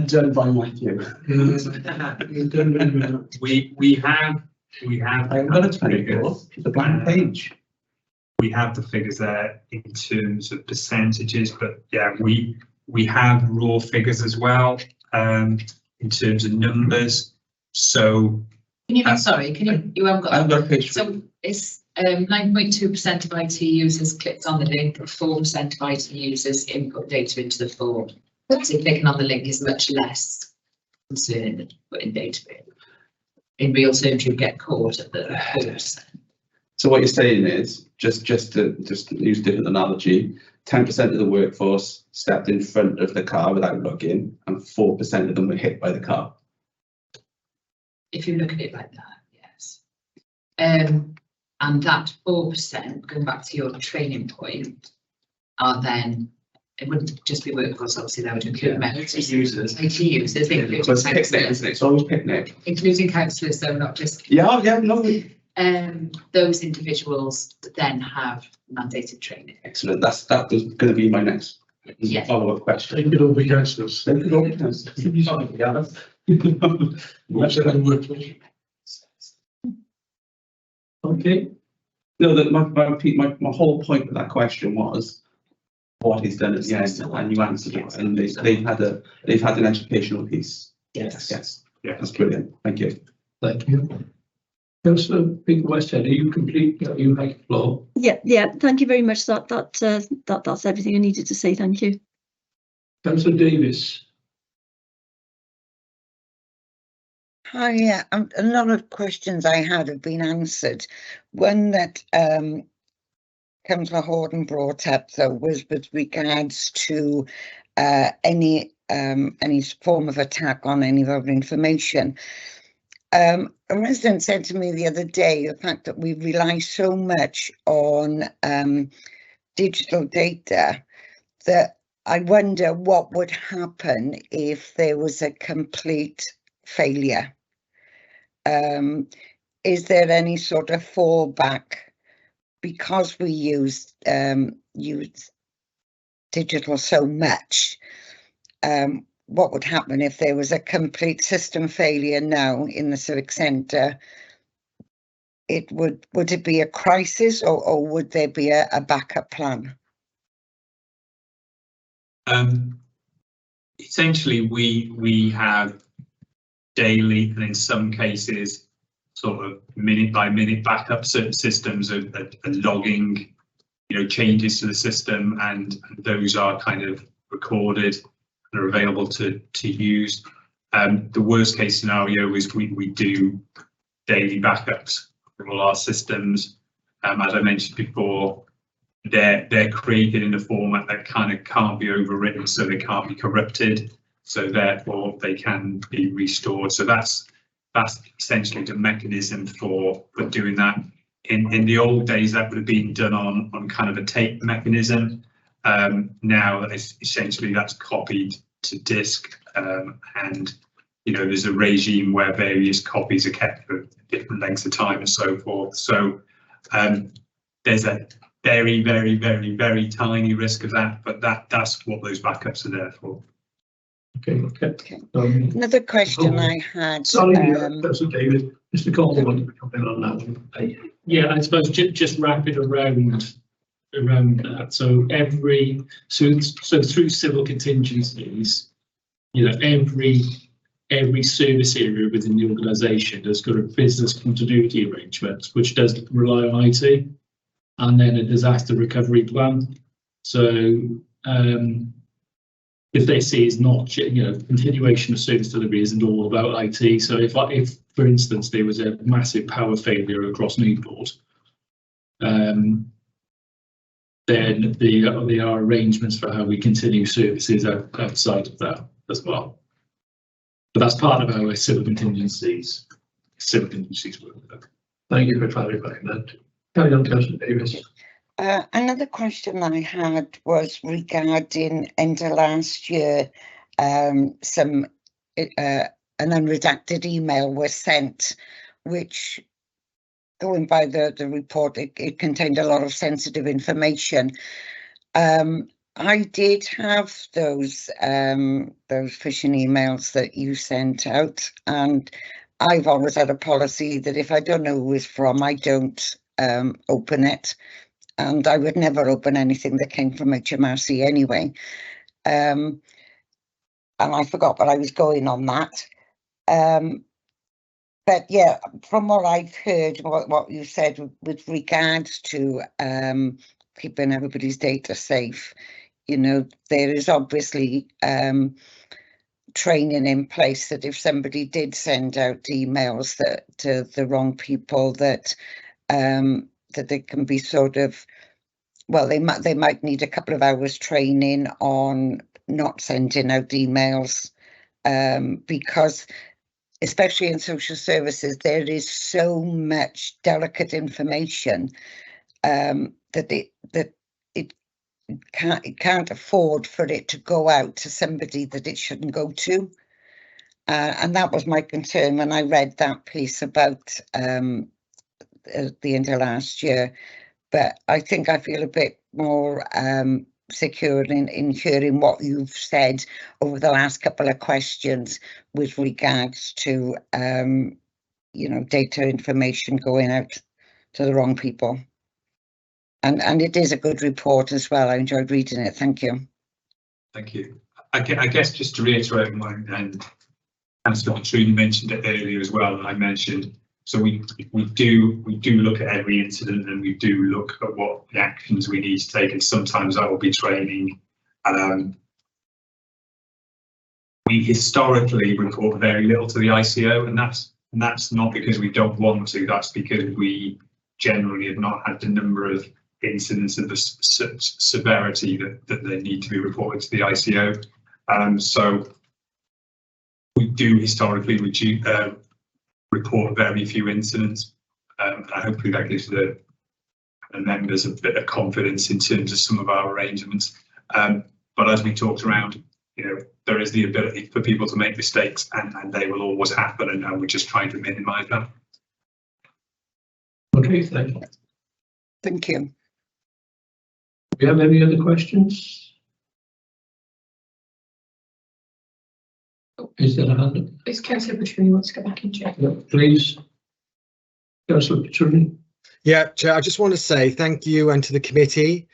done by my view. We have I'm not a 24, the blank page. We have the figures there in terms of percentages, but yeah, we have raw figures as well in terms of numbers. So Can you, sorry, can you haven't got. I haven't got a page. So it's 9.2% of IT users clicked on the link, 4% of IT users input data into the form. So clicking on the link is much less concerning than putting data in. In real terms, you get caught at the 4%. So what you're saying is, just to use a different analogy, 10% of the workforce stepped in front of the car without looking, and 4% of them were hit by the car. If you look at it like that, yes. And that 4%, going back to your training point, are then, it wouldn't just be workforce, obviously that would include IT users. IT users, including So it's picnic, isn't it? It's always picnic. Including councillors, though, not just. Yeah, no. Those individuals then have mandated training. Excellent. That was going to be my next follow-up question. They could all be councillors. They could all be councillors. Okay. No, my whole point with that question was what is done at the end, and you answered it, and they've had an educational piece. Yes. Yeah, that's brilliant. Thank you. Thank you. Councillor Peter Westhead, are you complete? You have the floor. Yeah. Thank you very much. That's everything I needed to say. Thank you. Councillor Davis. Hi, yeah, a lot of questions I had have been answered. One that Councillor Horton brought up, though, was with regards to any form of attack on any of our information. A resident said to me the other day the fact that we rely so much on digital data that I wonder what would happen if there was a complete failure. Is there any sort of fallback because we use digital so much? What would happen if there was a complete system failure now in the civic centre? Would it be a crisis, or would there be a backup plan? Essentially, we have daily, and in some cases, sort of minute by minute backup. Certain systems are logging, changes to the system, and those are kind of recorded and are available to use. The worst case scenario is we do daily backups from all our systems. As I mentioned before, they're created in a format that kind of can't be overwritten, so they can't be corrupted. So therefore they can be restored. So that's essentially the mechanism for doing that. In the old days, that would have been done on kind of a tape mechanism. Now essentially that's copied to disk, and there's a regime where various copies are kept for different lengths of time and so forth. So there's a very, very, very, very tiny risk of that, but that's what those backups are there for. Okay. Another question I had. Sorry, Councillor David. Mr. Cole wanted to comment on that one. Yeah, I suppose just wrap it around that. So through civil contingencies, every service area within the organisation has got a business continuity arrangement, which does rely on IT, and then a disaster recovery plan. So if they see it's not, continuation of service delivery isn't all about IT. So if, for instance, there was a massive power failure across Newport, then there are arrangements for how we continue services outside of that as well. But that's part of our civil contingencies work. Thank you for clarifying that. Carry on, Councillor Davis. Another question I had was regarding end of last year, an unredacted email was sent, which, going by the report, it contained a lot of sensitive information. I did have those phishing emails that you sent out, and I've always had a policy that if I don't know who it's from, I don't open it, and I would never open anything that came from HMRC anyway. And I forgot what I was going on that. But yeah, from what I've heard, what you said with regards to keeping everybody's data safe, there is obviously training in place that if somebody did send out emails to the wrong people, that they can be sort of, well, they might need a couple of hours training on not sending out emails, because especially in social services, there is so much delicate information that it can't afford for it to go out to somebody that it shouldn't go to. And that was my concern when I read that piece about the end of last year. But I think I feel a bit more secure in hearing what you've said over the last couple of questions with regards to data information going out to the wrong people. And it is a good report as well. I enjoyed reading it. Thank you. Thank you. I guess just to reiterate mine, and Councillor Trudy mentioned it earlier as well, and I mentioned, so we do look at every incident, and we do look at what the actions we need to take, and sometimes that will be training. We historically report very little to the ICO, and that's not because we don't want to. That's because we generally have not had the number of incidents of the severity that they need to be reported to the ICO. So we do historically report very few incidents, and hopefully that gives the members a bit of confidence in terms of some of our arrangements. But as we talked around, there is the ability for people to make mistakes, and they will always happen, and we're just trying to minimise that. Okay, thank you. Thank you. Do you have any other questions? Is there a hand up? Is Councillor Petrini wants to go back in, Chair? Yeah, please. Councillor Petrini. Yeah, Chair, I just want to say thank you and to the committee.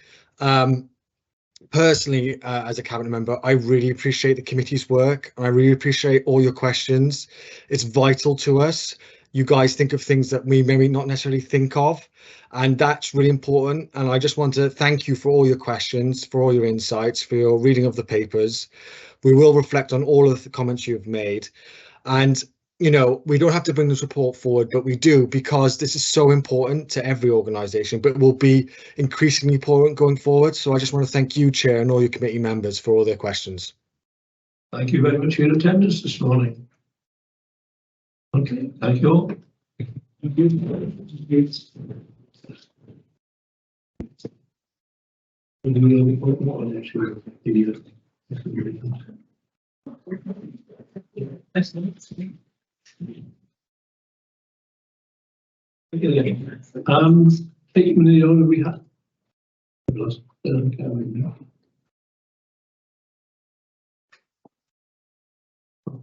Personally, as a cabinet member, I really appreciate the committee's work, and I really appreciate all your questions. It's vital to us. You guys think of things that we maybe not necessarily think of, and that's really important. And I just want to thank you for all your questions, for all your insights, for your reading of the papers. We will reflect on all of the comments you've made. And, we don't have to bring this report forward, but we do, because this is so important to every organisation, but will be increasingly important going forward. So I just want to thank you, Chair, and all your committee members for all their questions. Thank you very much for your attendance this morning. Okay, thank you all. Thank you. Taking the order we have.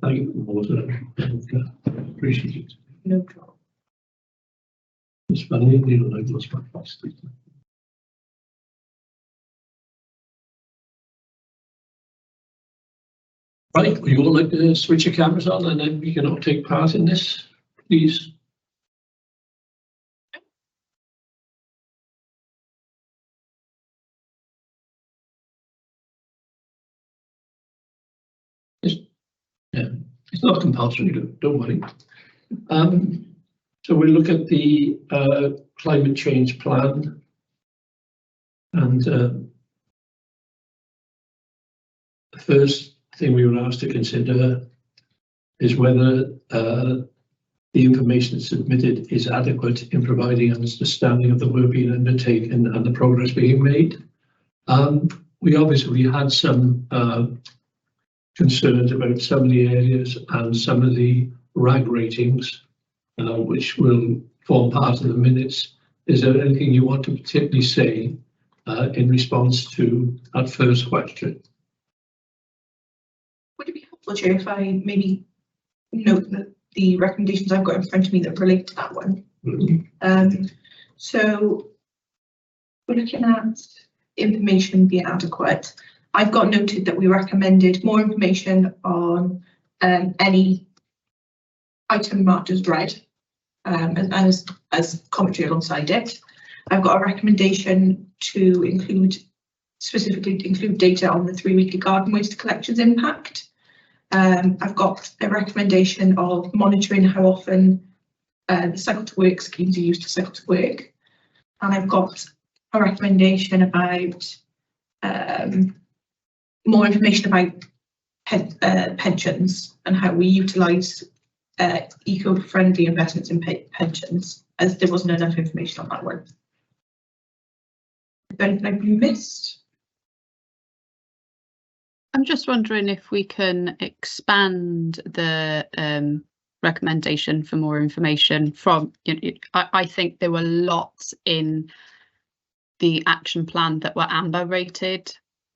Thank you for the water. Appreciate it. No problem. It's funny, I lost my place. Right, would you all like to switch your cameras on, and then we can all take part in this, please? It's not compulsory, don't worry. So we'll look at the climate change plan, and the first thing we were asked to consider is whether the information submitted is adequate in providing understanding of the work being undertaken and the progress being made. We obviously had some concerns about some of the areas and some of the RAG ratings, which will form part of the minutes. Is there anything you want to particularly say in response to that first question? Would it be helpful, Chair, if I maybe note that the recommendations I've got in front of me that relate to that one? So we're looking at information being adequate. I've got noted that we recommended more information on any item marked as red, and as commentary alongside it. I've got a recommendation to specifically include data on the 3-weekly garden waste collections impact. I've got a recommendation of monitoring how often the cycle to work schemes are used to cycle to work, and I've got a recommendation about more information about pensions and how we utilise eco-friendly investments in pensions, as there wasn't enough information on that one. Is there anything I've missed? I'm just wondering if we can expand the recommendation for more information from, I think there were lots in the action plan that were amber rated,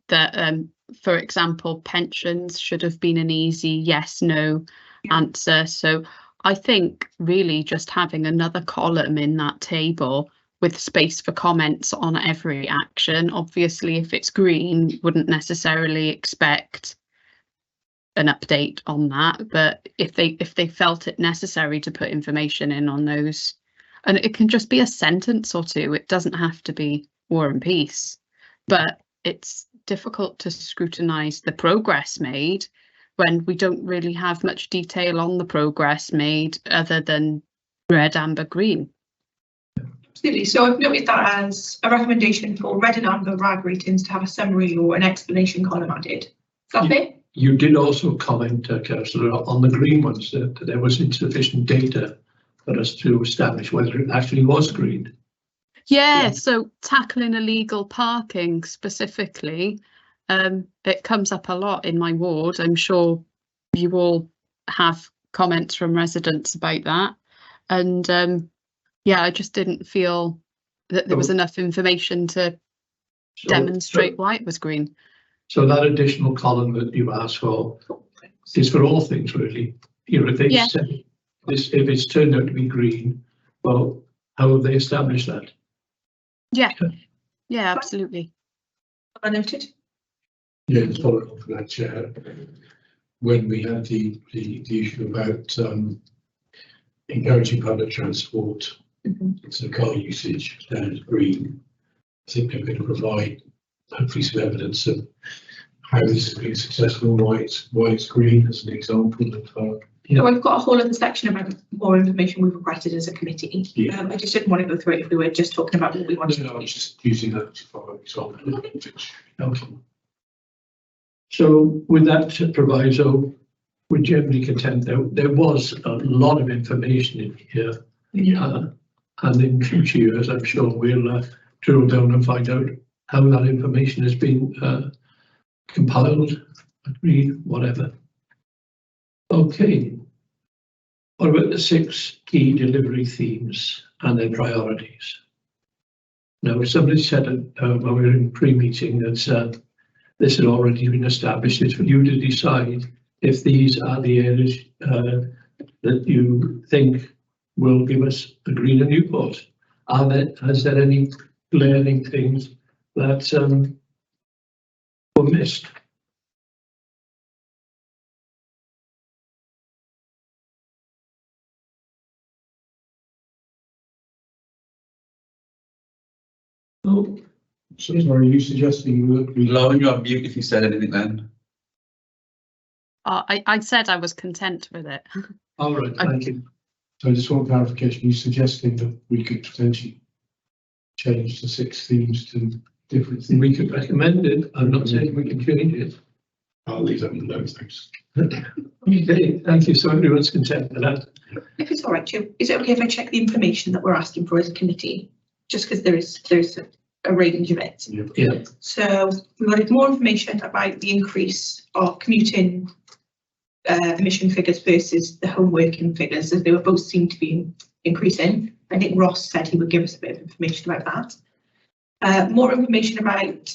that for example, pensions should have been an easy yes, no answer. So I think really just having another column in that table with space for comments on every action. Obviously, if it's green, wouldn't necessarily expect an update on that, but if they felt it necessary to put information in on those, and it can just be a sentence or two, it doesn't have to be War and Peace, but it's difficult to scrutinise the progress made when we don't really have much detail on the progress made other than red, amber, green. Absolutely. So I've noted that as a recommendation for red and amber RAG ratings to have a summary or an explanation column added. Is that fair? You did also comment, Councillor, on the green ones, that there was insufficient data for us to establish whether it actually was green. Yeah, so tackling illegal parking specifically, it comes up a lot in my ward. I'm sure you all have comments from residents about that. And yeah, I just didn't feel that there was enough information to demonstrate why it was green. So that additional column that you asked for is for all things, really. If they say this, if it's turned out to be green, well, how have they established that? Yeah, yeah, absolutely. I noted. Yeah, just following on from that, Chair. When we had the issue about encouraging public transport, so car usage down as green, I think they're going to provide hopefully some evidence of how this has been successful, why it's green as an example of. So I've got a whole other section about more information we've requested as a committee. Yeah. I just didn't want to go through it if we were just talking about what we wanted. No, I was just using that for example. Okay. So with that proviso, we're generally content. There was a lot of information in here, and in future years, I'm sure we'll drill down and find out how that information has been compiled, agreed, whatever. Okay. What about the 6 key delivery themes and their priorities? Now, somebody said when we were in pre-meeting that this had already been established. It's for you to decide if these are the areas that you think will give us a greener Newport. Has there any glaring things that were missed? Oh, so are you suggesting that we Lauren, you're on mute if you said anything then. I said I was content with it. All right, thank you. So I just want clarification, you're suggesting that we could potentially change the 6 themes to different themes? We could recommend it. I'm not saying we can change it. I'll leave that in those things. Okay, thank you. So everyone's content with that. If it's all right, Joe, is it okay if I check the information that we're asking for as a committee? Just because there's a range of it. Yeah. So we wanted more information about the increase of commuting emission figures versus the home working figures, as they were both seem to be increasing. I think Ross said he would give us a bit of information about that. More information about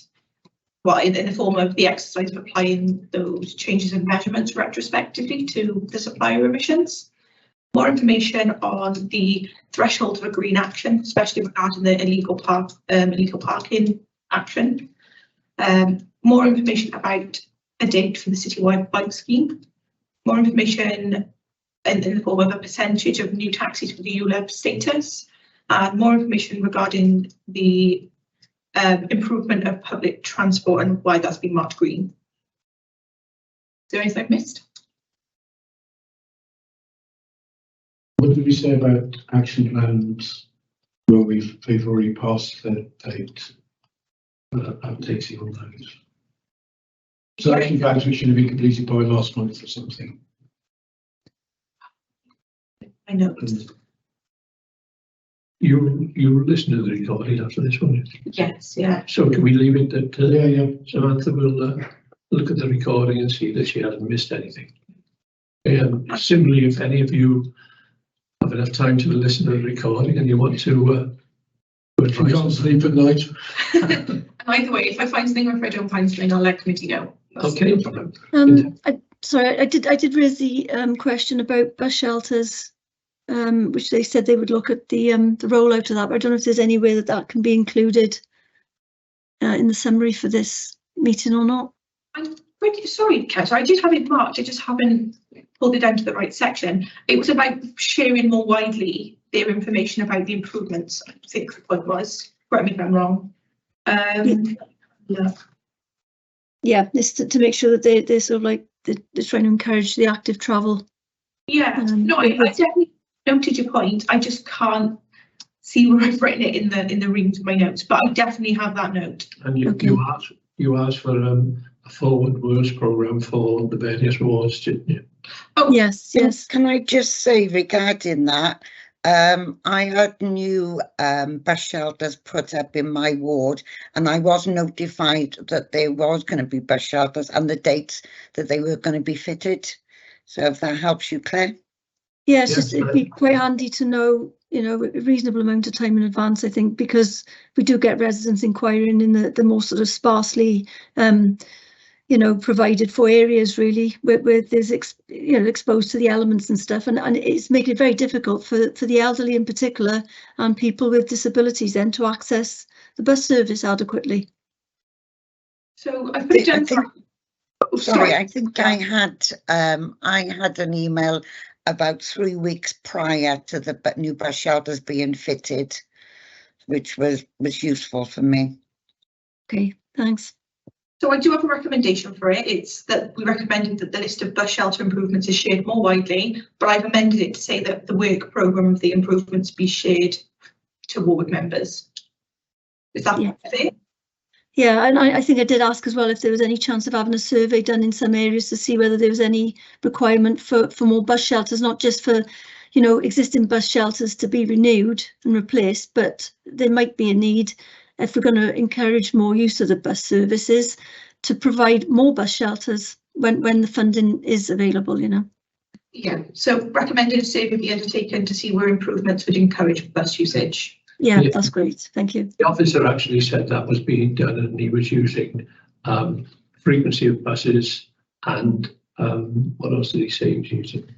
what in the form of the exercise of applying those changes in measurements retrospectively to the supplier emissions. More information on the threshold of a green action, especially regarding the illegal parking action. More information about a date for the citywide bike scheme. More information in the form of a percentage of new taxis for the ULEB status. And more information regarding the improvement of public transport and why that's been marked green. Is there anything I've missed? What did we say about action plans where they've already passed their date? Updating on those. So action plans which should have been completed by last month or something. I know. You will listen to the recording after this one. Yes, yeah. So can we leave it that Yeah. Samantha will look at the recording and see that she hasn't missed anything. Similarly, if any of you have enough time to listen to the recording and you want to you can't sleep at night. Either way, if I find something or if I don't find something, I'll let committee know. That's okay. No problem. Sorry, I did raise the question about bus shelters, which they said they would look at the rollout of that, but I don't know if there's any way that that can be included in the summary for this meeting or not. I'm really sorry, Kat, I did have it marked, I just haven't pulled it down to the right section. It was about sharing more widely their information about the improvements, I think the point was. Correct me if I'm wrong. Yeah, it's to make sure that they're sort of like they're trying to encourage the active travel. Yeah, no, I definitely noted your point. I just can't see where I've written it in the reams of my notes, but I definitely have that note. And you asked for a forward works programme for the various wards, didn't you? Oh yes. Can I just say regarding that? I had new bus shelters put up in my ward, and I was notified that there was going to be bus shelters and the dates that they were going to be fitted. So if that helps you, Claire. Yes, just it'd be quite handy to know, a reasonable amount of time in advance, I think, because we do get residents inquiring in the more sort of sparsely provided for areas really where there's exposed to the elements and stuff, and it's making it very difficult for the elderly in particular and people with disabilities then to access the bus service adequately. So I put it down. Sorry, I think I had an email about 3 weeks prior to the new bus shelters being fitted, which was useful for me. Okay, thanks. So I do have a recommendation for it. It's that we recommended that the list of bus shelter improvements is shared more widely, but I've amended it to say that the work programme of the improvements be shared to ward members. Is that fair? Yeah, and I think I did ask as well if there was any chance of having a survey done in some areas to see whether there was any requirement for more bus shelters, not just for, existing bus shelters to be renewed and replaced, but there might be a need if we're going to encourage more use of the bus services to provide more bus shelters when the funding is available, Yeah, so recommended a survey be undertaken to see where improvements would encourage bus usage. Yeah, that's great. Thank you. The officer actually said that was being done, and he was using frequency of buses and what else did he say he was using?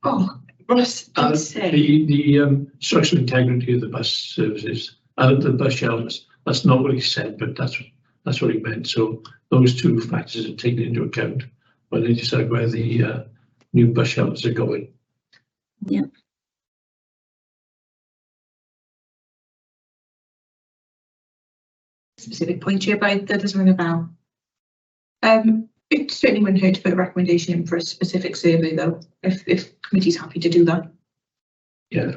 Oh, Ross did say. The structural integrity of the bus services, the bus shelters. That's not what he said, but that's what he meant. So those two factors are taken into account when they decide where the new bus shelters are going. Yeah. Specific point here about that doesn't ring a bell. It certainly wouldn't hurt to put a recommendation in for a specific survey though, if committee's happy to do that. Yeah,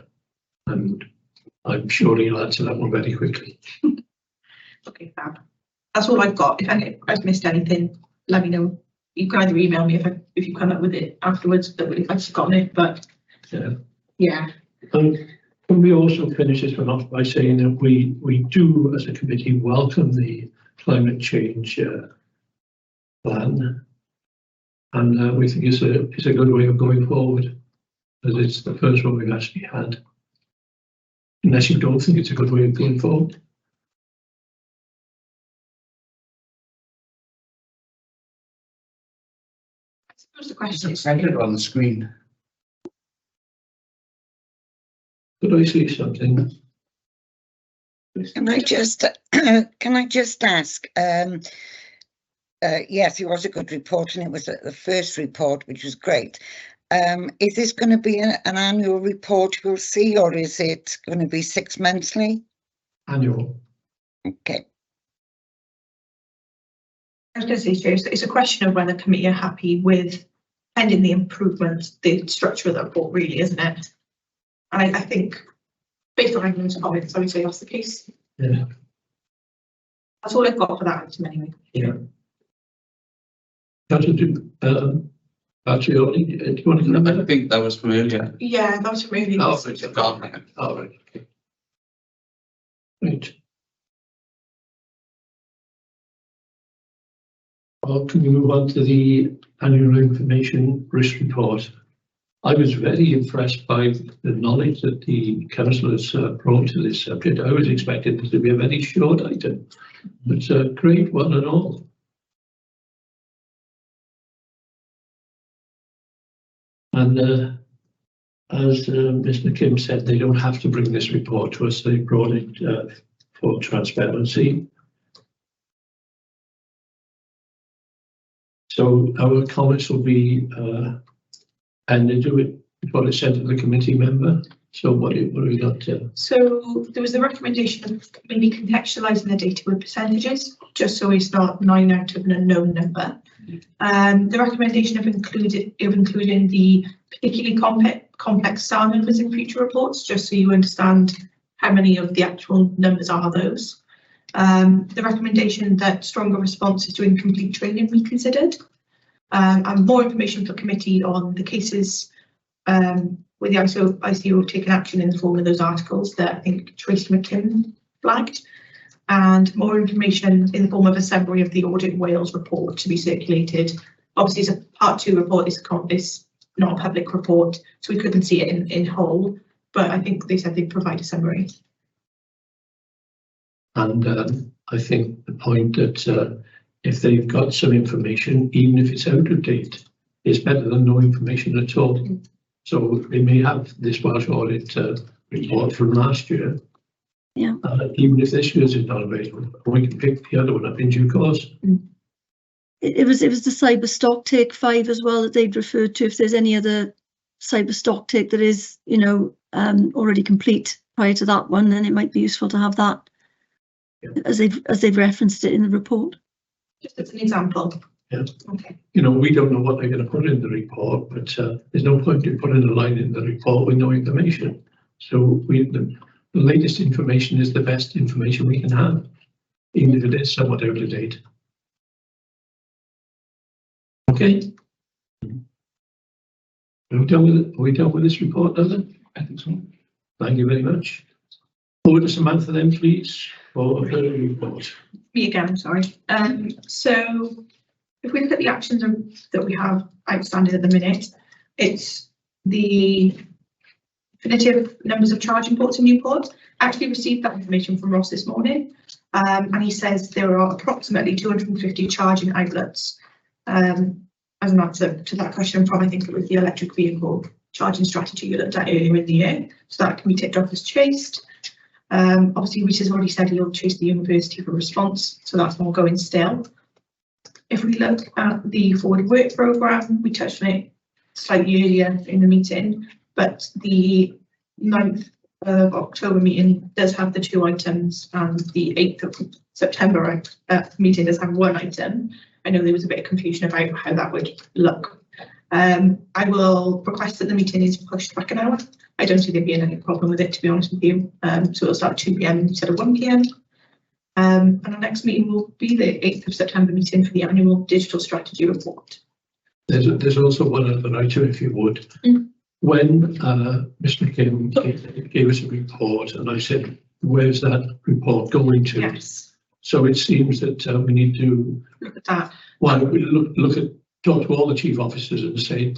and I'm sure he'll answer that one very quickly. Okay, fab. That's all I've got. If I've missed anything, let me know. You can either email me if you come up with it afterwards, that I've forgotten it, but yeah. Can we also finish this one off by saying that we do, as a committee, welcome the climate change plan, and we think it's a good way of going forward, as it's the first one we've actually had. Unless you don't think it's a good way of going forward. I suppose the question is on the screen. Could I say something? Can I just ask? Yes, it was a good report, and it was the first report, which was great. Is this going to be an annual report we'll see, or is it going to be 6 monthly? Annual. Okay. I was going to say, James, it's a question of whether committee are happy with pending the improvements, the structure of the report, really, isn't it? And I think, based on everyone's comments, I would say that's the case. Yeah. That's all I've got for that item anyway. Yeah. Rheoli, do you want to come back? I think that was from earlier. Yeah, that was really. Oh, so it's gone now. Oh, right. Okay. Right. Well, can we move on to the annual information risk report? I was very impressed by the knowledge that the councillors brought to this subject. I was expecting this to be a very short item, but it's a great one and all. And as Mr. Kim said, they don't have to bring this report to us. They brought it for transparency. So our comments will be ended before it's sent to the committee member. So what have we got? So there was the recommendation of maybe contextualising the data with percentages, just so it's not 9 out of an unknown number. The recommendation of including the particularly complex star numbers in future reports, just so you understand how many of the actual numbers are those. The recommendation that stronger responses to incomplete training be considered, and more information for committee on the cases where the ICO taken action in the form of those articles that I think Tracy McKim flagged, and more information in the form of a summary of the Audit Wales report to be circulated. Obviously, it's a part 2 report, it's not a public report, so we couldn't see it in whole, but I think they said they'd provide a summary. And I think the point that if they've got some information, even if it's out of date, it's better than no information at all. So they may have this Welsh Audit report from last year. Yeah. Even if this year's is not available, we can pick the other one up in due course. It was the cyber stock take 5 as well that they'd referred to. If there's any other cyber stock take that is, already complete prior to that one, then it might be useful to have that, as they've referenced it in the report. Just as an example. Yeah. Okay. We don't know what they're going to put in the report, but there's no point in putting a line in the report with no information. So the latest information is the best information we can have, even if it is somewhat out of date. Okay. Are we done with this report, Dozen? I think so. Thank you very much. Over to Samantha then, please, for her report. Me again, sorry. So if we look at the actions that we have outstanding at the minute, it's the definitive numbers of charging ports in Newport. I actually received that information from Ross this morning, and he says there are approximately 250 charging outlets. As an answer to that question from, I think it was the electric vehicle charging strategy you looked at earlier in the year, so that can be ticked off as chased. Obviously, Rhys has already said he'll chase the university for response, so that's ongoing still. If we look at the forward work programme, we touched on it slightly earlier in the meeting, but the 9th of October meeting does have the 2 items, and the 8th of September meeting does have 1 item. I know there was a bit of confusion about how that would look. I will request that the meeting is pushed back an hour. I don't see there being any problem with it, to be honest with you. So it'll start at 2 PM instead of 1 PM. And our next meeting will be the 8th of September meeting for the annual digital strategy report. There's also one other item, if you would. When Mr. Kim gave us a report, and I said, where's that report going to? Yes. So it seems that we need to look at that. Well, we look at talk to all the chief officers and say,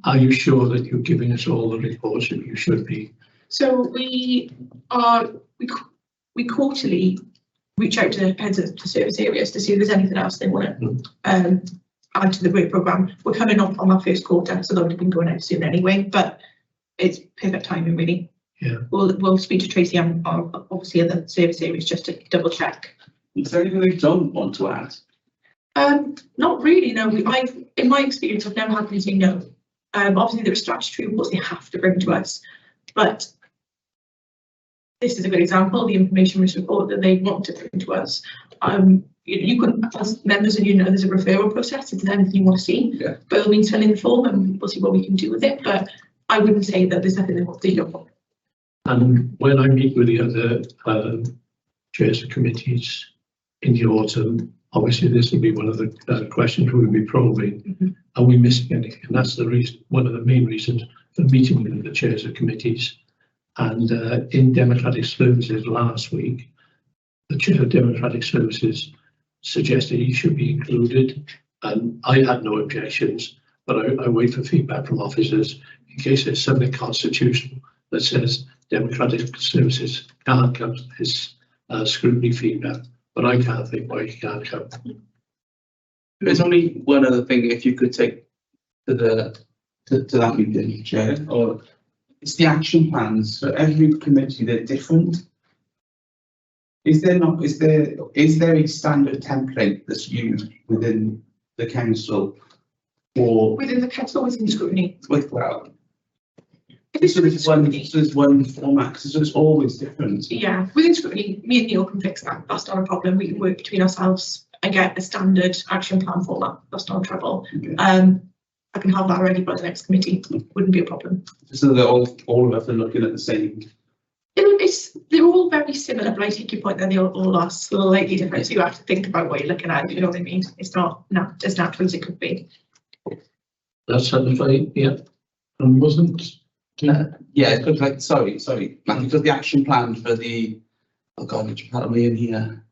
are you sure that you're giving us all the reports that you should be? So we quarterly reach out to heads of the service areas to see if there's anything else they want to add to the work programme. We're coming up on our first quarter, so that would have been going out soon anyway, but it's perfect timing really. Yeah. We'll speak to Tracy and obviously other service areas just to double check. Is there anything they don't want to add? Not really, no. In my experience, I've never had them say no. Obviously there are statutory reports they have to bring to us, but this is a good example, the information risk report that they want to bring to us. You can, as members of there's a referral process if there's anything you want to see. Yeah. By all means, fill in the form and we'll see what we can do with it, but I wouldn't say that there's nothing they don't want. And when I meet with the other chairs of committees in the autumn, obviously this will be one of the questions we'll be probing. Are we missing anything? And that's the reason, one of the main reasons for meeting with the chairs of committees. And in Democratic Services last week, the chair of Democratic Services suggested he should be included, and I had no objections, but I wait for feedback from officers in case there's something constitutional that says Democratic Services can't come to this scrutiny feedback, but I can't think why he can't come. There's only one other thing, if you could take to that meeting, Chair, or it's the action plans. For every committee, they're different. Is there a standard template that's used within the council or within the council, within scrutiny? Well, there's one format, so it's always different. Yeah, within scrutiny, me and Neil can fix that. That's not a problem. We can work between ourselves and get a standard action plan format. That's not a trouble. Okay. I can have that ready by the next committee. Wouldn't be a problem. So that all of us are looking at the same. They're all very similar, but I take your point that they all are slightly different. So you have to think about what you're looking at. You know what I mean? It's not as natural as it could be. That's something, yeah. And wasn't. Yeah, like sorry, like because the action plan for the which part of me in here.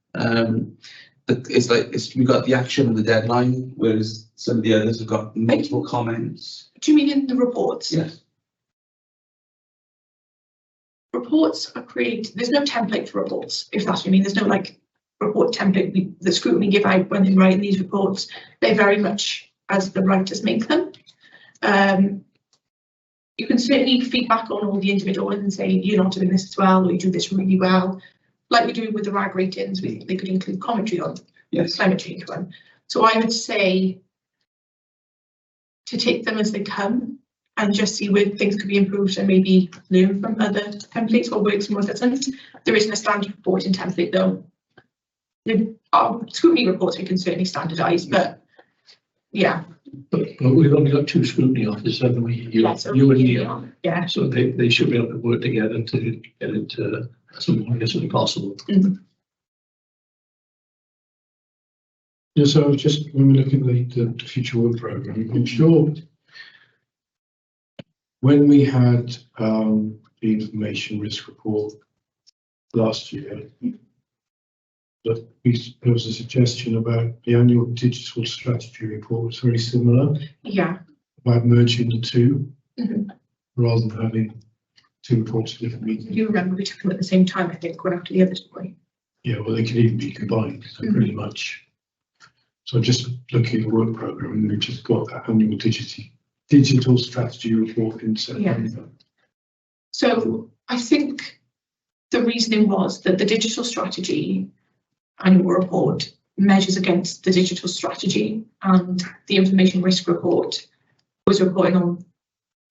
We've got the action and the deadline, whereas some of the others have got multiple comments. Do you mean in the reports? Yes. Reports are created. There's no template for reports, if that's what you mean. There's no like report template the scrutiny give out when they write these reports. They're very much as the writers make them. You can certainly feedback on all the individual ones and say you're not doing this as well, or you do this really well. Like we do with the RAG ratings, they could include commentary on the climate change one. So I would say to take them as they come and just see where things could be improved and maybe learn from other templates or works more doesn't. There isn't a standard reporting template though. Our scrutiny reports we can certainly standardise, but yeah. But we've only got 2 scrutiny officers, haven't we? You and Neil. Yeah. So they should be able to work together to get it as long as possible. Yeah, so just when we look at the future work programme, I'm sure when we had the information risk report last year, that there was a suggestion about the annual digital strategy report was very similar. Yeah. About merging the two rather than having 2 reports at different meetings. You remember we took them at the same time, I think, one after the other, didn't we? Yeah, well, they could even be combined, so pretty much. So just looking at the work programme, and we've just got that annual digital strategy report in September. Yeah. So I think the reasoning was that the digital strategy annual report measures against the digital strategy, and the information risk report was reporting on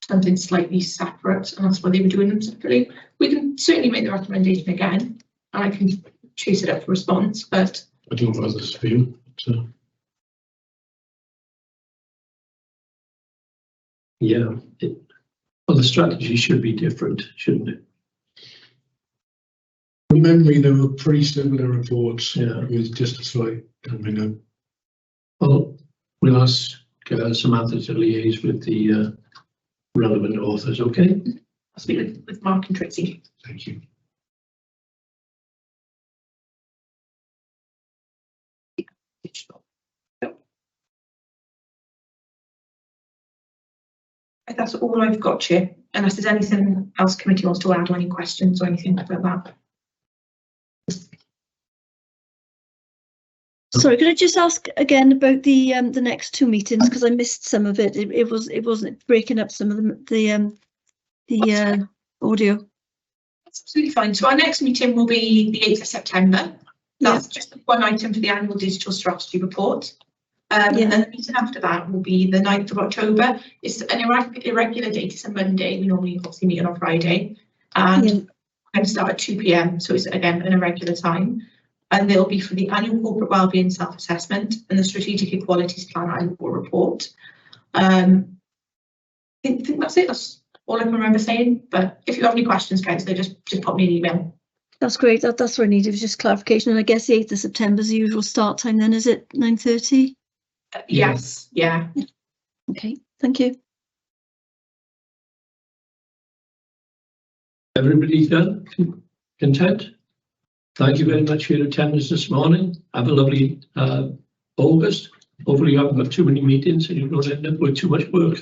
something slightly separate, and that's why they were doing them separately. We can certainly make the recommendation again, and I can chase it up for response, but I don't know how others feel. Yeah, well, the strategy should be different, shouldn't it? From memory, there were pretty similar reports, Yeah. with just a slight coming up. Well, we'll ask Samantha to liaise with the relevant authors, okay? I'll speak with Mark and Tracy. Thank you. That's all I've got, Chair, unless there's anything else committee wants to add or any questions or anything like that. Sorry, could I just ask again about the next two meetings, because I missed some of it. It wasn't breaking up some of the audio. That's absolutely fine. So our next meeting will be the 8th of September. That's just one item for the annual digital strategy report. And then the meeting after that will be the 9th of October. It's an irregular date. It's a Monday. We normally obviously meet on a Friday. And we're going to start at 2 p.m. So it's again an irregular time. And they'll be for the annual corporate wellbeing self-assessment and the strategic equalities plan annual report. I think that's it. That's all I can remember saying. But if you have any questions, councillor, just pop me an email. That's great. That's what I needed, was just clarification. And I guess the 8th of September is the usual start time then, is it 9:30? Yes, yeah. Okay, thank you. Everybody done? Content? Thank you very much for your attendance this morning. Have a lovely August. Hopefully you haven't got too many meetings and you don't end up with too much work.